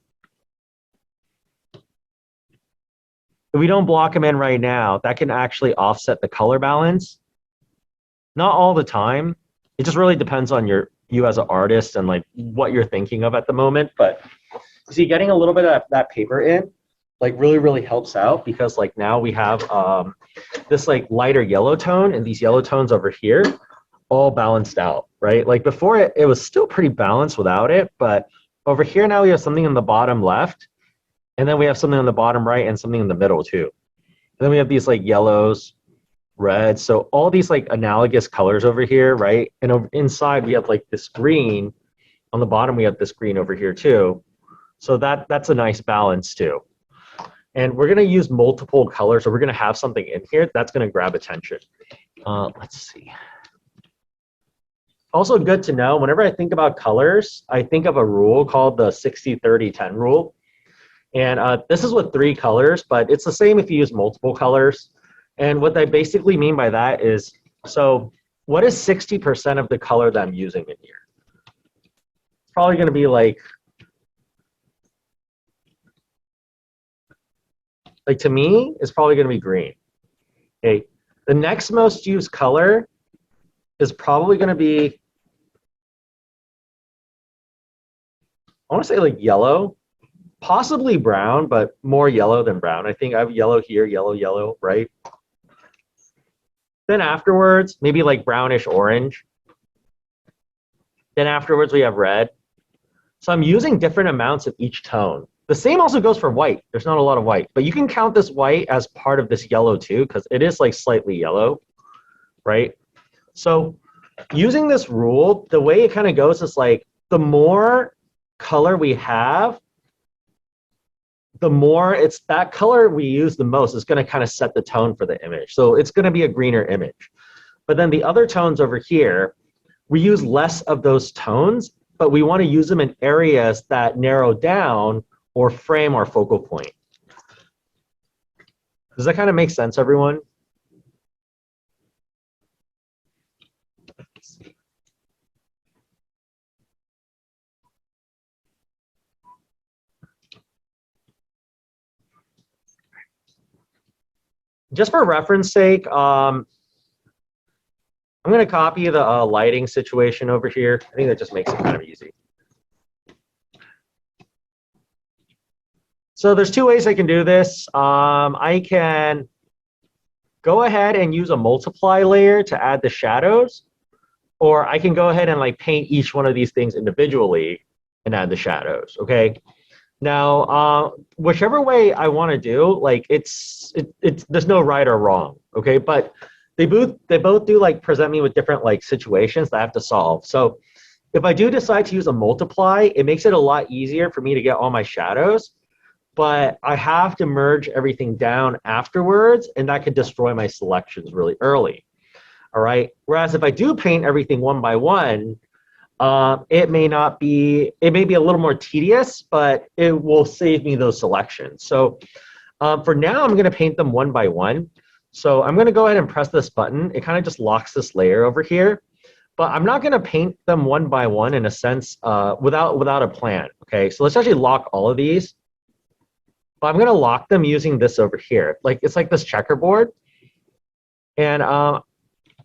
that can actually offset the color balance. Not all the time. It just really depends on you as an artist and like what you're thinking of at the moment. But see, getting a little bit of that paper in like really helps out, because like now we have this like lighter yellow tone and these yellow tones over here all balanced out, right? Like before it was still pretty balanced without it, but over here now we have something in the bottom left, and then we have something on the bottom right and something in the middle too. And then we have these like yellows, reds, so all these like analogous colors over here, right? And over inside we have like this green. On the bottom we have this green over here too. So that's a nice balance too. And we're going to use multiple colors, so we're going to have something in here that's going to grab attention. Let's see. Also good to know, whenever I think about colors, I think of a rule called the 60-30-10 rule. And this is with 3 colors, but it's the same if you use multiple colors. And what I basically mean by that is, so what is 60% of the color that I'm using in here? It's probably going to be like to me, it's probably going to be green. Okay. The next most used color is probably going to be, I want to say like yellow, possibly brown, but more yellow than brown. I think I have yellow here, yellow, right? Then afterwards, maybe like brownish orange. Then afterwards, we have red. So I'm using different amounts of each tone. The same also goes for white. There's not a lot of white, but you can count this white as part of this yellow too, because it is like slightly yellow, right? So using this rule, the way it kind of goes is like the more color we have, the more it's that color we use the most is going to kind of set the tone for the image. So it's going to be a greener image. But then the other tones over here, we use less of those tones, but we want to use them in areas that narrow down or frame our focal point. Does that kind of make sense, everyone? Just for reference sake, I'm going to copy the lighting situation over here. I think that just makes it kind of easy. So there's 2 ways I can do this. I can go ahead and use a multiply layer to add the shadows, or I can go ahead and like paint each one of these things individually and add the shadows, okay? Now, whichever way I want to do, like it's there's no right or wrong, okay? But they both do like present me with different like situations that I have to solve. So if I do decide to use a multiply, it makes it a lot easier for me to get all my shadows. but I have to merge everything down afterwards, and that could destroy my selections really early. All right. Whereas if I do paint everything one by one, it may be a little more tedious, but it will save me those selections. So for now, I'm going to paint them one by one. So I'm going to go ahead and press this button. It kind of just locks this layer over here. But I'm not going to paint them one by one in a sense without a plan. Okay, so let's actually lock all of these. But I'm going to lock them using this over here. Like it's like this checkerboard. And I'm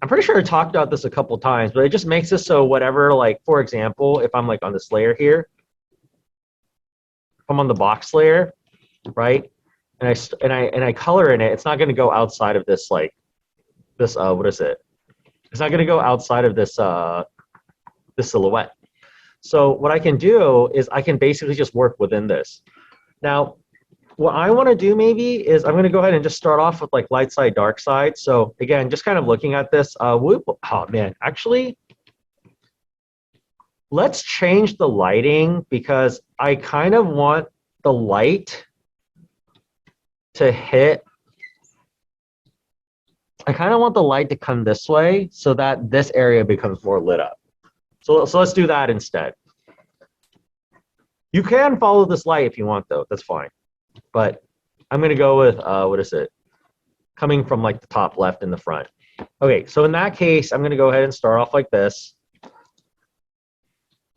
pretty sure I talked about this a couple times, but it just makes it so whatever, like for example, if I'm like on this layer here, if I'm on the box layer, right? And I color in it, it's not going to go outside of this like this what is it? It's not going to go outside of this this silhouette. So what I can do is I can basically just work within this. Now, what I want to do maybe is I'm going to go ahead and just start off with like light side, dark side. So again, just kind of looking at this. Oh man, actually, let's change the lighting because I kind of want the light to hit. I kind of want the light to come this way so that this area becomes more lit up. So let's do that instead. You can follow this light if you want though, that's fine. But I'm gonna go with, what is it? Coming from like the top left in the front. Okay, so in that case, I'm gonna go ahead and start off like this.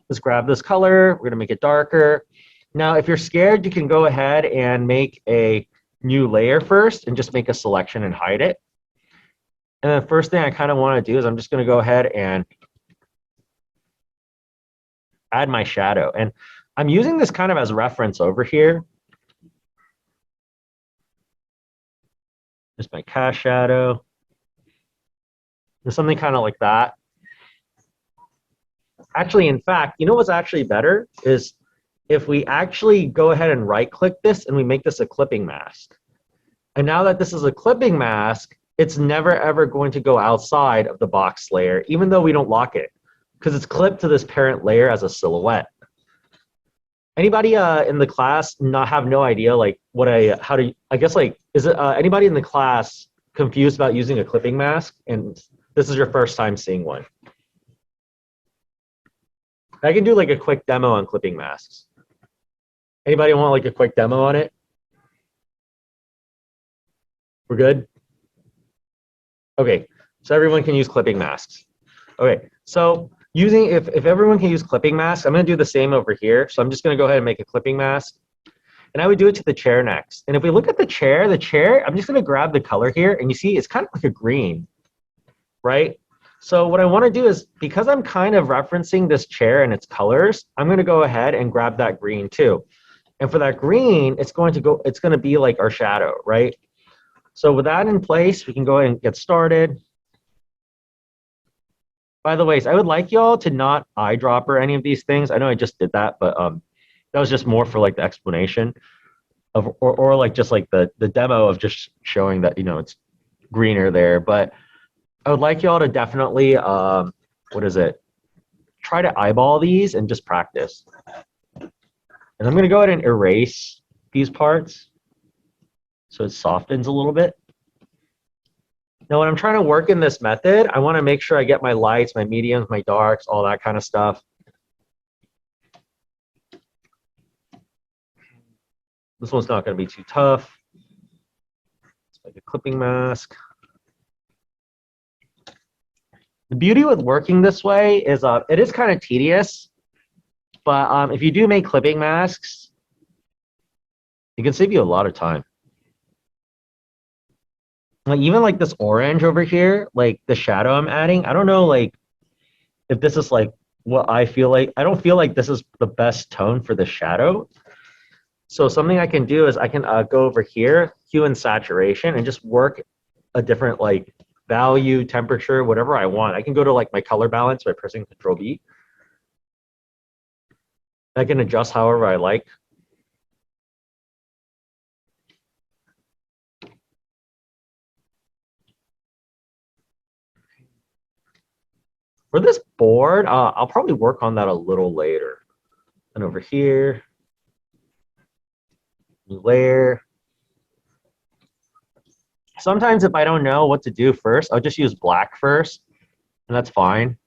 Let's grab this color, we're gonna make it darker. Now, if you're scared, you can go ahead and make a new layer first and just make a selection and hide it. And the first thing I kind of want to do is I'm just going to go ahead and add my shadow. And I'm using this kind of as reference over here. Just my cast shadow. There's something kind of like that. Actually, in fact, you know what's actually better is if we actually go ahead and right click this and we make this a clipping mask. And now that this is a clipping mask, it's never ever going to go outside of the box layer, even though we don't lock it, because it's clipped to this parent layer as a silhouette. Anybody in the class have no idea like I guess like, is it anybody in the class confused about using a clipping mask? And this is your first time seeing one. I can do like a quick demo on clipping masks. Anybody want like a quick demo on it? We're good? Okay, so everyone can use clipping masks. Okay, so if everyone can use clipping masks, I'm gonna do the same over here. So I'm just gonna go ahead and make a clipping mask. And I would do it to the chair next. And if we look at the chair, I'm just gonna grab the color here and you see it's kind of like a green, right? So what I wanna do is, because I'm kind of referencing this chair and its colors, I'm gonna go ahead and grab that green too. And for that green, it's gonna be like our shadow, right? So with that in place, we can go ahead and get started. By the way, I would like y'all to not eyedropper any of these things. I know I just did that, but that was just more for like the explanation of, or like just like the demo of just showing that, you know, it's greener there. But I would like y'all to definitely, what is it? Try to eyeball these and just practice. And I'm gonna go ahead and erase these parts so it softens a little bit. Now, when I'm trying to work in this method, I want to make sure I get my lights, my mediums, my darks, all that kind of stuff. This one's not going to be too tough. It's like a clipping mask. The beauty with working this way is it is kind of tedious, but if you do make clipping masks, it can save you a lot of time. Like even like this orange over here, like the shadow I'm adding, I don't know like if this is like what I feel like. I don't feel like this is the best tone for the shadow. So something I can do is I can go over here, hue and saturation, and just work a different like value, temperature, whatever I want. I can go to like my color balance by pressing Control B. I can adjust however I like. For this board, I'll probably work on that a little later. And over here. New layer. Sometimes if I don't know what to do first, I'll just use black first, and that's fine.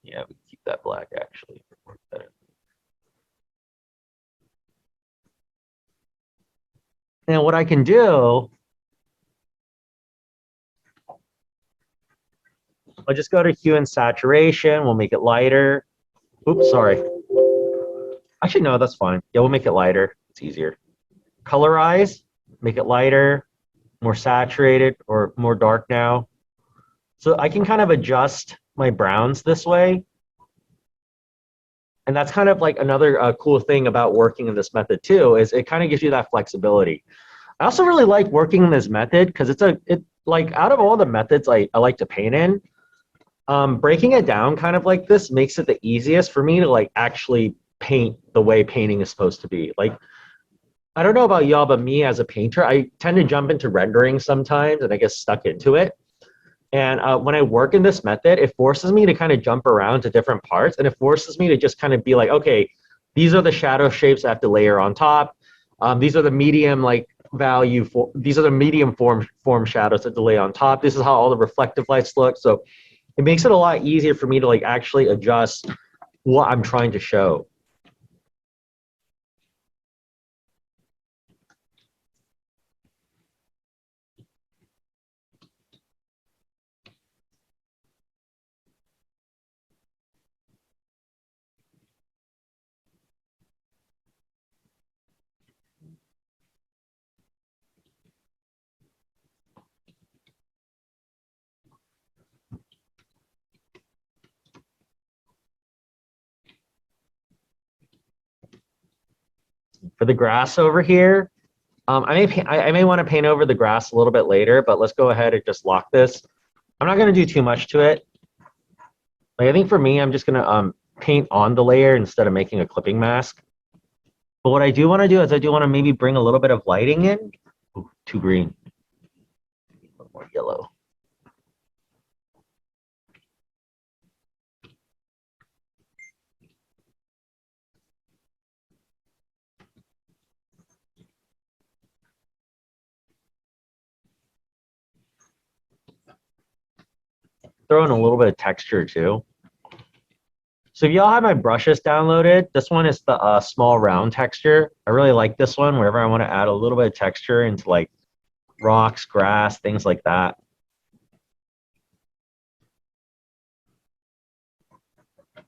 Yeah, we keep that black actually. Work better. And what I can do, I'll just go to hue and saturation. We'll make it lighter. Oops, sorry. Actually, no, that's fine. Yeah, we'll make it lighter. It's easier. Colorize, make it lighter, more saturated, or more dark now. So I can kind of adjust my browns this way. And that's kind of like another cool thing about working in this method too, is it kind of gives you that flexibility. I also really like working in this method because it like out of all the methods I like to paint in, breaking it down kind of like this makes it the easiest for me to like actually paint the way painting is supposed to be. Like, I don't know about y'all, but me as a painter, I tend to jump into rendering sometimes and I get stuck into it. And when I work in this method, it forces me to kind of jump around to different parts, and it forces me to just kind of be like, okay, these are the shadow shapes I have to layer on top. These are the medium like value for these are the medium form shadows that to lay on top. This is how all the reflective lights look. So it makes it a lot easier for me to like actually adjust what I'm trying to show. For the grass over here, I may want to paint over the grass a little bit later, but let's go ahead and just lock this. I'm not going to do too much to it. Like, I think for me, I'm just going to paint on the layer instead of making a clipping mask. But what I do want to do is I do want to maybe bring a little bit of lighting in. Ooh, too green. A little more yellow. Throw in a little bit of texture too. So if y'all have my brushes downloaded, this one is the small round texture. I really like this one wherever I want to add a little bit of texture into like rocks, grass, things like that. And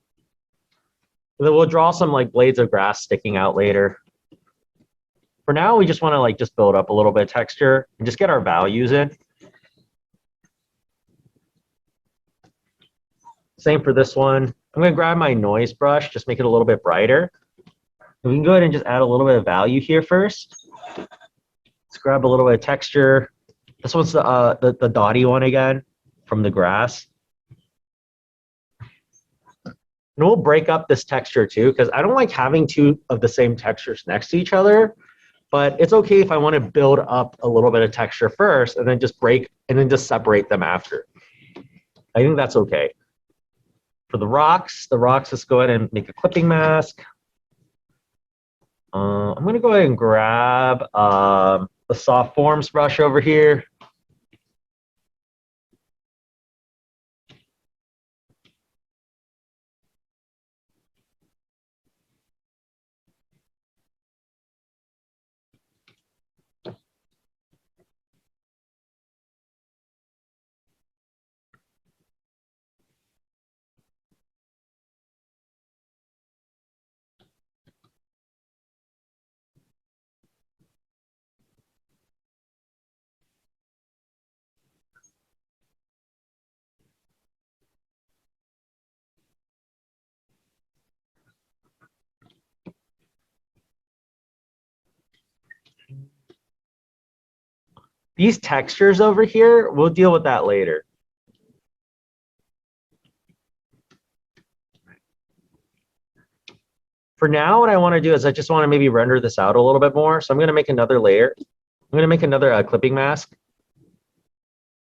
then we'll draw some like blades of grass sticking out later. For now, we just want to like just build up a little bit of texture and just get our values in. Same for this one. I'm going to grab my noise brush, just make it a little bit brighter. And we can go ahead and just add a little bit of value here first. Let's grab a little bit of texture. This one's the dotty one again from the grass. And we'll break up this texture too, because I don't like having two of the same textures next to each other. But it's okay if I want to build up a little bit of texture first and then just break and then just separate them after. I think that's okay. For the rocks, let's go ahead and make a clipping mask. I'm going to go ahead and grab the soft forms brush over here. These textures over here, we'll deal with that later. For now, what I want to do is I just want to maybe render this out a little bit more. So I'm going to make another layer. I'm going to make another clipping mask.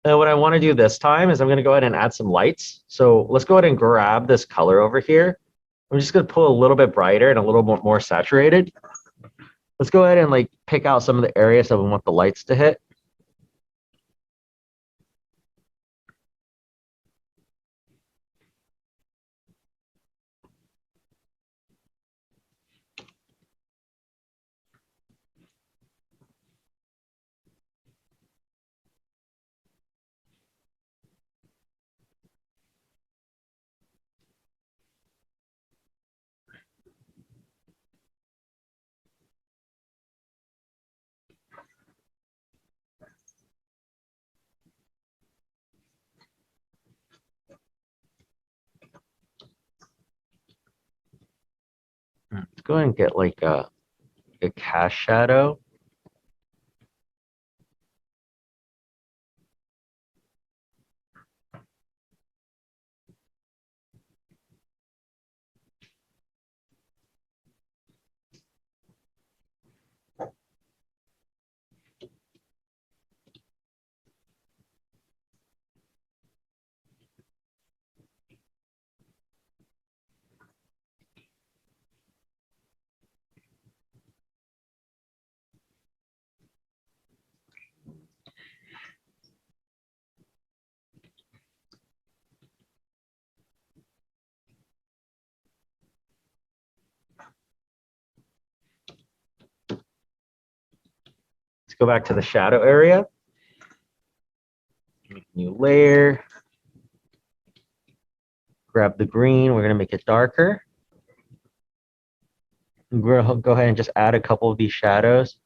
And what I want to do this time is I'm going to go ahead and add some lights. So let's go ahead and grab this color over here. I'm just going to pull a little bit brighter and a little bit more saturated. Let's go ahead and like pick out some of the areas that we want the lights to hit. Let's go ahead and get like a cast shadow. Let's go back to the shadow area. Make a new layer. Grab the green. We're going to make it darker. Go ahead and just add a couple of these shadows.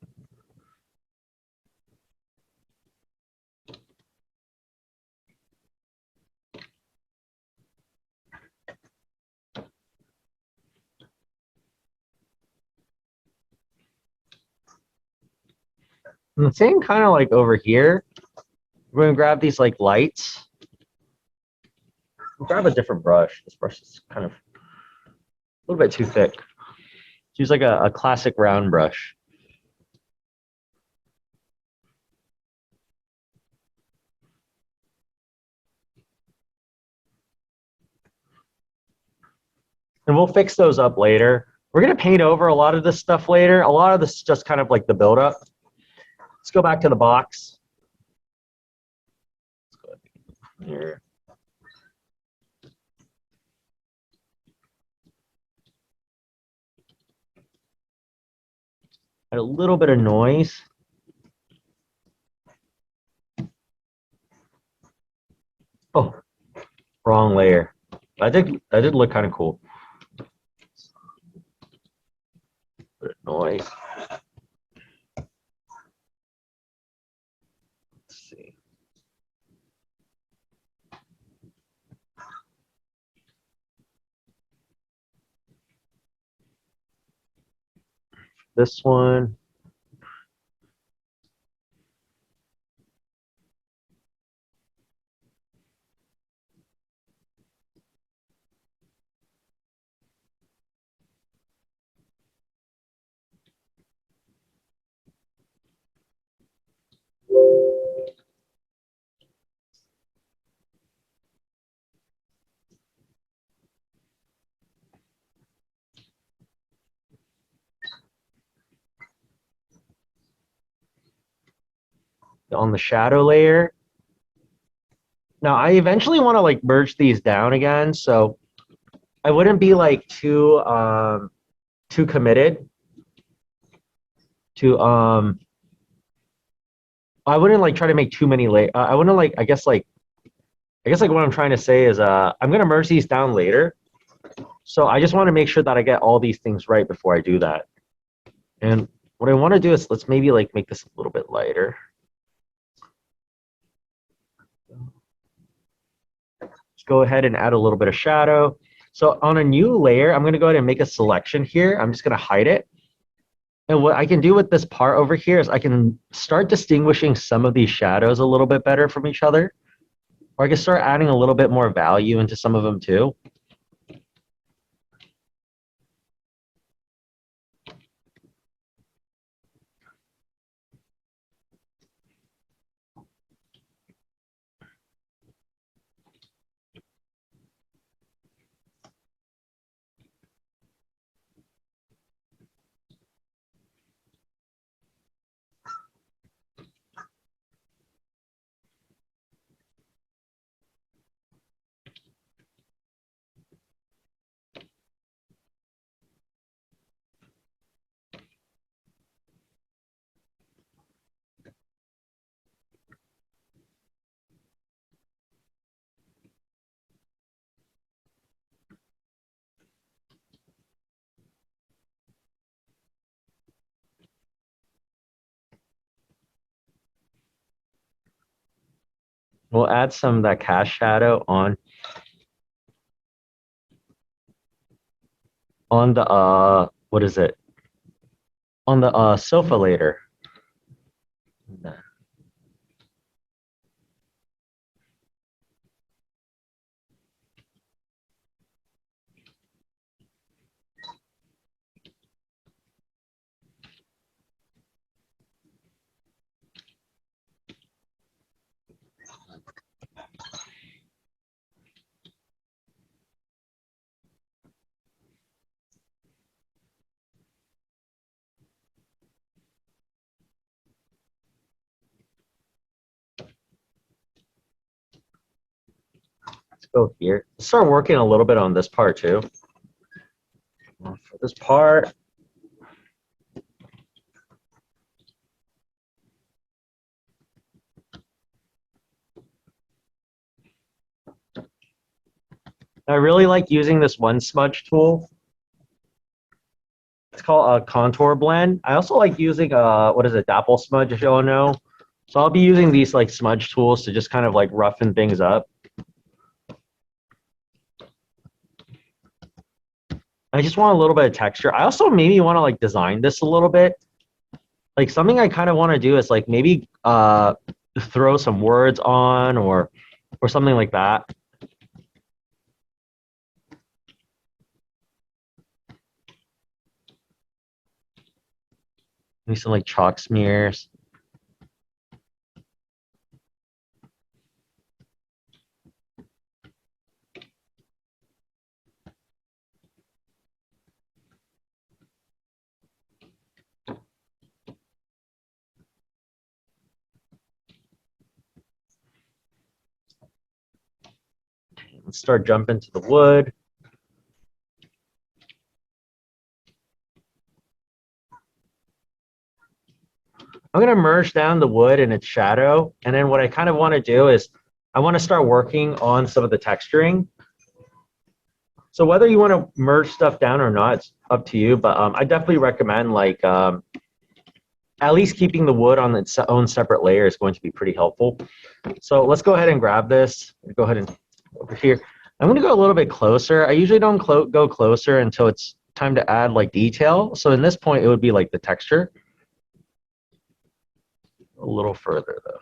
And the same kind of like over here. We're going to grab these like lights. Grab a different brush. This brush is kind of a little bit too thick. Use like a classic round brush. And we'll fix those up later. We're going to paint over a lot of this stuff later. A lot of this is just kind of like the buildup. Let's go back to the box. Let's go here. Add a little bit of noise. Oh, wrong layer. That did look kind of cool. Bit of noise. Let's see. This one. On the shadow layer. Now I eventually want to like merge these down again, so I wouldn't be like too committed to I wouldn't like try to make too many I wouldn't like I guess like what I'm trying to say is I'm gonna merge these down later. So I just want to make sure that I get all these things right before I do that. And what I want to do is let's maybe like make this a little bit lighter. Let's go ahead and add a little bit of shadow. So on a new layer, I'm going to go ahead and make a selection here. I'm just going to hide it. And what I can do with this part over here is I can start distinguishing some of these shadows a little bit better from each other. Or I can start adding a little bit more value into some of them too. We'll add some of that cast shadow on the what is it? On the sofa later. Let's go here. Let's start working a little bit on this part too. For this part, I really like using this one smudge tool. It's called a contour blend. I also like using what is it, dapple smudge, if you all know. So I'll be using these like smudge tools to just kind of like roughen things up. I just want a little bit of texture. I also maybe want to like design this a little bit. Like something I kind of want to do is like maybe throw some words on or something like that. Maybe some like chalk smears. Let's start jumping to the wood. I'm going to merge down the wood and its shadow. And then what I kind of want to do is I want to start working on some of the texturing. So whether you want to merge stuff down or not, it's up to you. But I definitely recommend like at least keeping the wood on its own separate layer is going to be pretty helpful. So let's go ahead and grab this. Go ahead and over here. I'm going to go a little bit closer. I usually don't go closer until it's time to add like detail. So in this point, it would be like the texture. A little further though.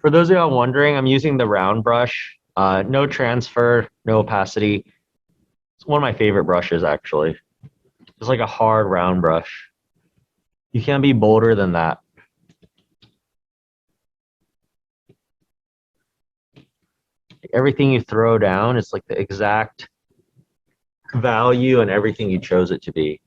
For those of y'all wondering, I'm using the round brush. No transfer, no opacity. It's one of my favorite brushes, actually. It's like a hard round brush. You can't be bolder than that. Everything you throw down is like the exact value and everything you chose it to be.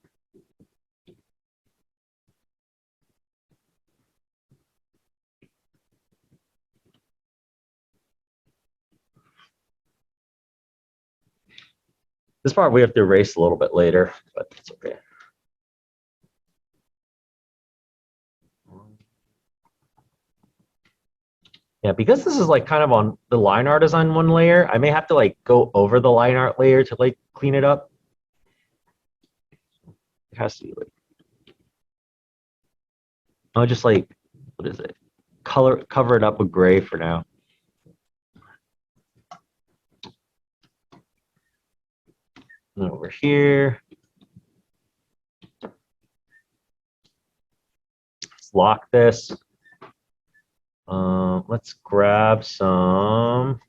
This part we have to erase a little bit later, but it's okay. Yeah, because this is like kind of on the line art is on one layer, I may have to like go over the line art layer to like clean it up. It has to be like, I'll just like, what is it? Cover it up with gray for now. And over here. Let's lock this. Let's grab some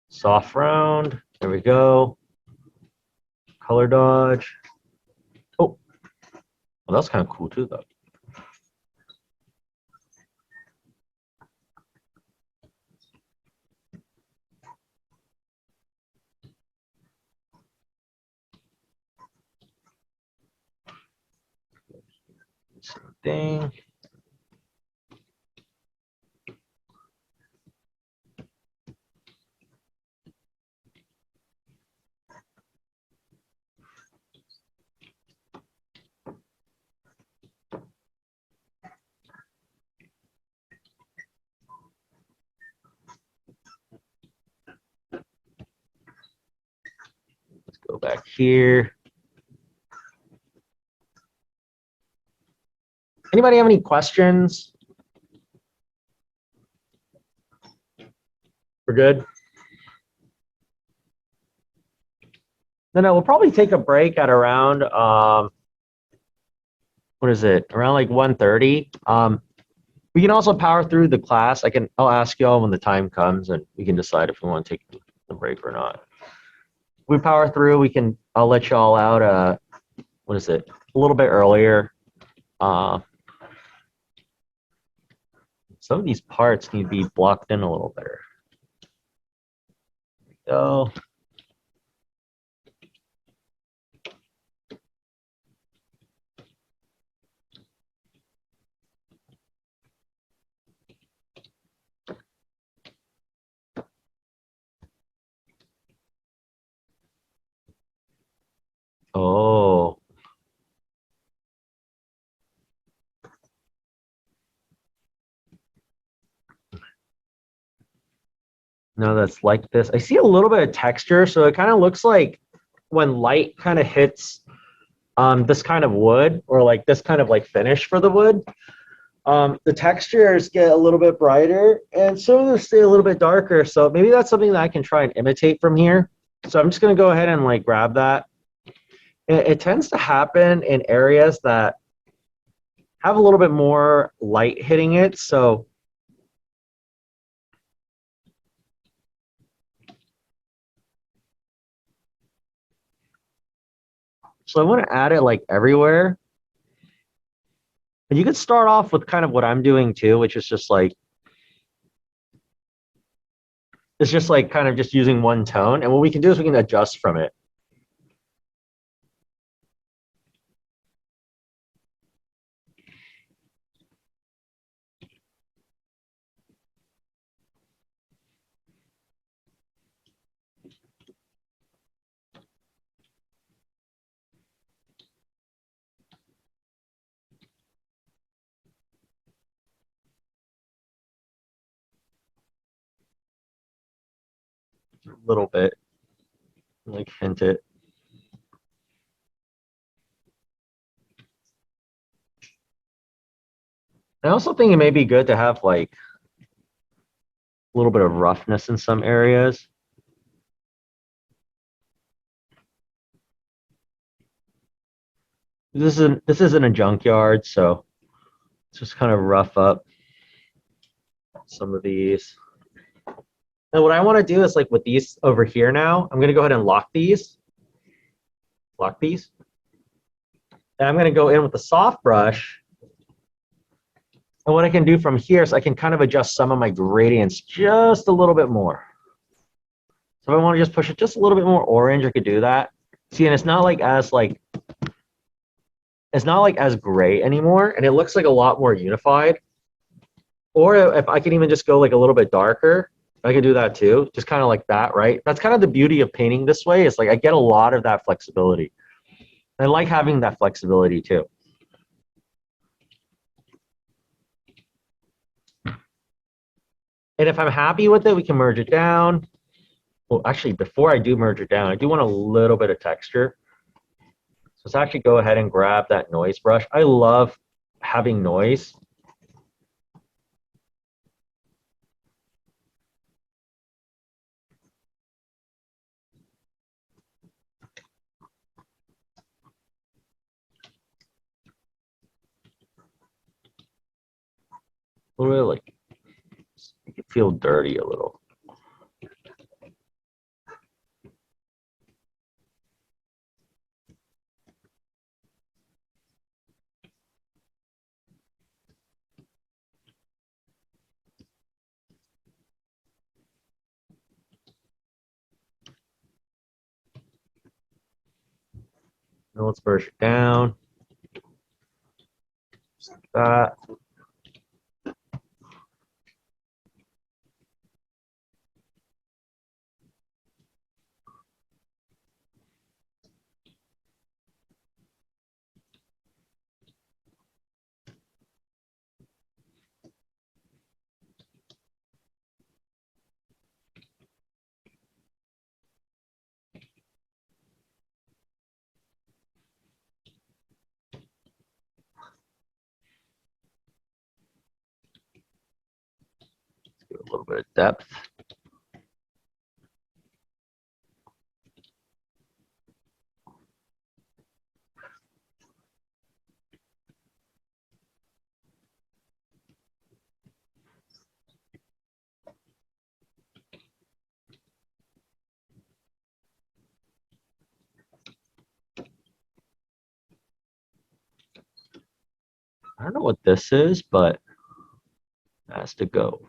soft round. There we go. Color dodge. Oh, well, that's kind of cool too, though. Same thing. back here. Anybody have any questions? We're good? Then I will probably take a break at around, what is it? Around like 1:30. We can also power through the class. I'll ask y'all when the time comes and we can decide if we want to take the break or not. We power through, I'll let y'all out, what is it? A little bit earlier. Some of these parts need to be blocked in a little better. Go. Oh. No, that's like this. I see a little bit of texture, so it kind of looks like when light kind of hits this kind of wood or like this kind of like finish for the wood, the textures get a little bit brighter and some of them stay a little bit darker. So maybe that's something that I can try and imitate from here. So I'm just going to go ahead and like grab that. It tends to happen in areas that have a little bit more light hitting it. So I want to add it like everywhere. And you could start off with kind of what I'm doing too, which is just like, it's just like kind of just using one tone. And what we can do is we can adjust from it. A little bit, like hint it. I also think it may be good to have like a little bit of roughness in some areas. This isn't a junkyard, so let's just kind of rough up some of these. And what I want to do is like with these over here now, I'm going to go ahead and lock these. Lock these. And I'm going to go in with the soft brush. And what I can do from here is I can kind of adjust some of my gradients just a little bit more. So if I want to just push it just a little bit more orange, I could do that. See, and it's not like as gray anymore, and it looks like a lot more unified. Or if I can even just go like a little bit darker, I could do that too. Just kind of like that, right? That's kind of the beauty of painting this way. It's like I get a lot of that flexibility. I like having that flexibility too. And if I'm happy with it, we can merge it down. Well, actually, before I do merge it down, I do want a little bit of texture. So let's actually go ahead and grab that noise brush. I love having noise. A little bit like, you can feel dirty a little. Now let's merge it down. Just like that. little bit of depth. I don't know what this is, but it has to go.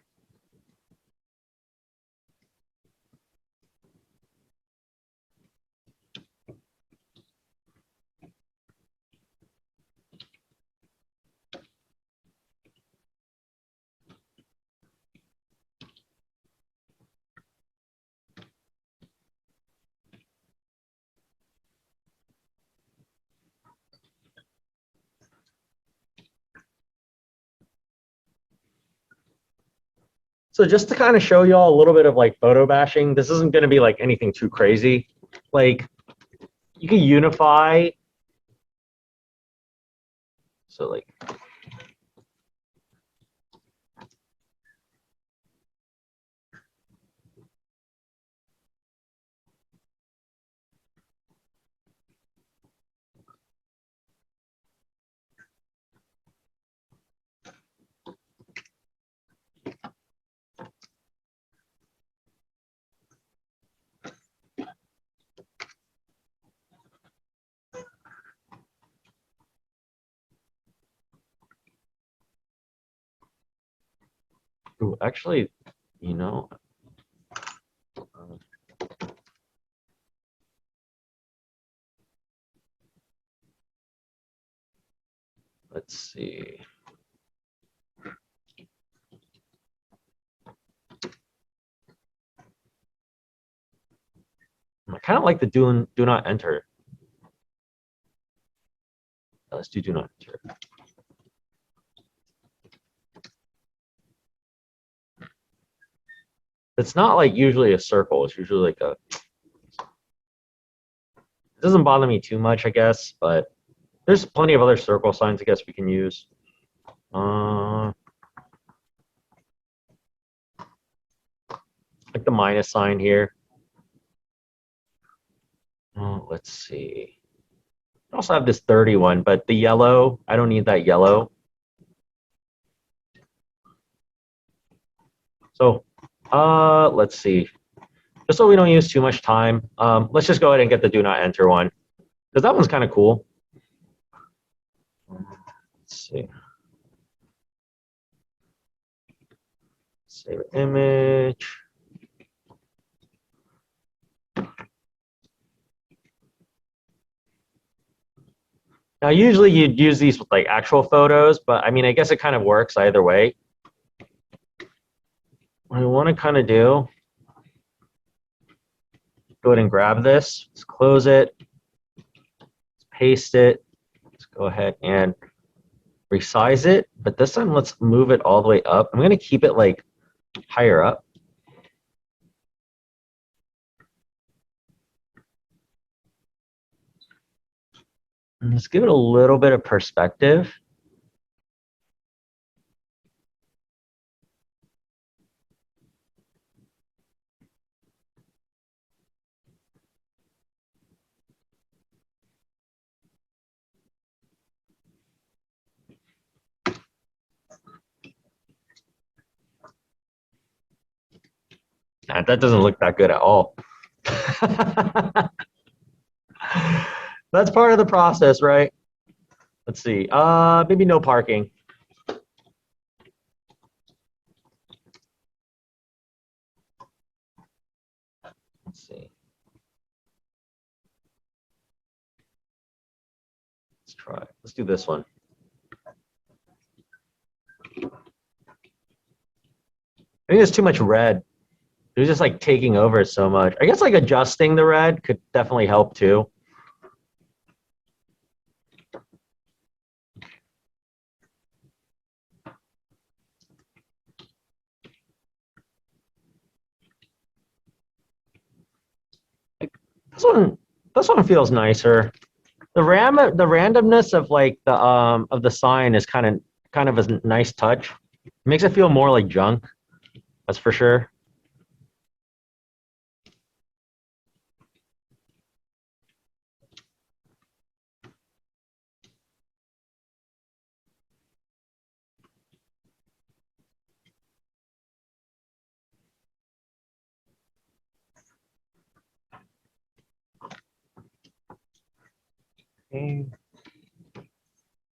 So just to kind of show y'all a little bit of like photo bashing, this isn't going to be like anything too crazy. Like you can unify. So like, ooh, actually, you know, let's see. I kind of like the do not enter. Let's do not enter. It's not like usually a circle. It's usually like a. It doesn't bother me too much, I guess, but there's plenty of other circle signs I guess we can use. Like the minus sign here. Let's see. I also have this 31, but the yellow, I don't need that yellow. So, let's see. Just so we don't use too much time, let's just go ahead and get the do not enter one, because that one's kind of cool. Let's see. Save image. Now, usually you'd use these with like actual photos, but I mean, I guess it kind of works either way. What I want to kind of do, go ahead and grab this, let's close it, let's paste it, let's go ahead and resize it, but this time let's move it all the way up. I'm going to keep it like higher up. And let's give it a little bit of perspective. Nah, that doesn't look that good at all. That's part of the process, right? Let's see. Maybe no parking. Let's see. Let's try. Let's do this one. I think there's too much red. It was just like taking over so much. I guess like adjusting the red could definitely help too. This one feels nicer. The randomness of like the sign is kind of a nice touch. It makes it feel more like junk. That's for sure. Okay.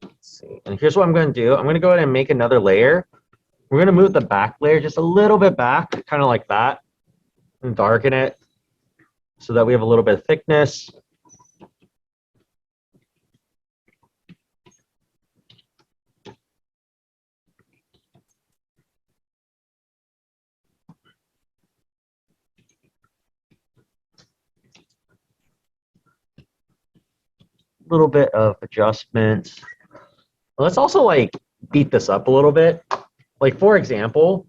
Let's see. And here's what I'm going to do. I'm going to go ahead and make another layer. We're going to move the back layer just a little bit back, kind of like that, and darken it so that we have a little bit of thickness. A little bit of adjustments. Let's also like beat this up a little bit. Like for example,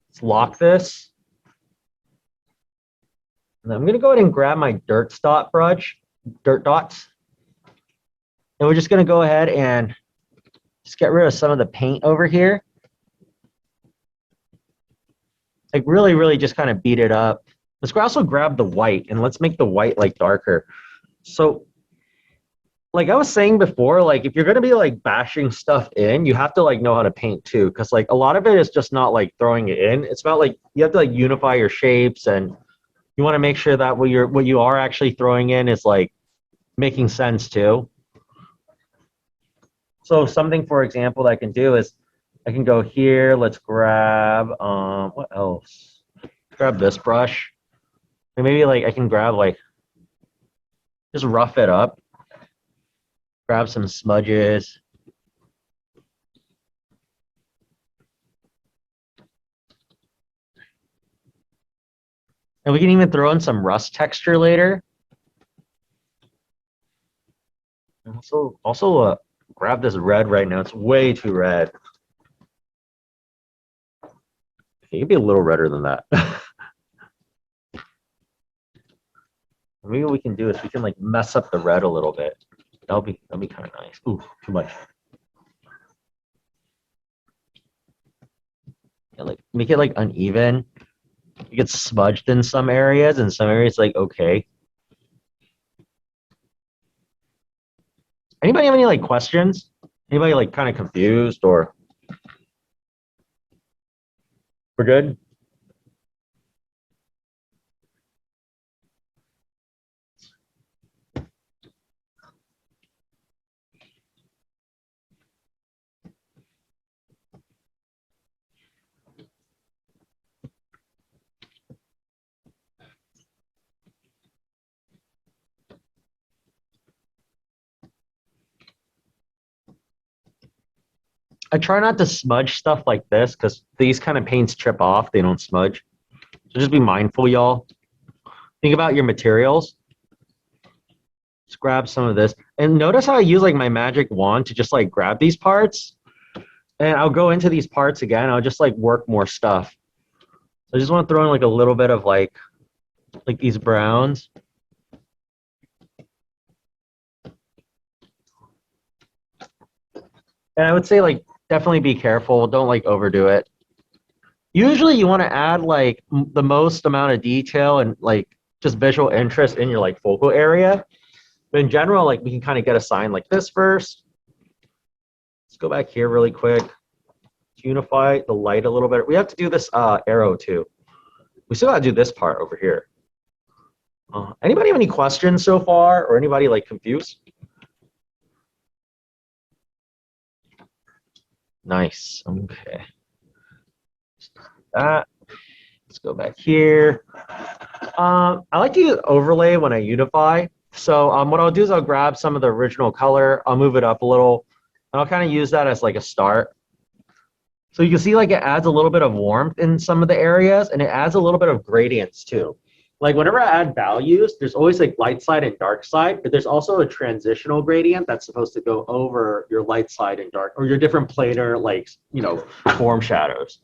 let's lock this. And I'm going to go ahead and grab my dirt dot brush, dirt dots. And we're just going to go ahead and just get rid of some of the paint over here. Like really, really just kind of beat it up. Let's also grab the white and let's make the white like darker. So like I was saying before, like if you're going to be like bashing stuff in, you have to like know how to paint too. Cause like a lot of it is just not like throwing it in. It's about like, you have to like unify your shapes and you want to make sure that what you are actually throwing in is like making sense too. So something, for example, that I can do is I can go here. Let's grab, what else? Grab this brush. And maybe like I can grab like, just rough it up. Grab some smudges. And we can even throw in some rust texture later. And also grab this red right now. It's way too red. It could be a little redder than that. Maybe what we can do is we can like mess up the red a little bit. That'll be kind of nice. Ooh, too much. Yeah, like make it like uneven. It gets smudged in some areas, and some areas like okay. Anybody have any like questions? Anybody like kind of confused or we're good? I try not to smudge stuff like this because these kind of paints chip off. They don't smudge. So just be mindful, y'all. Think about your materials. Just grab some of this. And notice how I use like my magic wand to just like grab these parts. And I'll go into these parts again. I'll just like work more stuff. I just want to throw in like a little bit of like these browns. And I would say like definitely be careful. Don't like overdo it. Usually you want to add like the most amount of detail and like just visual interest in your like focal area. But in general, like we can kind of get a sign like this first. Let's go back here really quick. Unify the light a little bit. We have to do this arrow too. We still got to do this part over here. Anybody have any questions so far or anybody like confused? Nice. Okay. That. Let's go back here. I like to use overlay when I unify. So what I'll do is I'll grab some of the original color. I'll move it up a little. And I'll kind of use that as like a start. So you can see like it adds a little bit of warmth in some of the areas and it adds a little bit of gradients too. Like whenever I add values, there's always like light side and dark side, but there's also a transitional gradient that's supposed to go over your light side and dark or your different planar like, you know, form shadows.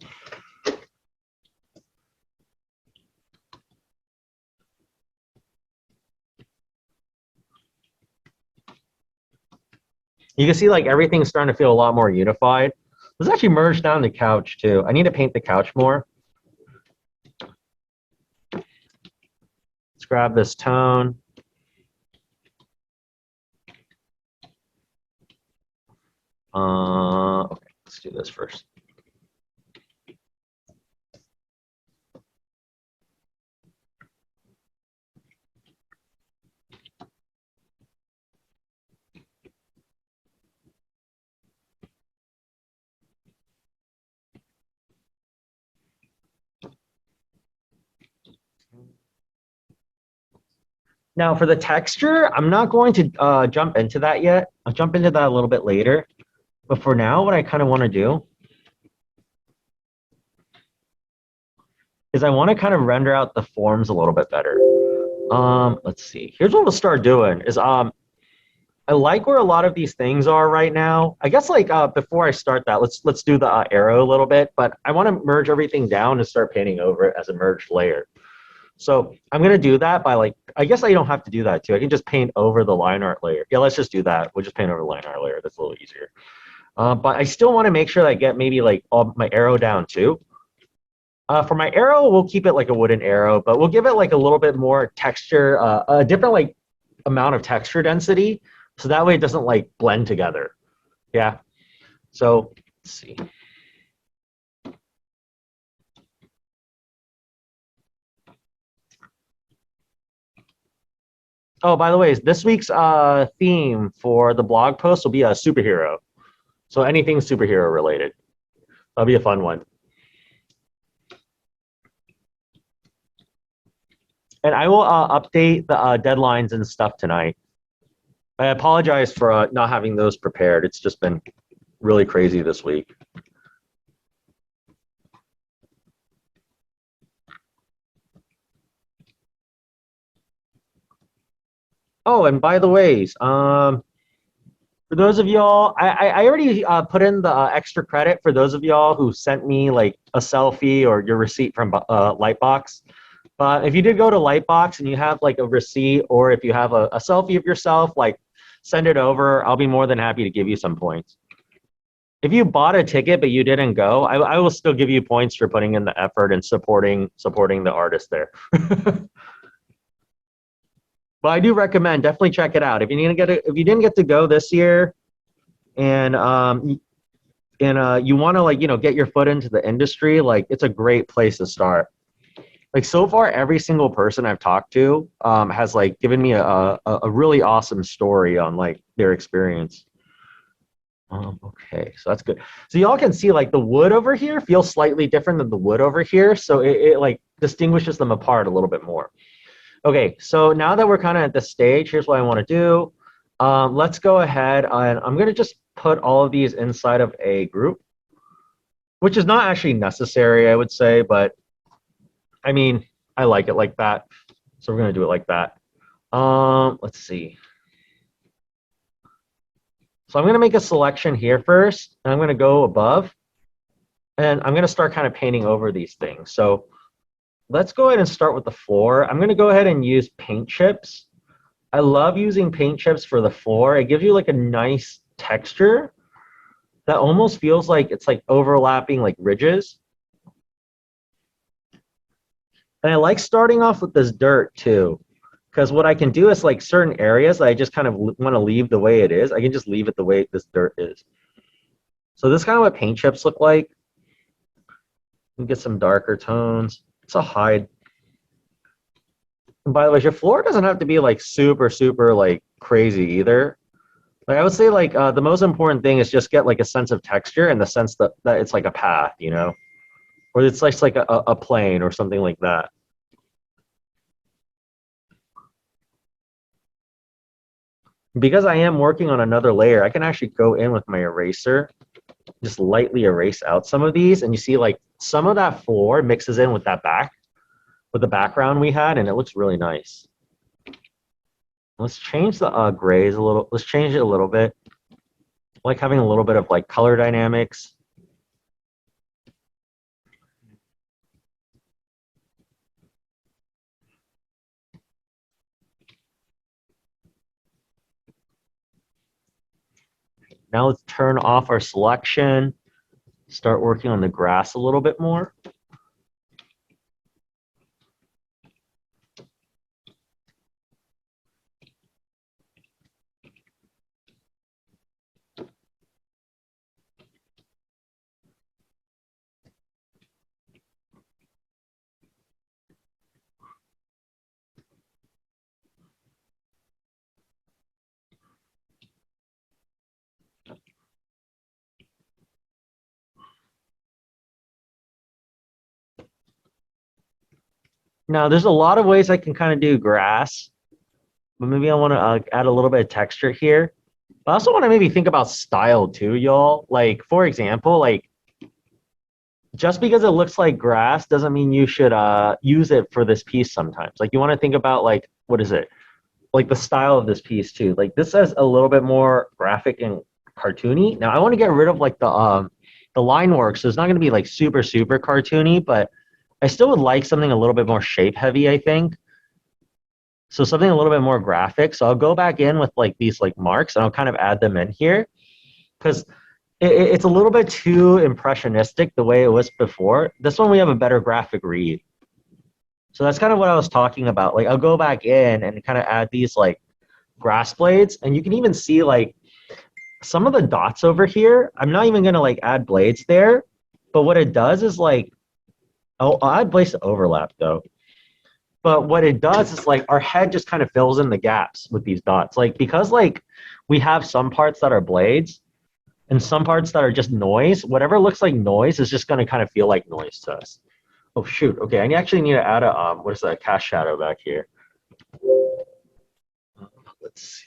You can see like everything's starting to feel a lot more unified. Let's actually merge down the couch too. I need to paint the couch more. Let's grab this tone. Okay, let's do this first. Now for the texture, I'm not going to jump into that yet. I'll jump into that a little bit later. But for now, what I kind of want to do is I want to kind of render out the forms a little bit better. Let's see. Here's what we'll start doing is I like where a lot of these things are right now. I guess like before I start that, let's do the arrow a little bit, but I want to merge everything down and start painting over it as a merged layer. So I'm going to do that by like, I guess I don't have to do that too. I can just paint over the line art layer. Yeah, let's just do that. We'll just paint over the line art layer. That's a little easier. But I still want to make sure that I get maybe like all my arrow down too. For my arrow, we'll keep it like a wooden arrow, but we'll give it like a little bit more texture, a different like amount of texture density. So that way it doesn't like blend together. Yeah. So let's see. Oh, by the way, this week's theme for the blog post will be a superhero. So anything superhero related. That'll be a fun one. And I will update the deadlines and stuff tonight. I apologize for not having those prepared. It's just been really crazy this week. Oh, and by the ways, for those of y'all, I already put in the extra credit for those of y'all who sent me like a selfie or your receipt from Lightbox. But if you did go to Lightbox and you have like a receipt, or if you have a selfie of yourself, like send it over. I'll be more than happy to give you some points. If you bought a ticket but you didn't go, I will still give you points for putting in the effort and supporting the artist there. But I do recommend, definitely check it out. If you didn't get to go this year, and you want to like get your foot into the industry, like it's a great place to start. Like so far, every single person I've talked to has like given me a really awesome story on like their experience. Okay, so that's good. So y'all can see like the wood over here feels slightly different than the wood over here, so it like distinguishes them apart a little bit more. Okay, so now that we're kind of at this stage, here's what I want to do. Let's go ahead and I'm going to just put all of these inside of a group, which is not actually necessary, I would say, but I mean, I like it like that. So we're going to do it like that. Let's see. So I'm going to make a selection here first, and I'm going to go above, and I'm going to start kind of painting over these things. So let's go ahead and start with the floor. I'm going to go ahead and use paint chips. I love using paint chips for the floor. It gives you like a nice texture that almost feels like it's like overlapping like ridges. And I like starting off with this dirt too, because what I can do is like certain areas that I just kind of want to leave the way it is. I can just leave it the way this dirt is. So this is kind of what paint chips look like. You get some darker tones. It's a hide. And by the way, your floor doesn't have to be like super, super like crazy either. Like I would say like the most important thing is just get like a sense of texture and the sense that it's like a path, or it's like a plane or something like that. Because I am working on another layer, I can actually go in with my eraser, just lightly erase out some of these, and you see like some of that floor mixes in with with the background we had, and it looks really nice. Let's change the grays a little. Let's change it a little bit. I like having a little bit of like color dynamics. Now let's turn off our selection, start working on the grass a little bit more. Now, there's a lot of ways I can kind of do grass, but maybe I want to add a little bit of texture here. I also want to maybe think about style too, y'all. Like, for example, like just because it looks like grass doesn't mean you should use it for this piece sometimes. Like, you want to think about like, what is it? Like the style of this piece too. Like this is a little bit more graphic and cartoony. Now I want to get rid of like the line work, so it's not going to be like super cartoony, but I still would like something a little bit more shape heavy, I think. So something a little bit more graphic. So I'll go back in with like these like marks and I'll kind of add them in here because it's a little bit too impressionistic the way it was before. This one we have a better graphic read. So that's kind of what I was talking about. Like I'll go back in and kind of add these like grass blades, and you can even see like some of the dots over here. I'm not even gonna like add blades there, but what it does is like, I'll add blades to overlap though. But what it does is like our head just kind of fills in the gaps with these dots. Like because like we have some parts that are blades and some parts that are just noise, whatever looks like noise is just gonna kind of feel like noise to us. Oh shoot. Okay, I actually need to add a what is that, cast shadow back here. Let's see.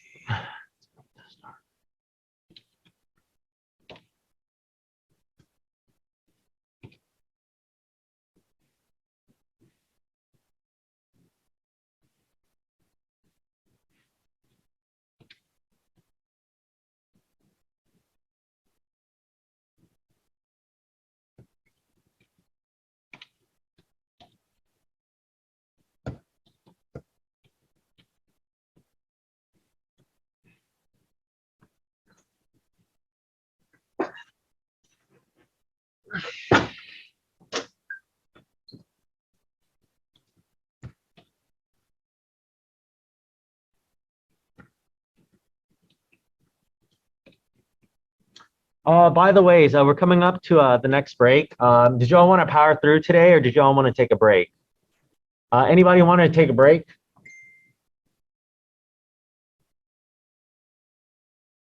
By the way, so we're coming up to the next break. Did you all want to power through today, or did you all want to take a break? Anybody want to take a break?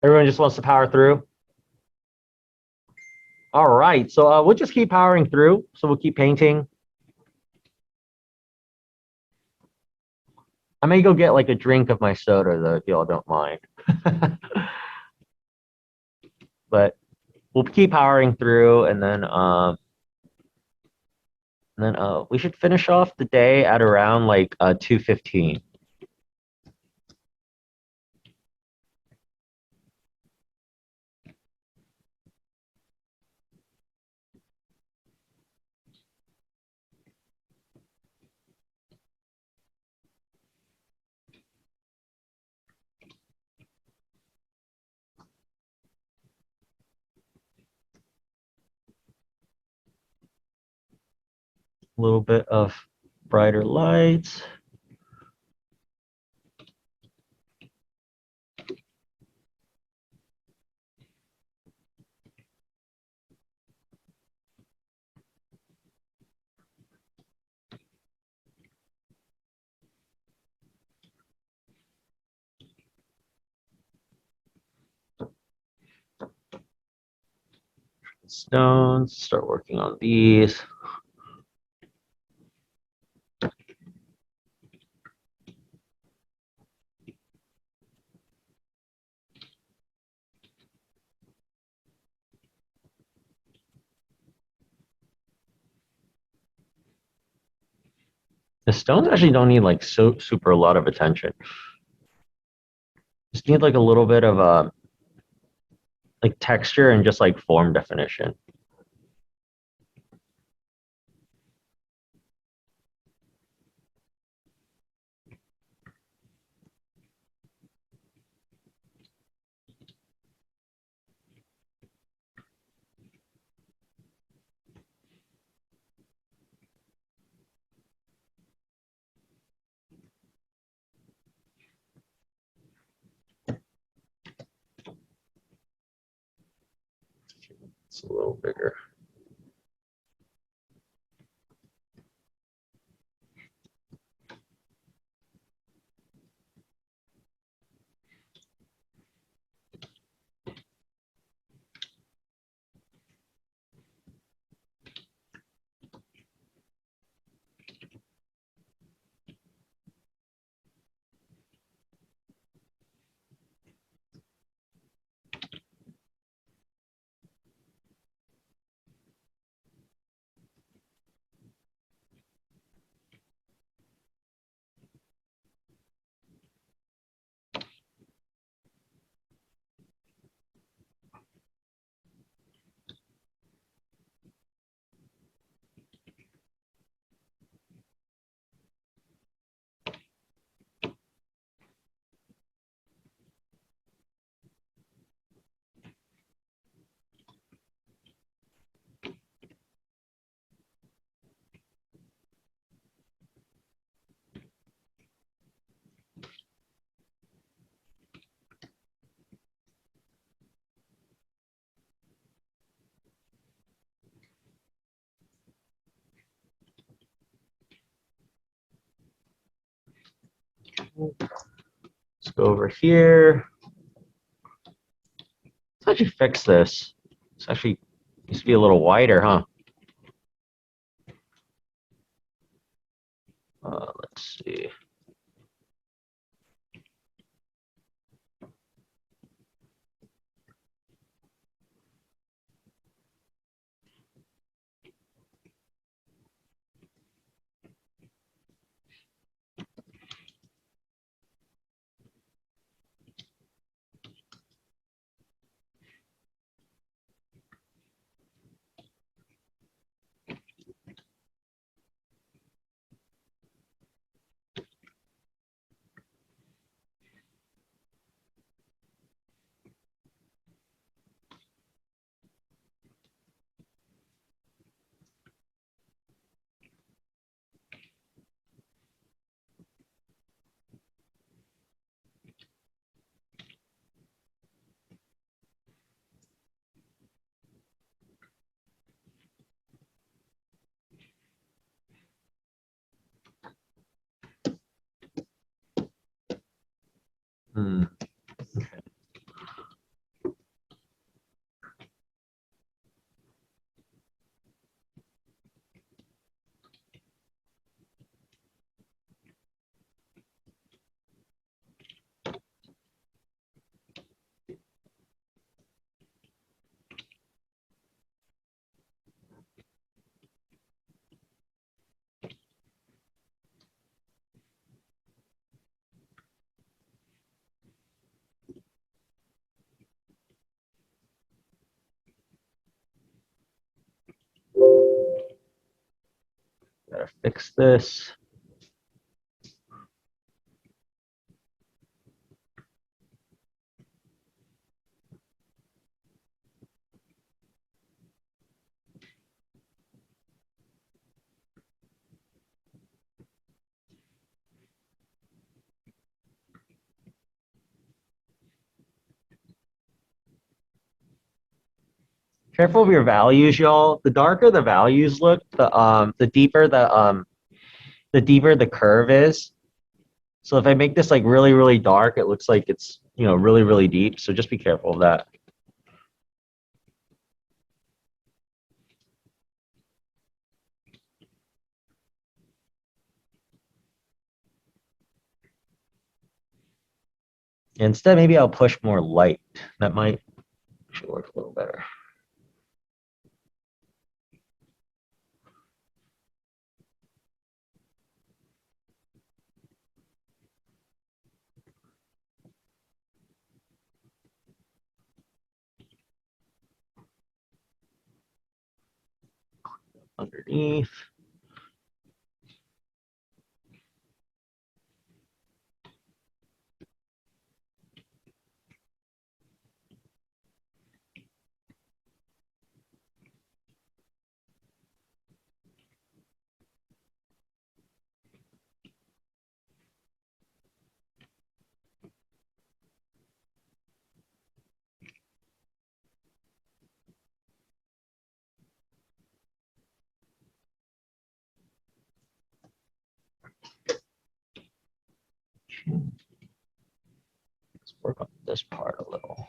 Everyone just wants to power through? All right, so we'll just keep powering through. So we'll keep painting. I may go get like a drink of my soda though, if y'all don't mind. But we'll keep powering through, and then we should finish off the day at around like 2:15. A little bit of brighter lights. Stones, start working on these. The stones actually don't need like super a lot of attention. Just need like a little bit of like texture and just like form definition. It's a little bigger. Let's go over here. Let's actually fix this. It's actually used to be a little wider, huh? Let's see. Hmm. Gotta fix this. Careful of your values, y'all. The darker the values look, the deeper the curve is. So if I make this like really, really dark, it looks like it's, really, really deep. So just be careful of that. Instead, maybe I'll push more light. That might actually work a little better. Underneath. work on this part a little.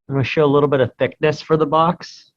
I'm going to show a little bit of thickness for the box.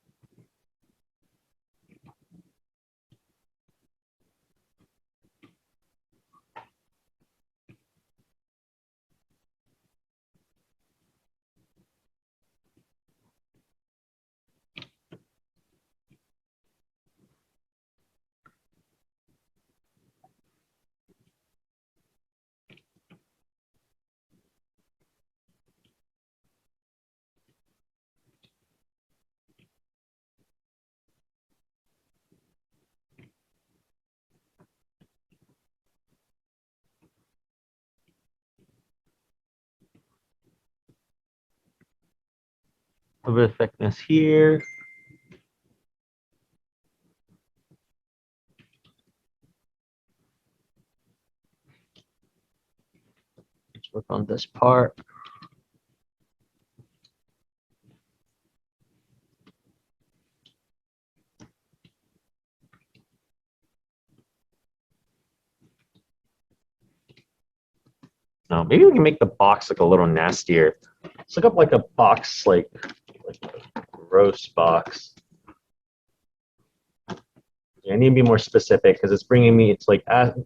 A little bit of thickness here. Let's work on this part. Now, maybe we can make the box look a little nastier. Let's look up like a box, like a gross box. Yeah, I need to be more specific because it's bringing me. It's like asking.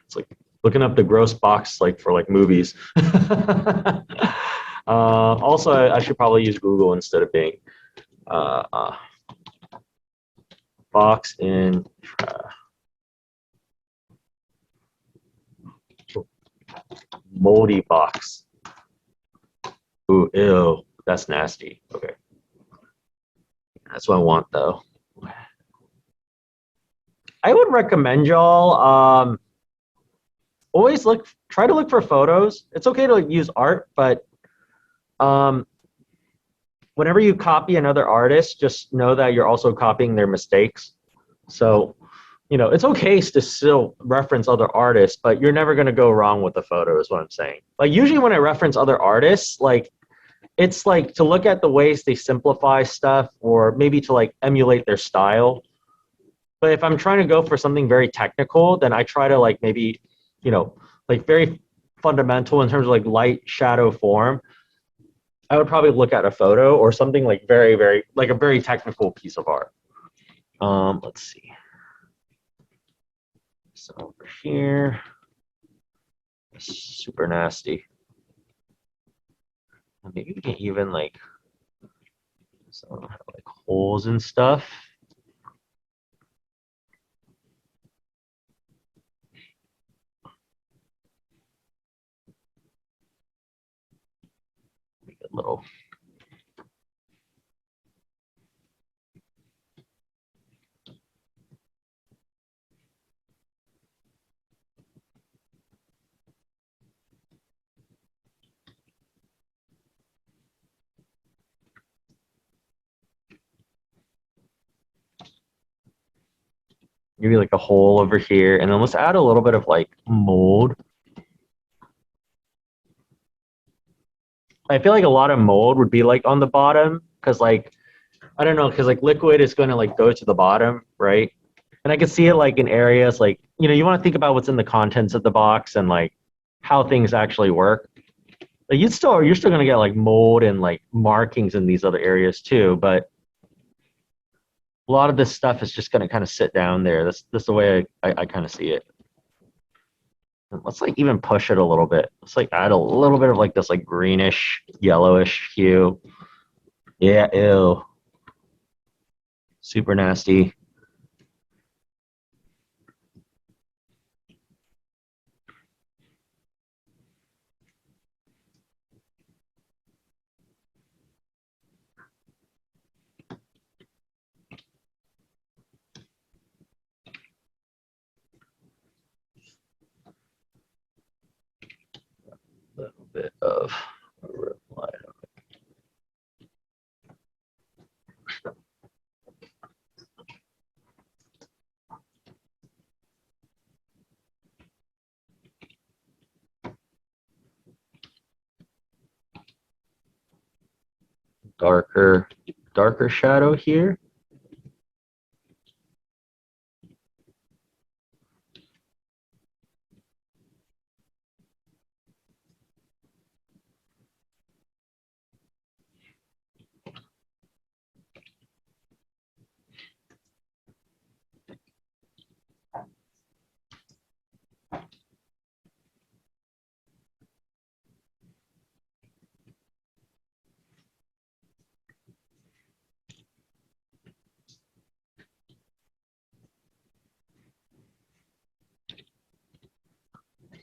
It's like looking up the gross box like for like movies. Also, I should probably use Google instead of Bing. Box in. Moldy box. Ooh, ew, that's nasty. Okay. That's what I want though. I would recommend y'all always try to look for photos. It's okay to use art, but whenever you copy another artist, just know that you're also copying their mistakes. So, it's okay to still reference other artists, but you're never going to go wrong with the photo is what I'm saying. Like usually when I reference other artists, like it's like to look at the ways they simplify stuff or maybe to like emulate their style. But if I'm trying to go for something very technical, then I try to like maybe, like very fundamental in terms of like light, shadow, form. I would probably look at a photo or something like very, very, like a very technical piece of art. Let's see. So over here, super nasty. Maybe we can even like, some have like holes and stuff. Make it a little. Maybe like a hole over here, and then let's add a little bit of like mold. I feel like a lot of mold would be like on the bottom because like I don't know because like liquid is going to like go to the bottom, right? And I can see it like in areas like you want to think about what's in the contents of the box and like how things actually work. Like you're still going to get like mold and like markings in these other areas too, but a lot of this stuff is just going to kind of sit down there. That's the way I kind of see it. Let's like even push it a little bit. Let's like add a little bit of like this like greenish, yellowish hue. Yeah, ew. Super nasty. A little bit of light. Darker shadow here.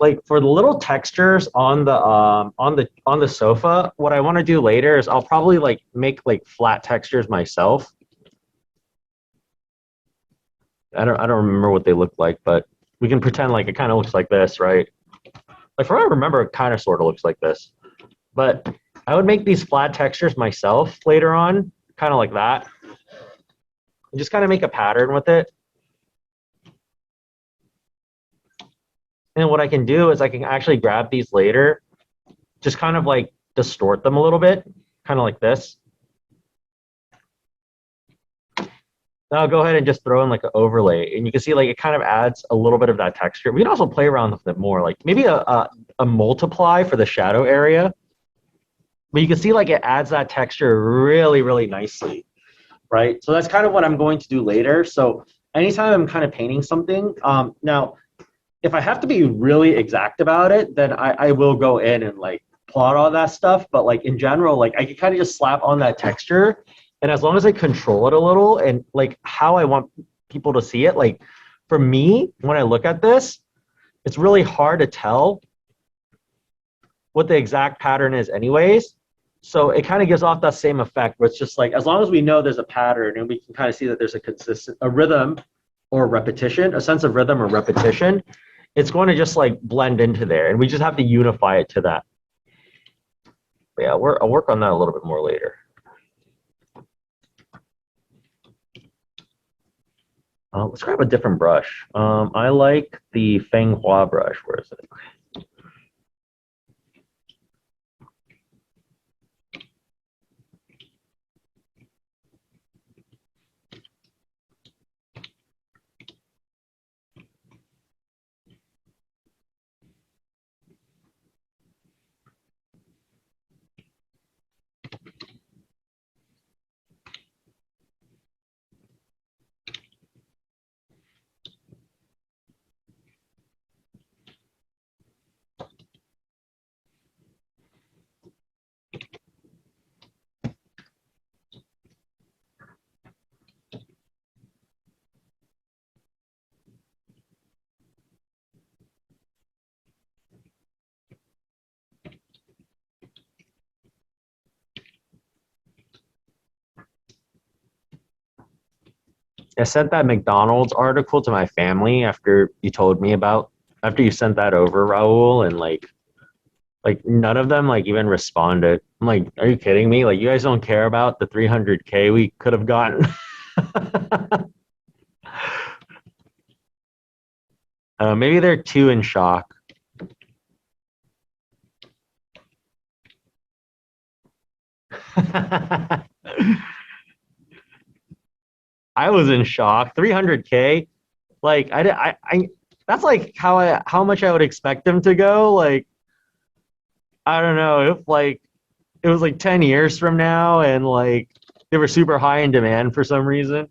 Like for the little textures on the sofa, what I want to do later is I'll probably like make like flat textures myself. I don't remember what they look like, but we can pretend like it kind of looks like this, right? Like from what I remember, it kind of sort of looks like this. But I would make these flat textures myself later on, kind of like that. And just kind of make a pattern with it. And what I can do is I can actually grab these later, just kind of like distort them a little bit, kind of like this. Now I'll go ahead and just throw in like an overlay, and you can see like it kind of adds a little bit of that texture. We can also play around with it more, like maybe a multiply for the shadow area. But you can see like it adds that texture really, really nicely, right? So that's kind of what I'm going to do later. So anytime I'm kind of painting something, now if I have to be really exact about it, then I will go in and like plot all that stuff. But like in general, like I can kind of just slap on that texture. And as long as I control it a little and like how I want people to see it, like for me, when I look at this, it's really hard to tell what the exact pattern is anyways. So it kind of gives off that same effect where it's just like, as long as we know there's a pattern and we can kind of see that there's a rhythm or repetition, a sense of rhythm or repetition, it's going to just like blend into there. And we just have to unify it to that. But yeah, I'll work on that a little bit more later. Let's grab a different brush. I like the Feng Hua brush. Where is it? I sent that McDonald's article to my family after you told me about, after you sent that over, Raul, and like none of them like even responded. I'm like, are you kidding me? Like you guys don't care about the 300K we could have gotten. Maybe they're too in shock. I was in shock. 300K, like that's like how much I would expect them to go. Like I don't know if like it was like 10 years from now and like they were super high in demand for some reason.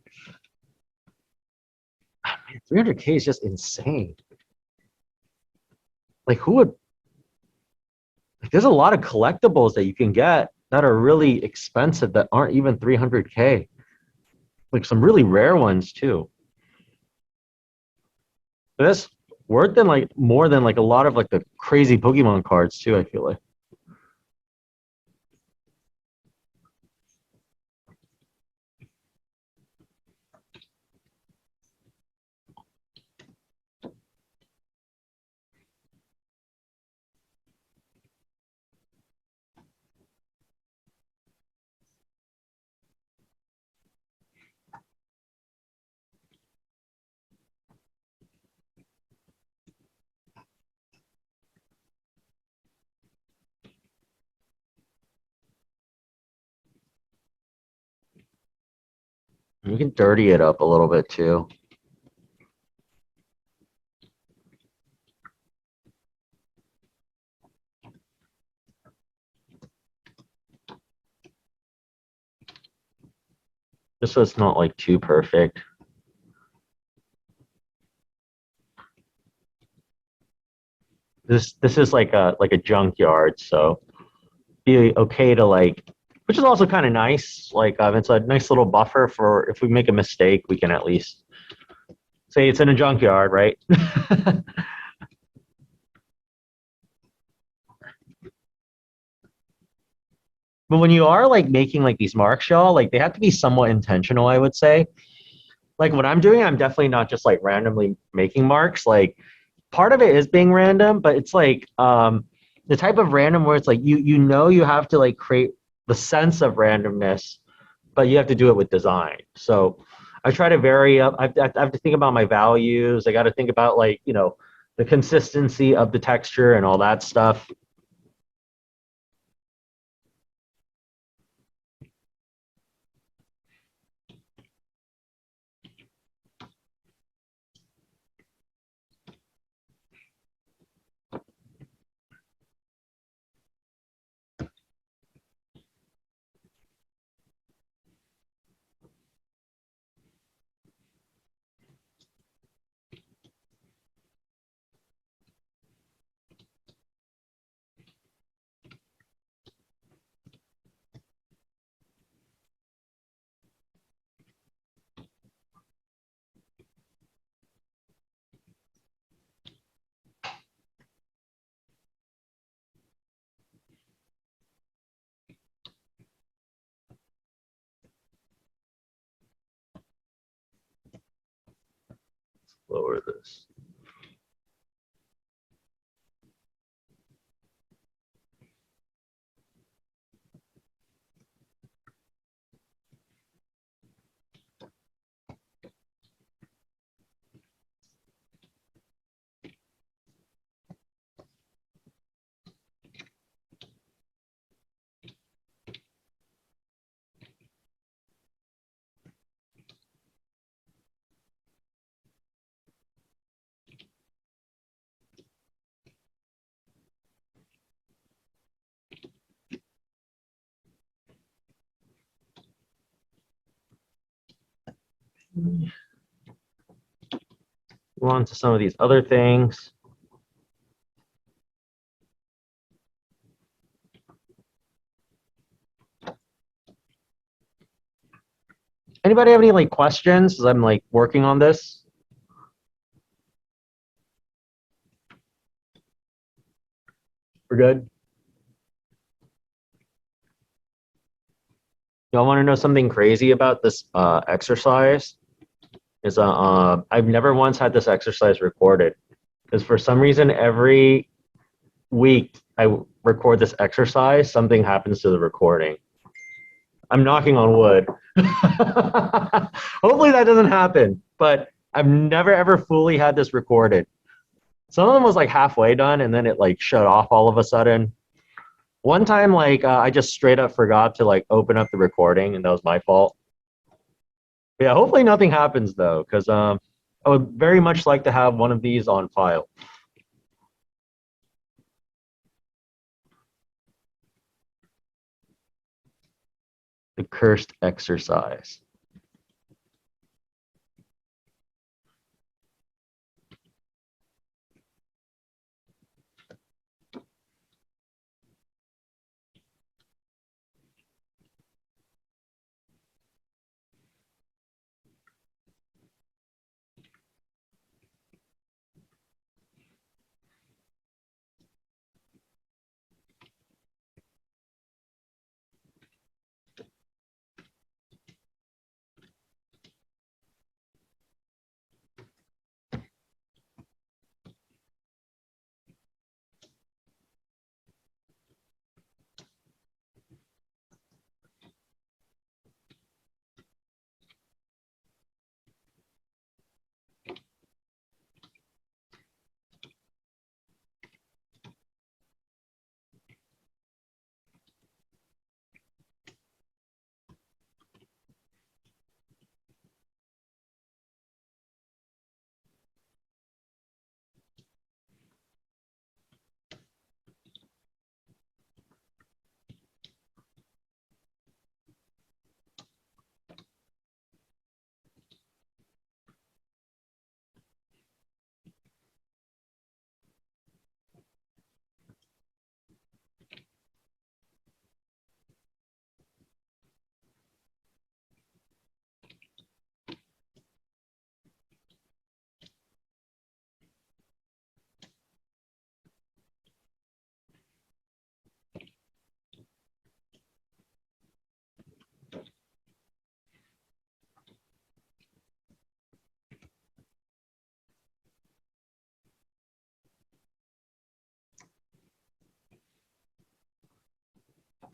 Oh, man, 300K is just insane. like who would, like, there's a lot of collectibles that you can get that are really expensive that aren't even 300K. Like some really rare ones too. But that's worth than like more than like a lot of like the crazy Pokemon cards too, I feel like. You can dirty it up a little bit too. Just so it's not like too perfect. This is like a junkyard, so be okay to like, which is also kind of nice. Like it's a nice little buffer for if we make a mistake, we can at least say it's in a junkyard, right? But when you are like making like these marks, y'all, like they have to be somewhat intentional, I would say. Like what I'm doing, I'm definitely not just like randomly making marks. Like part of it is being random, but it's like the type of random where it's like you know you have to like create the sense of randomness, but you have to do it with design. So I try to vary up. I have to think about my values. I got to think about like the consistency of the texture and all that stuff. Lower this. Go on to some of these other things. Anybody have any like questions as I'm like working on this? We're good. Y'all want to know something crazy about this exercise? Is I've never once had this exercise recorded because for some reason every week I record this exercise, something happens to the recording. I'm knocking on wood. Hopefully that doesn't happen, but I've never ever fully had this recorded. Some of them was like halfway done and then it like shut off all of a sudden. One time, like I just straight up forgot to like open up the recording and that was my fault. Yeah, hopefully nothing happens though, because I would very much like to have one of these on file. The cursed exercise.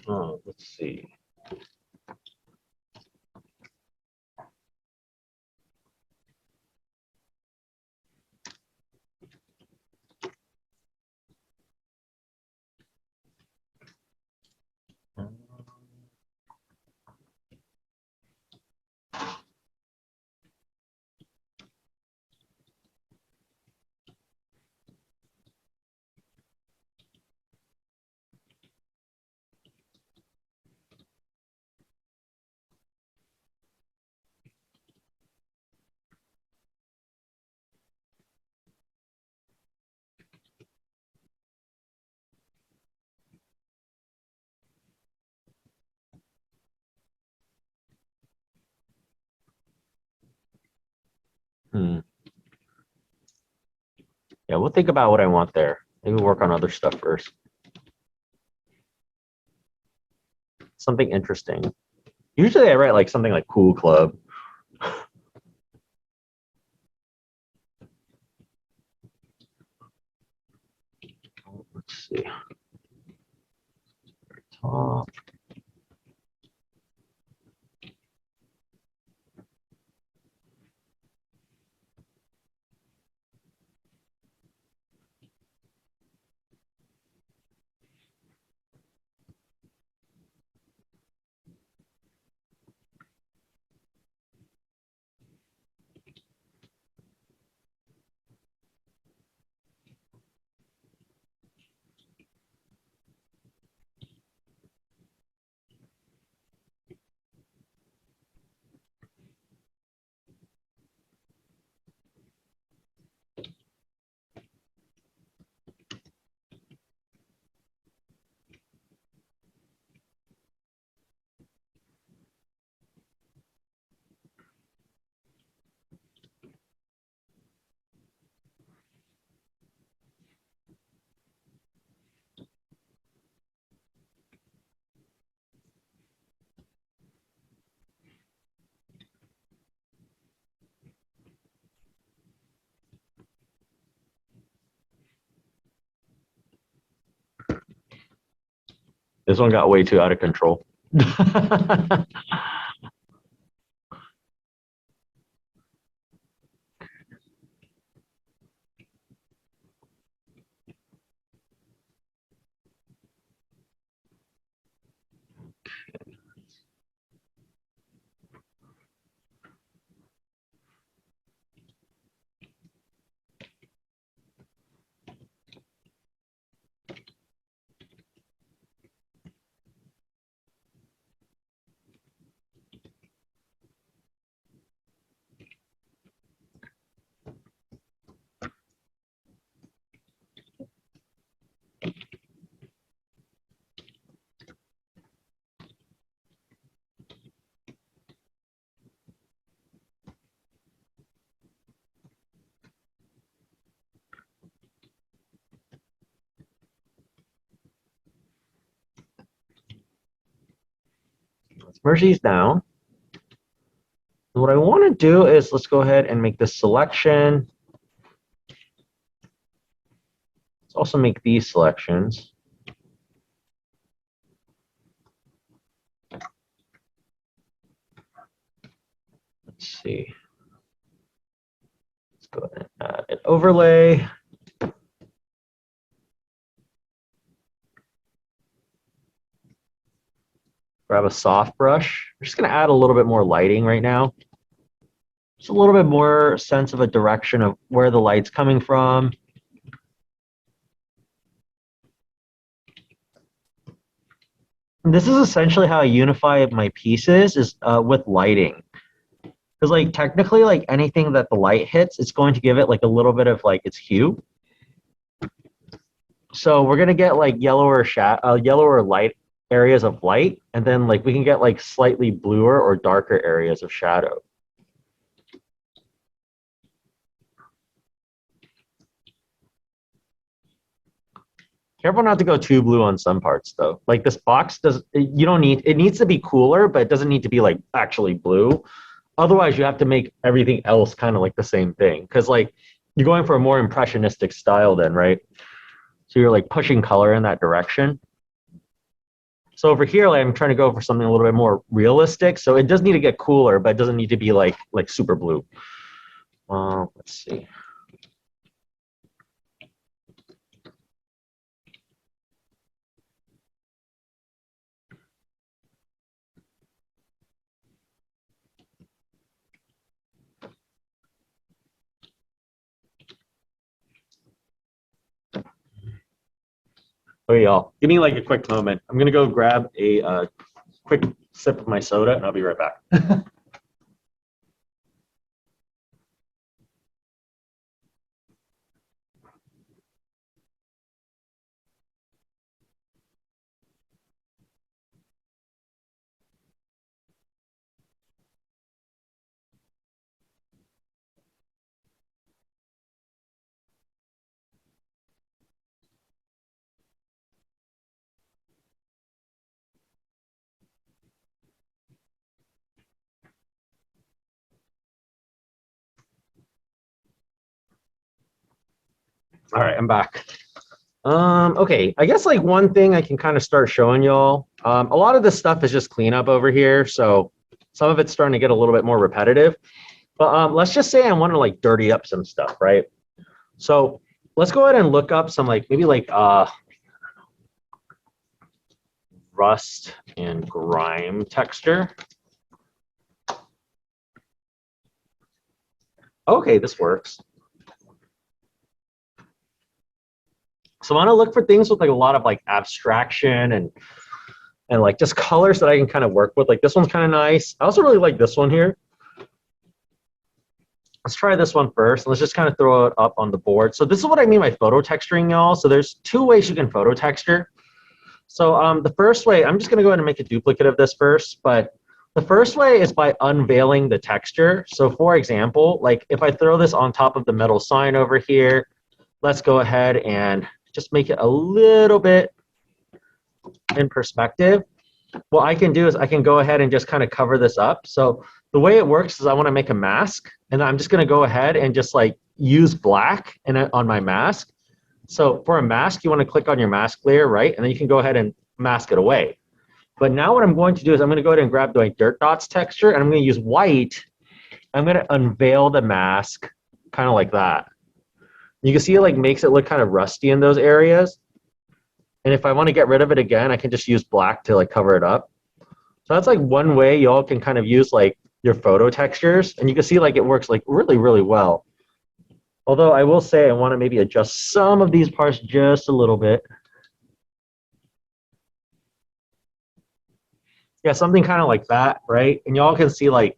Let's see. Yeah, we'll think about what I want there. Maybe work on other stuff first. Something interesting. Usually I write like something like Cool Club. Let's see. Top. This one got way too out of control. Let's merge these down. What I want to do is let's go ahead and make this selection. Let's also make these selections. Let's see. Let's go ahead and add an overlay. Grab a soft brush. I'm just going to add a little bit more lighting right now. Just a little bit more sense of a direction of where the light's coming from. And this is essentially how I unify my pieces is with lighting. Because like technically like anything that the light hits, it's going to give it like a little bit of like its hue. So we're going to get like yellower light areas of light, and then like we can get like slightly bluer or darker areas of shadow. Careful not to go too blue on some parts though. Like this box it needs to be cooler, but it doesn't need to be like actually blue. Otherwise you have to make everything else kind of like the same thing. Because like you're going for a more impressionistic style then, right? So you're like pushing color in that direction. So over here, like, I'm trying to go for something a little bit more realistic. So it does need to get cooler, but it doesn't need to be like super blue. Let's see. Okay, y'all, give me like a quick moment. I'm gonna go grab a quick sip of my soda, and I'll be right back. All right, I'm back. Okay, I guess like one thing I can kind of start showing y'all. A lot of this stuff is just cleanup over here, so some of it's starting to get a little bit more repetitive. But let's just say I want to like dirty up some stuff, right? So let's go ahead and look up some like maybe like rust and grime texture. Okay, this works. So I want to look for things with like a lot of like abstraction and like just colors that I can kind of work with. Like this one's kind of nice. I also really like this one here. Let's try this one first. Let's just kind of throw it up on the board. So this is what I mean by photo texturing, y'all. So there's two ways you can photo texture. So the first way, I'm just going to go ahead and make a duplicate of this first, but the first way is by unveiling the texture. So for example, like if I throw this on top of the metal sign over here, let's go ahead and just make it a little bit in perspective. What I can do is I can go ahead and just kind of cover this up. So the way it works is I want to make a mask, and I'm just going to go ahead and just like use black on my mask. So for a mask, you want to click on your mask layer, right? And then you can go ahead and mask it away. But now what I'm going to do is I'm going to go ahead and grab the dirt dots texture, and I'm going to use white. I'm going to unveil the mask kind of like that. You can see it like makes it look kind of rusty in those areas. And if I want to get rid of it again, I can just use black to like cover it up. So that's like one way y'all can kind of use like your photo textures. And you can see like it works like really, really well. Although I will say I want to maybe adjust some of these parts just a little bit. Yeah, something kind of like that, right? And y'all can see like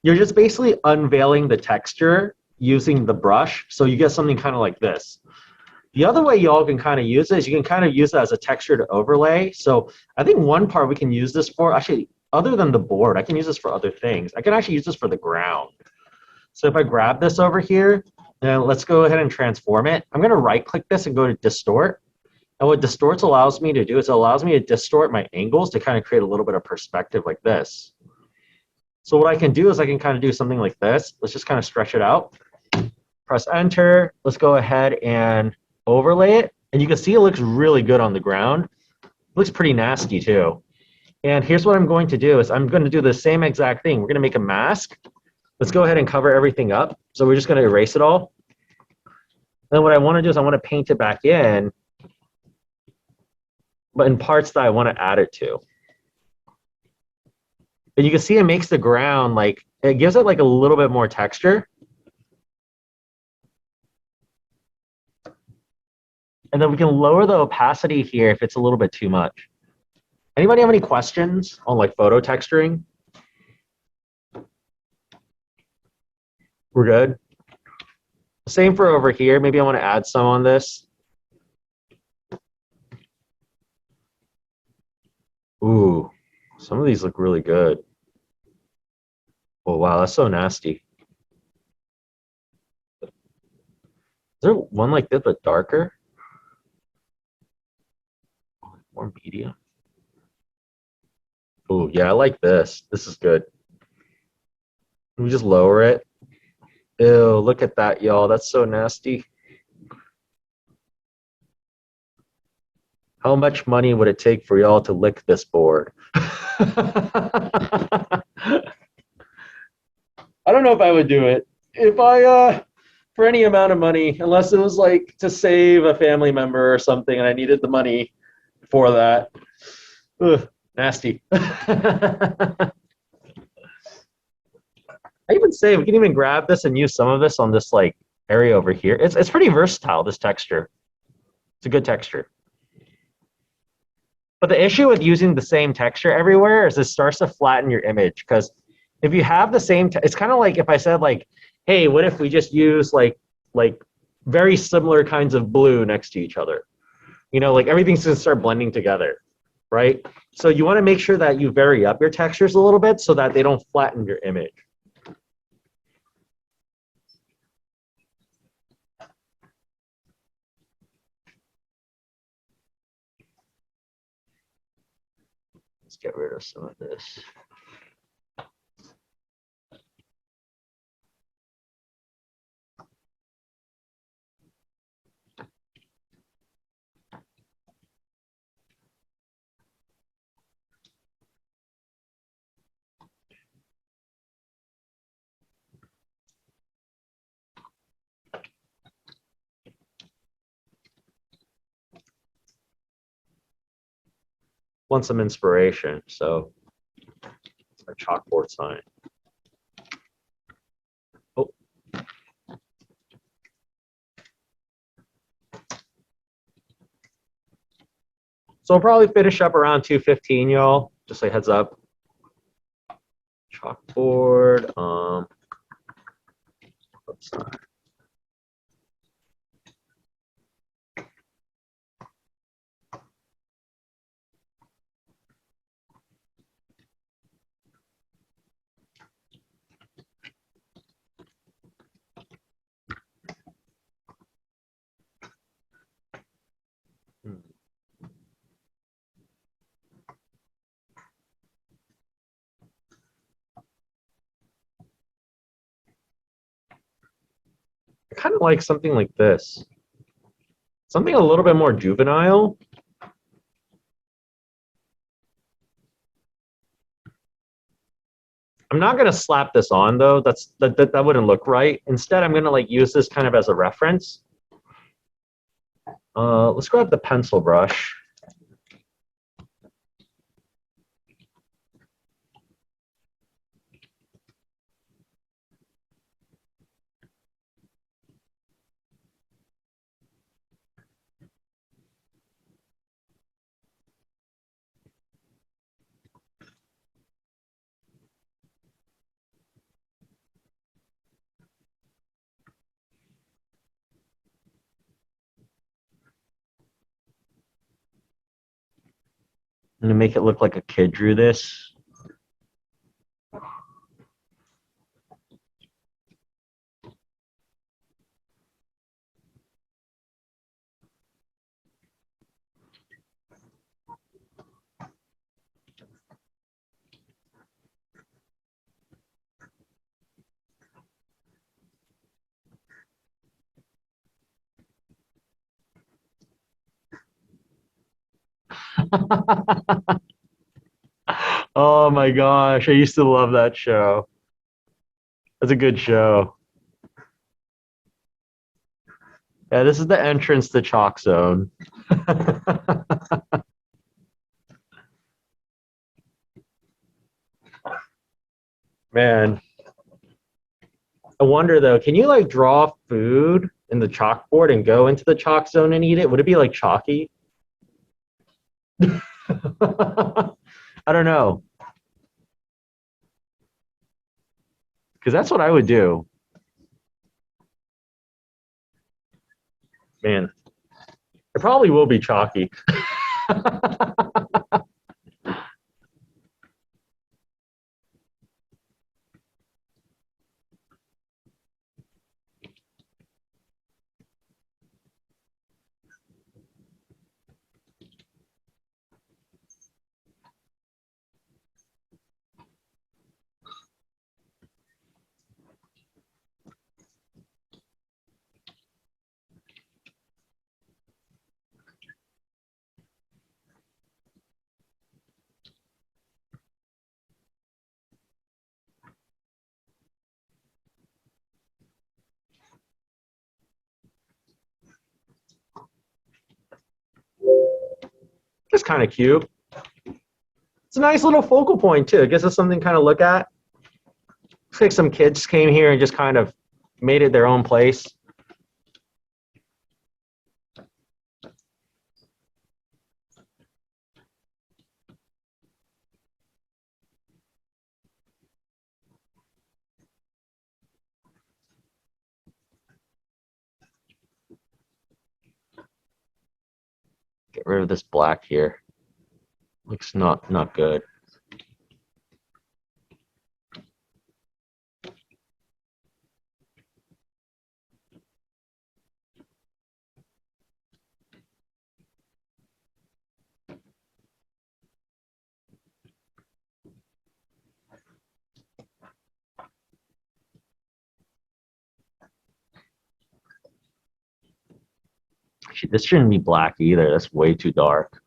you're just basically unveiling the texture using the brush. So you get something kind of like this. The other way y'all can kind of use it is you can kind of use it as a texture to overlay. So I think one part we can use this for, actually, other than the board, I can use this for other things. I can actually use this for the ground. So if I grab this over here, and let's go ahead and transform it. I'm going to right-click this and go to Distort. And what Distorts allows me to do is it allows me to distort my angles to kind of create a little bit of perspective like this. So what I can do is I can kind of do something like this. Let's just kind of stretch it out. Press Enter. Let's go ahead and overlay it. And you can see it looks really good on the ground. It looks pretty nasty too. And here's what I'm going to do is I'm going to do the same exact thing. We're going to make a mask. Let's go ahead and cover everything up. So we're just going to erase it all. Then what I want to do is I want to paint it back in, but in parts that I want to add it to. And you can see it makes the ground like, it gives it like a little bit more texture. And then we can lower the opacity here if it's a little bit too much. Anybody have any questions on like photo texturing? We're good. Same for over here. Maybe I want to add some on this. Ooh, some of these look really good. Oh, wow, that's so nasty. Is there one like this but darker? More medium. Oh, yeah, I like this. This is good. Can we just lower it? Ew, look at that, y'all. That's so nasty. How much money would it take for y'all to lick this board? I don't know if I would do it. If I, for any amount of money, unless it was like to save a family member or something and I needed the money for that. Ugh, nasty. I even say we can even grab this and use some of this on this like area over here. It's pretty versatile, this texture. It's a good texture. But the issue with using the same texture everywhere is it starts to flatten your image, because if you have the same, it's kind of like if I said like, hey, what if we just use like very similar kinds of blue next to each other? You know, like everything's gonna start blending together, right? So you want to make sure that you vary up your textures a little bit so that they don't flatten your image. Let's get rid of some of this. Want some inspiration, so our chalkboard sign. Oh. So I'll probably finish up around 2:15, y'all. Just a heads up. Chalkboard. Oops, sorry. I kind of like something like this. Something a little bit more juvenile. I'm not gonna slap this on though. That wouldn't look right. Instead, I'm gonna like use this kind of as a reference. Let's grab the pencil brush. I'm gonna make it look like a kid drew this. Oh my gosh, I used to love that show. That's a good show. Yeah, this is the entrance to Chalk Zone. Man, I wonder though, can you like draw food in the chalkboard and go into the Chalk Zone and eat it? Would it be like chalky? I don't know. Because that's what I would do. Man, it probably will be chalky. It's kind of cute. It's a nice little focal point too. It gives us something to kind of look at. Looks like some kids came here and just kind of made it their own place. Get rid of this black here. Looks not good. Actually, this shouldn't be black either. That's way too dark.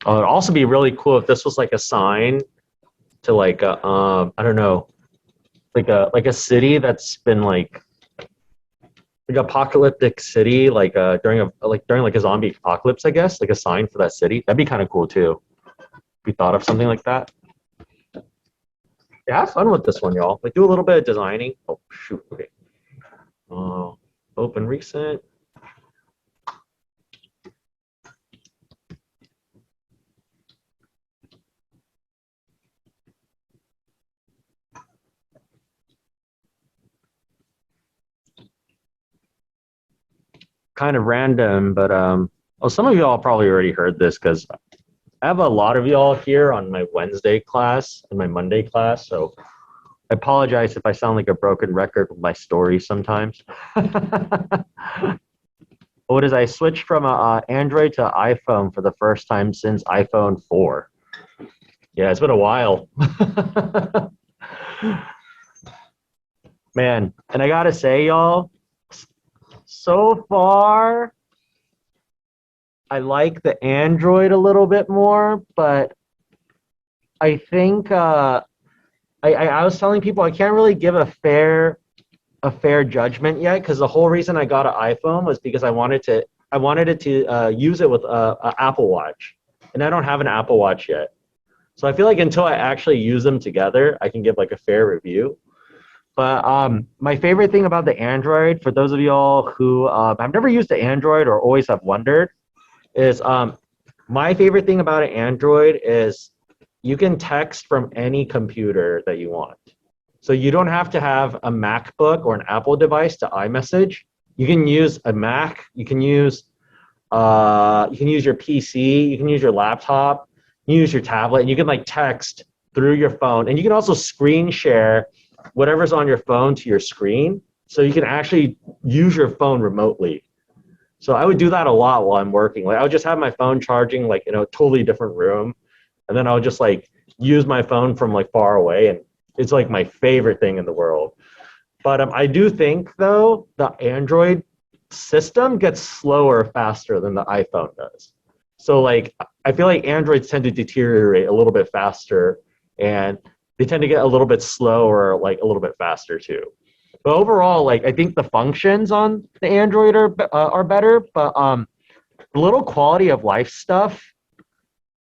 Oh, it'd also be really cool if this was like a sign to like a I don't know, like a city that's been like apocalyptic city, like during a zombie apocalypse, I guess, like a sign for that city. That'd be kind of cool too. If we thought of something like that. Yeah, have fun with this one, y'all. Like do a little bit of designing. Oh shoot, okay. Open recent. Kind of random, but well, some of y'all probably already heard this because I have a lot of y'all here on my Wednesday class and my Monday class, so I apologize if I sound like a broken record with my story sometimes. What is I switched from Android to iPhone for the first time since iPhone 4. Yeah, it's been a while. Man, and I gotta say, y'all, so far, I like the Android a little bit more, but I think I was telling people I can't really give a fair judgment yet because the whole reason I got an iPhone was because I wanted it to use it with a Apple Watch, and I don't have an Apple Watch yet. So I feel like until I actually use them together, I can give like a fair review. But my favorite thing about the Android, for those of y'all who have never used the Android or always have wondered, is my favorite thing about an Android is you can text from any computer that you want. So you don't have to have a MacBook or an Apple device to iMessage. You can use a Mac. You can use your PC. You can use your laptop. You can use your tablet, and you can like text through your phone. And you can also screen share whatever's on your phone to your screen, so you can actually use your phone remotely. So I would do that a lot while I'm working. Like I would just have my phone charging like in a totally different room, and then I would just like use my phone from like far away, and it's like my favorite thing in the world. But I do think though the Android system gets slower faster than the iPhone does. So like I feel like Androids tend to deteriorate a little bit faster, and they tend to get a little bit slower, like a little bit faster too. But overall, like I think the functions on the Android are better, but the little quality of life stuff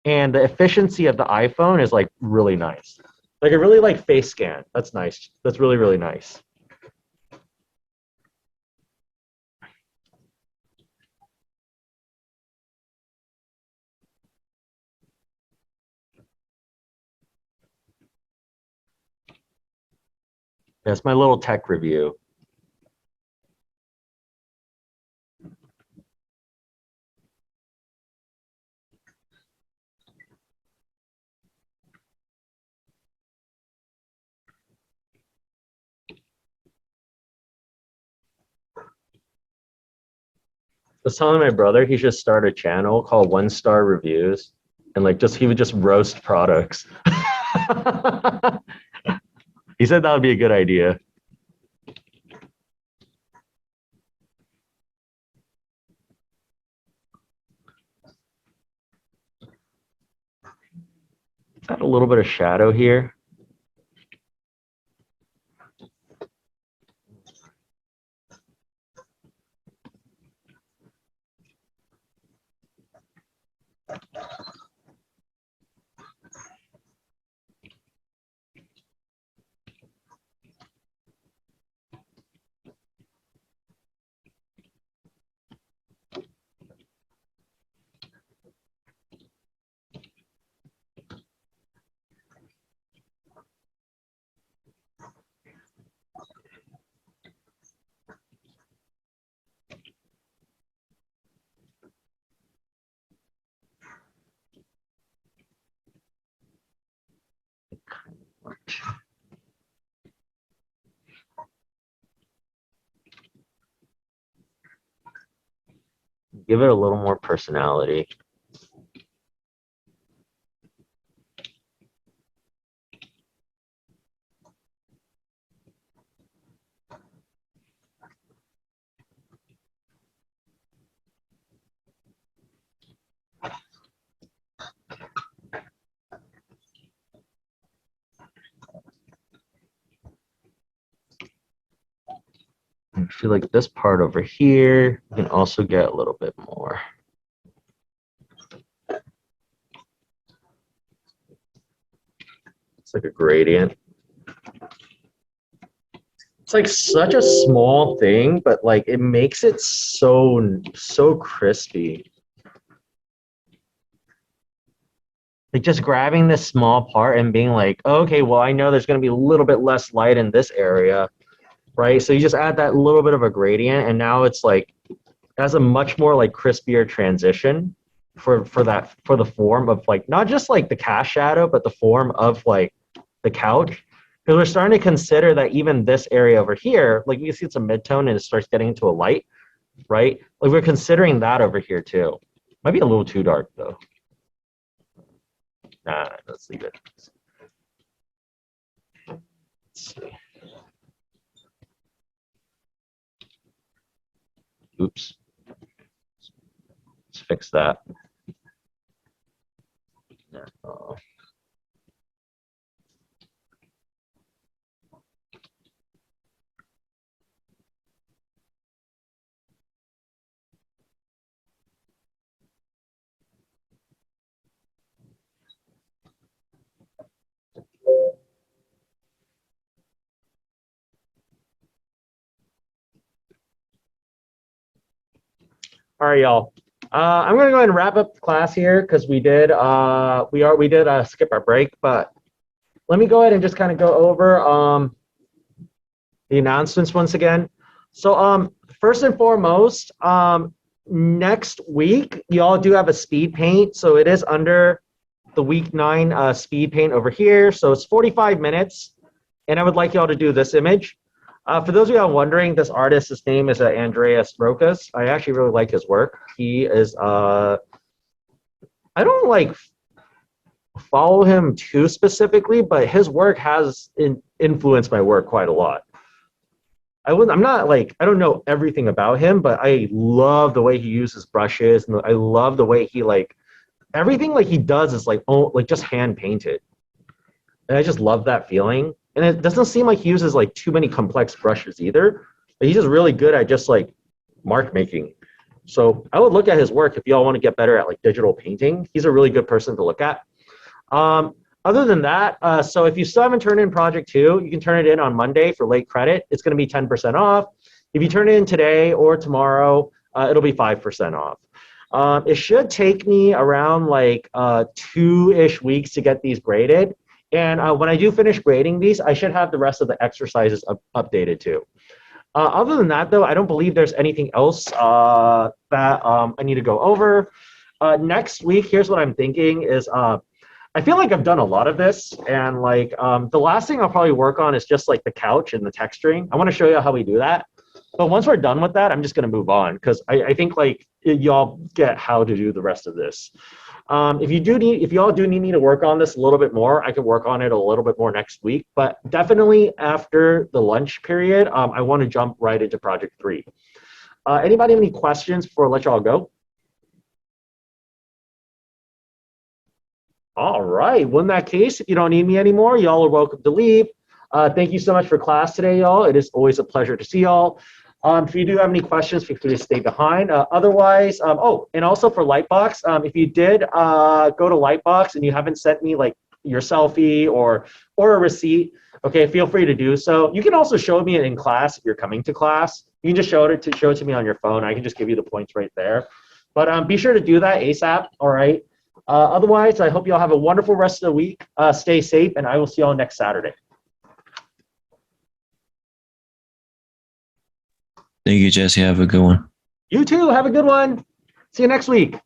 and the efficiency of the iPhone is like really nice. Like I really like face scan. That's nice. That's really really nice. That's my little tech review. I was telling my brother he should start a channel called One Star Reviews. and like he would just roast products. He said that would be a good idea. Add a little bit of shadow here. Give it a little more personality. I feel like this part over here, you can also get a little bit more. It's like a gradient. It's like such a small thing, but like it makes it so crispy. Like just grabbing this small part and being like, okay, well, I know there's going to be a little bit less light in this area, right? So you just add that little bit of a gradient, and now it's like it has a much more like crispier transition for the form of like not just like the cast shadow, but the form of like the couch. Because we're starting to consider that even this area over here, like you can see it's a midtone and it starts getting into a light, right? Like we're considering that over here too. Might be a little too dark though. Nah, let's leave it. Let's see. Oops. Let's fix that. Yeah. All right, y'all. I'm gonna go ahead and wrap up the class here because we did skip our break, but let me go ahead and just kind of go over the announcements once again. So first and foremost, next week y'all do have a speed paint, so it is under the week 9 speed paint over here. So it's 45 minutes, and I would like y'all to do this image. For those of you who are wondering, this artist, his name is Andreas Rokas. I actually really like his work. He is, I don't like follow him too specifically, but his work has influenced my work quite a lot. I'm not like, I don't know everything about him, but I love the way he uses brushes, and I love the way he like, everything like he does is like, oh, like just hand painted. And I just love that feeling. And it doesn't seem like he uses like too many complex brushes either. But he's just really good at just like mark making. So I would look at his work if y'all want to get better at like digital painting. He's a really good person to look at. Other than that, so if you still haven't turned in project 2, you can turn it in on Monday for late credit. It's going to be 10% off. If you turn it in today or tomorrow, it'll be 5% off. It should take me around like 2-ish weeks to get these graded. And when I do finish grading these, I should have the rest of the exercises updated too. Other than that, though, I don't believe there's anything else that I need to go over. Next week, here's what I'm thinking is I feel like I've done a lot of this. And like the last thing I'll probably work on is just like the couch and the texturing. I want to show you how we do that. But once we're done with that, I'm just going to move on because I think like y'all get how to do the rest of this. If y'all do need me to work on this a little bit more, I can work on it a little bit more next week. But definitely after the lunch period, I want to jump right into project 3. Anybody have any questions before I let y'all go? All right. Well, in that case, if you don't need me anymore, y'all are welcome to leave. Thank you so much for class today, y'all. It is always a pleasure to see y'all. If you do have any questions, feel free to stay behind. Otherwise, and also for Lightbox, if you did go to Lightbox and you haven't sent me like your selfie or a receipt, okay, feel free to do so. You can also show me it in class if you're coming to class. You can just show it to me on your phone. I can just give you the points right there. But be sure to do that ASAP. All right. Otherwise, I hope y'all have a wonderful rest of the week. Stay safe, and I will see y'all next Saturday. Thank you, Jesse. Have a good one. You too. Have a good one. See you next week.